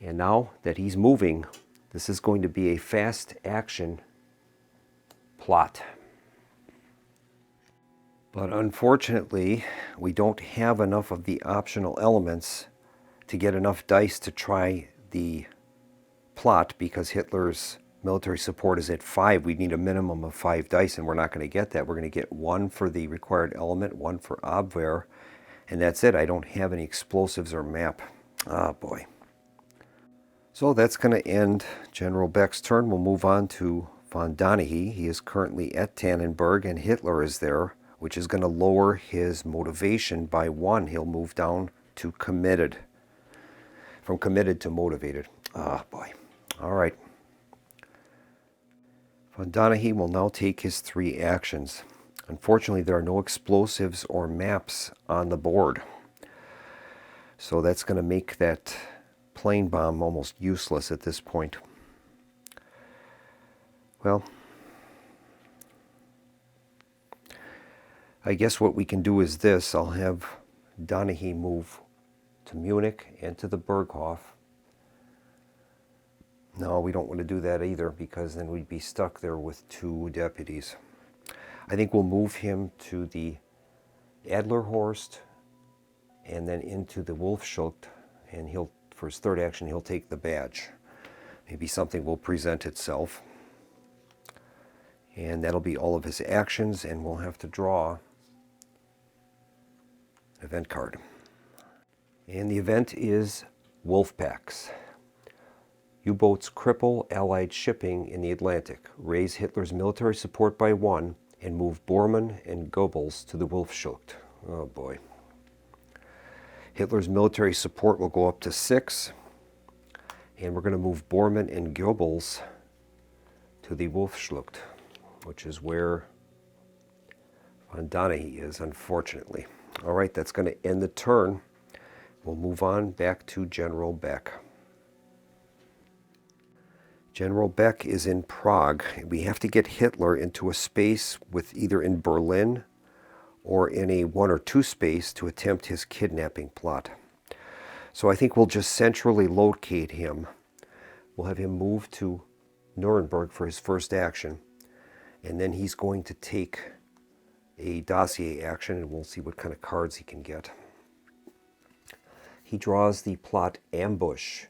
And now that he's moving, this is going to be a fast action plot. But unfortunately, we don't have enough of the optional elements to get enough dice to try the plot, because Hitler's military support is at 5. We need a minimum of 5 dice, and we're not going to get that. We're going to get 1 for the required element, 1 for Abwehr, and that's it. I don't have any explosives or map. Ah, boy. So that's going to end General Beck's turn. We'll move on to von Doneghy. He is currently at Tannenberg, and Hitler is there, which is going to lower his motivation by 1. He'll move down to committed. From committed to motivated. Ah, boy. All right. Von Doneghy will now take his 3 actions. Unfortunately, there are no explosives or maps on the board. So that's going to make that plane bomb almost useless at this point. Well, I guess what we can do is this. I'll have Doneghy move to Munich and to the Berghof. No, we don't want to do that either, because then we'd be stuck there with 2 deputies. I think we'll move him to the Adlerhorst and then into the Wolfschucht, and he'll, for his 3rd action, he'll take the badge. Maybe something will present itself. And that'll be all of his actions, and we'll have to draw an event card. And the event is Wolfpacks. U-boats cripple Allied shipping in the Atlantic. Raise Hitler's military support by 1 and move Bormann and Goebbels to the Wolfschucht. Oh boy. Hitler's military support will go up to 6. And we're going to move Bormann and Goebbels to the Wolfschucht, which is where von Doneghy is, unfortunately. All right, that's going to end the turn. We'll move on back to General Beck. General Beck is in Prague. We have to get Hitler into a space with either in Berlin or in a 1 or 2 space to attempt his kidnapping plot. So I think we'll just centrally locate him. We'll have him move to Nuremberg for his 1st action. and then he's going to take a dossier action, and we'll see what kind of cards he can get. He draws the plot ambush.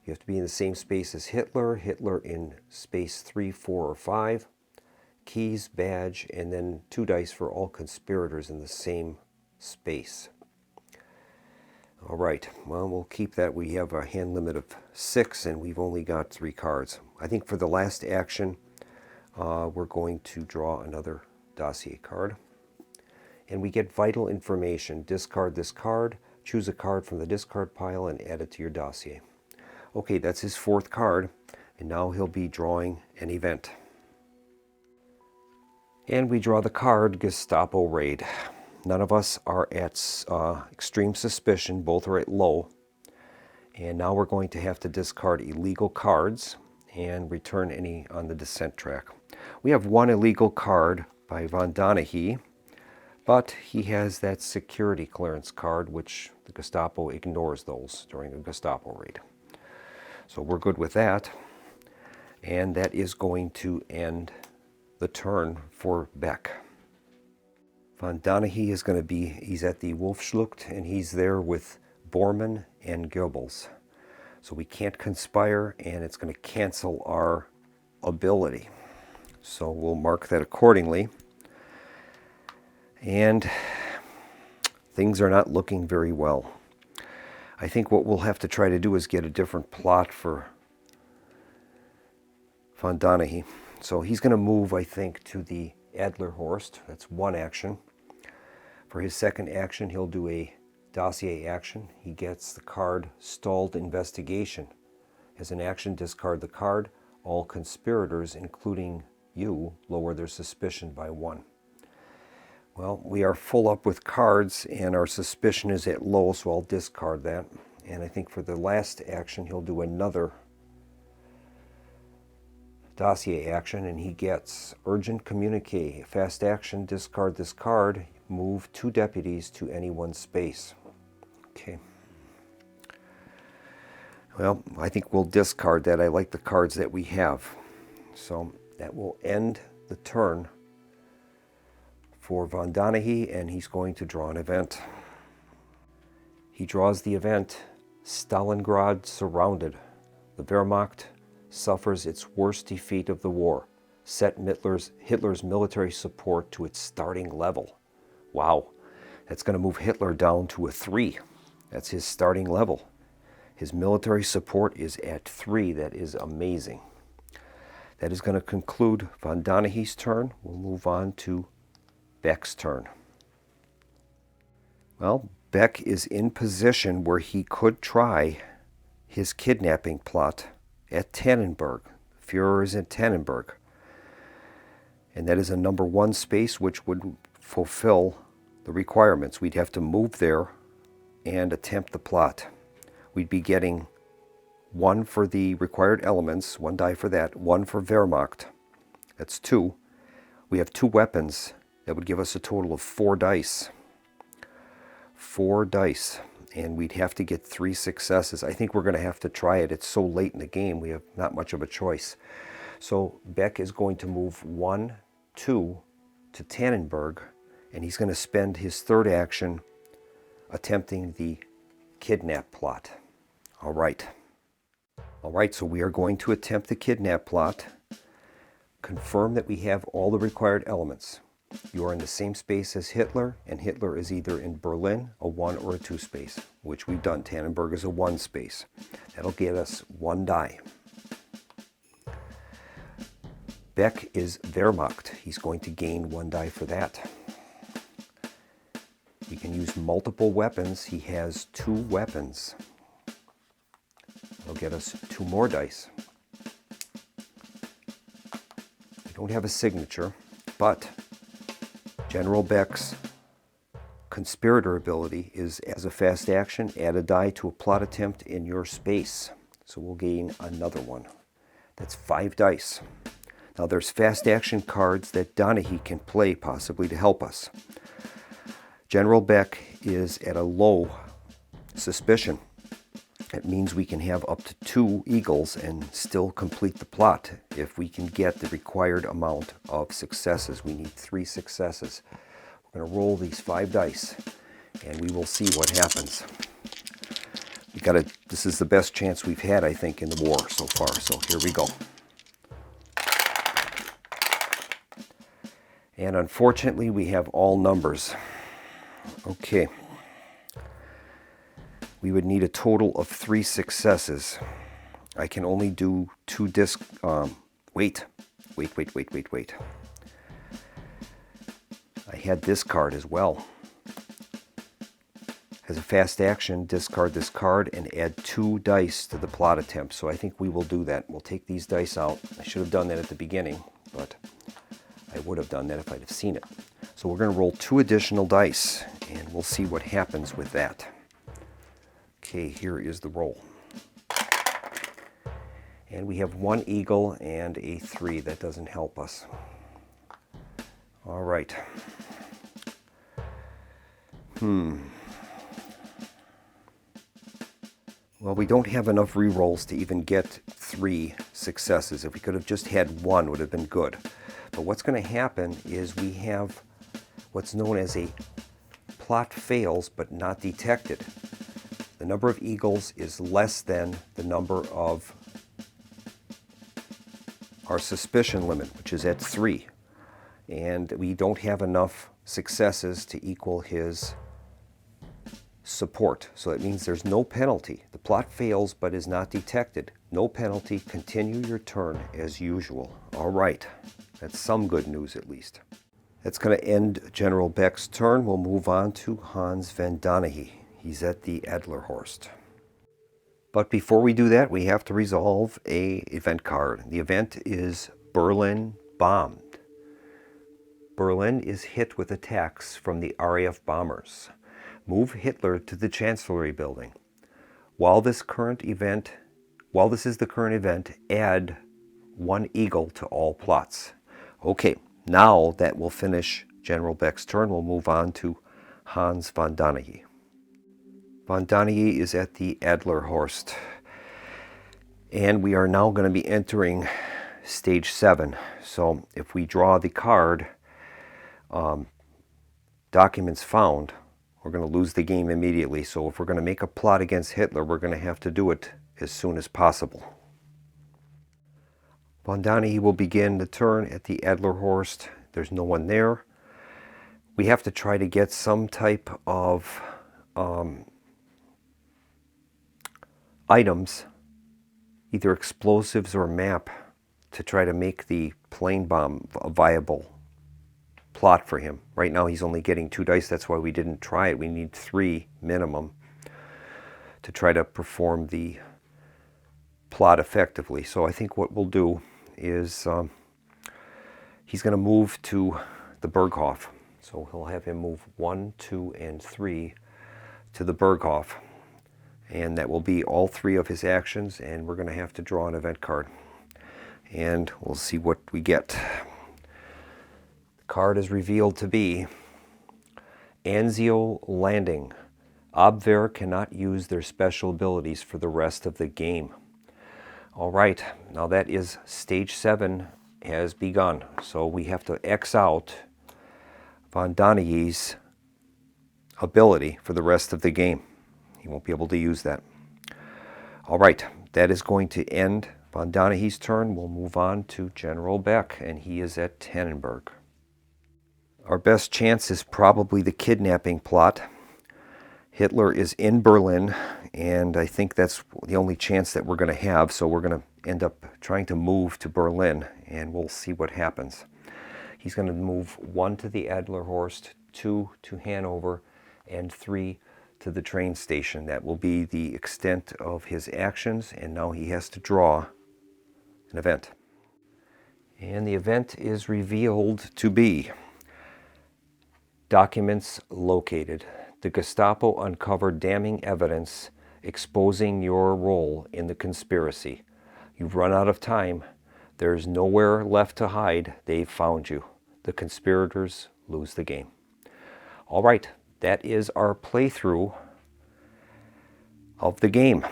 You have to be in the same space as Hitler. Hitler in space 3, 4, or 5. Keys, badge, and then 2 dice for all conspirators in the same space. All right, well, we'll keep that. We have a hand limit of 6, and we've only got 3 cards. I think for the last action, we're going to draw another dossier card. And we get vital information. Discard this card, choose a card from the discard pile, and add it to your dossier. Okay, that's his 4th card, and now he'll be drawing an event. And we draw the card Gestapo Raid. None of us are at extreme suspicion, both are at low. And now we're going to have to discard illegal cards and return any on the descent track. We have 1 illegal card by von Donaghy, but he has that security clearance card, which the Gestapo ignores those during a Gestapo raid. So we're good with that. And that is going to end the turn for Beck. Von Donaghy is going to be, he's at the Wolfschlucht, and he's there with Bormann and Goebbels. So we can't conspire, and it's going to cancel our ability. So we'll mark that accordingly. And things are not looking very well. I think what we'll have to try to do is get a different plot for von Donaghy. So he's going to move, I think, to the Adlerhorst. That's 1 action. For his 2nd action, he'll do a dossier action. He gets the card Stalled Investigation. As an action, discard the card. All conspirators, including you, lower their suspicion by 1. Well, we are full up with cards, and our suspicion is at low, so I'll discard that. And I think for the last action, he'll do another dossier action, and he gets Urgent Communique. Fast action, discard this card, move 2 deputies to any 1 space. Okay. Well, I think we'll discard that. I like the cards that we have. So that will end the turn for von Donaghy, and he's going to draw an event. He draws the event, Stalingrad Surrounded. The Wehrmacht suffers its worst defeat of the war. Set Hitler's military support to its starting level. Wow, that's going to move Hitler down to a 3. That's his starting level. His military support is at 3. That is amazing. That is going to conclude von Donaghy's turn. We'll move on to Beck's turn. Well, Beck is in position where he could try his kidnapping plot at Tannenberg. Führer is at Tannenberg. And that is a number 1 space which would fulfill the requirements. We'd have to move there and attempt the plot. We'd be getting 1 for the required elements, 1 die for that, 1 for Wehrmacht. That's 2. We have 2 weapons. That would give us a total of 4 dice. 4 dice. And we'd have to get 3 successes. I think we're going to have to try it. It's so late in the game, we have not much of a choice. So Beck is going to move 1, 2 to Tannenberg, and he's going to spend his 3rd action attempting the kidnap plot. All right, so we are going to attempt the kidnap plot. Confirm that we have all the required elements. You are in the same space as Hitler, and Hitler is either in Berlin, a 1 or a 2 space, which we've done. Tannenberg is a 1 space. That'll get us 1 die. Beck is Wehrmacht. He's going to gain 1 die for that. We can use multiple weapons. He has 2 weapons. That'll get us 2 more dice. We don't have a signature, but General Beck's conspirator ability is, as a fast action, add a die to a plot attempt in your space. So we'll gain another 1. That's 5 dice. Now there's fast action cards that Donaghy can play possibly to help us. General Beck is at a low suspicion. It means we can have up to 2 eagles and still complete the plot if we can get the required amount of successes. We need 3 successes. We're going to roll these 5 dice and we will see what happens. This is the best chance we've had, I think, in the war so far. So here we go. And unfortunately, we have all numbers. Okay. We would need a total of 3 successes. I can only do 2 disc. Wait. I had this card as well. As a fast action, discard this card and add 2 dice to the plot attempt. So I think we will do that. We'll take these dice out. I should have done that at the beginning, but I would have done that if I'd have seen it. So we're going to roll 2 additional dice, and we'll see what happens with that. Okay, here is the roll. And we have 1 eagle and a 3. That doesn't help us. All right. Well, we don't have enough rerolls to even get 3 successes. If we could have just had 1, would have been good. But what's going to happen is we have what's known as a plot fails but not detected. The number of eagles is less than the number of our suspicion limit, which is at 3. And we don't have enough successes to equal his support. So that means there's no penalty. The plot fails but is not detected. No penalty. Continue your turn as usual. All right. That's some good news at least. That's going to end General Beck's turn. We'll move on to Hans van Donaghey. He's at the Adlerhorst. But before we do that, we have to resolve a event card. The event is Berlin bombed. Berlin is hit with attacks from the RAF bombers. Move Hitler to the Chancellery building. While this is the current event, add 1 eagle to all plots. Okay, now that will finish General Beck's turn. We'll move on to Hans van Donaghey. Van Donaghey is at the Adlerhorst. And we are now going to be entering stage 7. So if we draw the card, documents found, we're going to lose the game immediately. So if we're going to make a plot against Hitler, we're going to have to do it as soon as possible. Van Donaghey will begin the turn at the Adlerhorst. There's no one there. We have to try to get some type of items, either explosives or map, to try to make the plane bomb a viable plot for him. Right now he's only getting 2 dice. That's why we didn't try it. We need 3 minimum to try to perform the plot effectively. So I think what we'll do is he's going to move to the Berghof. So he'll have him move 1, 2, and 3 to the Berghof. And that will be all 3 of his actions, and we're going to have to draw an event card. And we'll see what we get. The card is revealed to be Anzio Landing. Abwehr cannot use their special abilities for the rest of the game. All right, now that is stage 7 has begun. So we have to X out Van Donaghey's ability for the rest of the game. He won't be able to use that. All right, that is going to end Van Donaghey's turn. We'll move on to General Beck, and he is at Tannenberg. Our best chance is probably the kidnapping plot. Hitler is in Berlin, and I think that's the only chance that we're going to have, so we're going to end up trying to move to Berlin, and we'll see what happens. He's going to move 1 to the Adlerhorst, 2 to Hanover, and 3 to the train station. That will be the extent of his actions, and now he has to draw an event. And the event is revealed to be documents located. The Gestapo uncovered damning evidence exposing your role in the conspiracy. You've run out of time. There's nowhere left to hide. They've found you. The conspirators lose the game. All right, that is our playthrough of the game.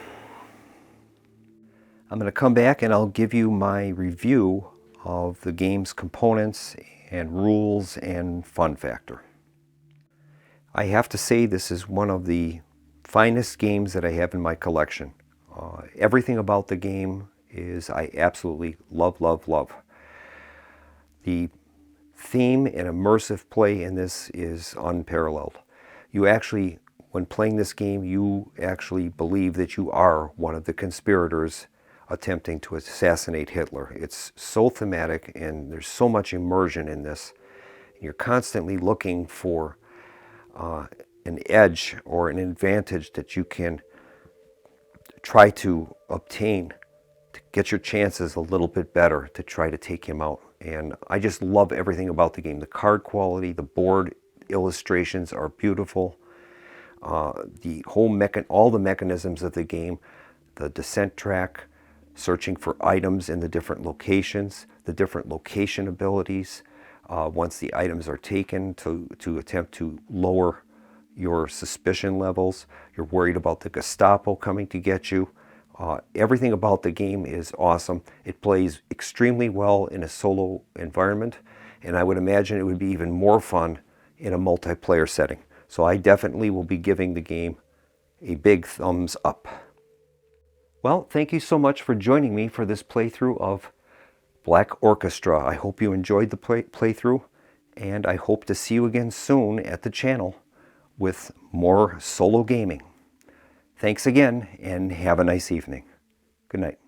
I'm going to come back and I'll give you my review of the game's components and rules and fun factor. I have to say this is one of the finest games that I have in my collection. Everything about the game is I absolutely love, love, love. The theme and immersive play in this is unparalleled. You actually, when playing this game, you actually believe that you are one of the conspirators attempting to assassinate Hitler. It's so thematic and there's so much immersion in this. You're constantly looking for an edge or an advantage that you can try to obtain to get your chances a little bit better to try to take him out. And I just love everything about the game. The card quality, the board illustrations are beautiful. The whole all the mechanisms of the game, the descent track, searching for items in the different locations, the different location abilities, once the items are taken to attempt to lower your suspicion levels. You're worried about the Gestapo coming to get you. Everything about the game is awesome. It plays extremely well in a solo environment, and I would imagine it would be even more fun in a multiplayer setting. So I definitely will be giving the game a big thumbs up. Well, thank you so much for joining me for this playthrough of Black Orchestra. I hope you enjoyed the playthrough, and I hope to see you again soon at the channel with more solo gaming. Thanks again, and have a nice evening. Good night.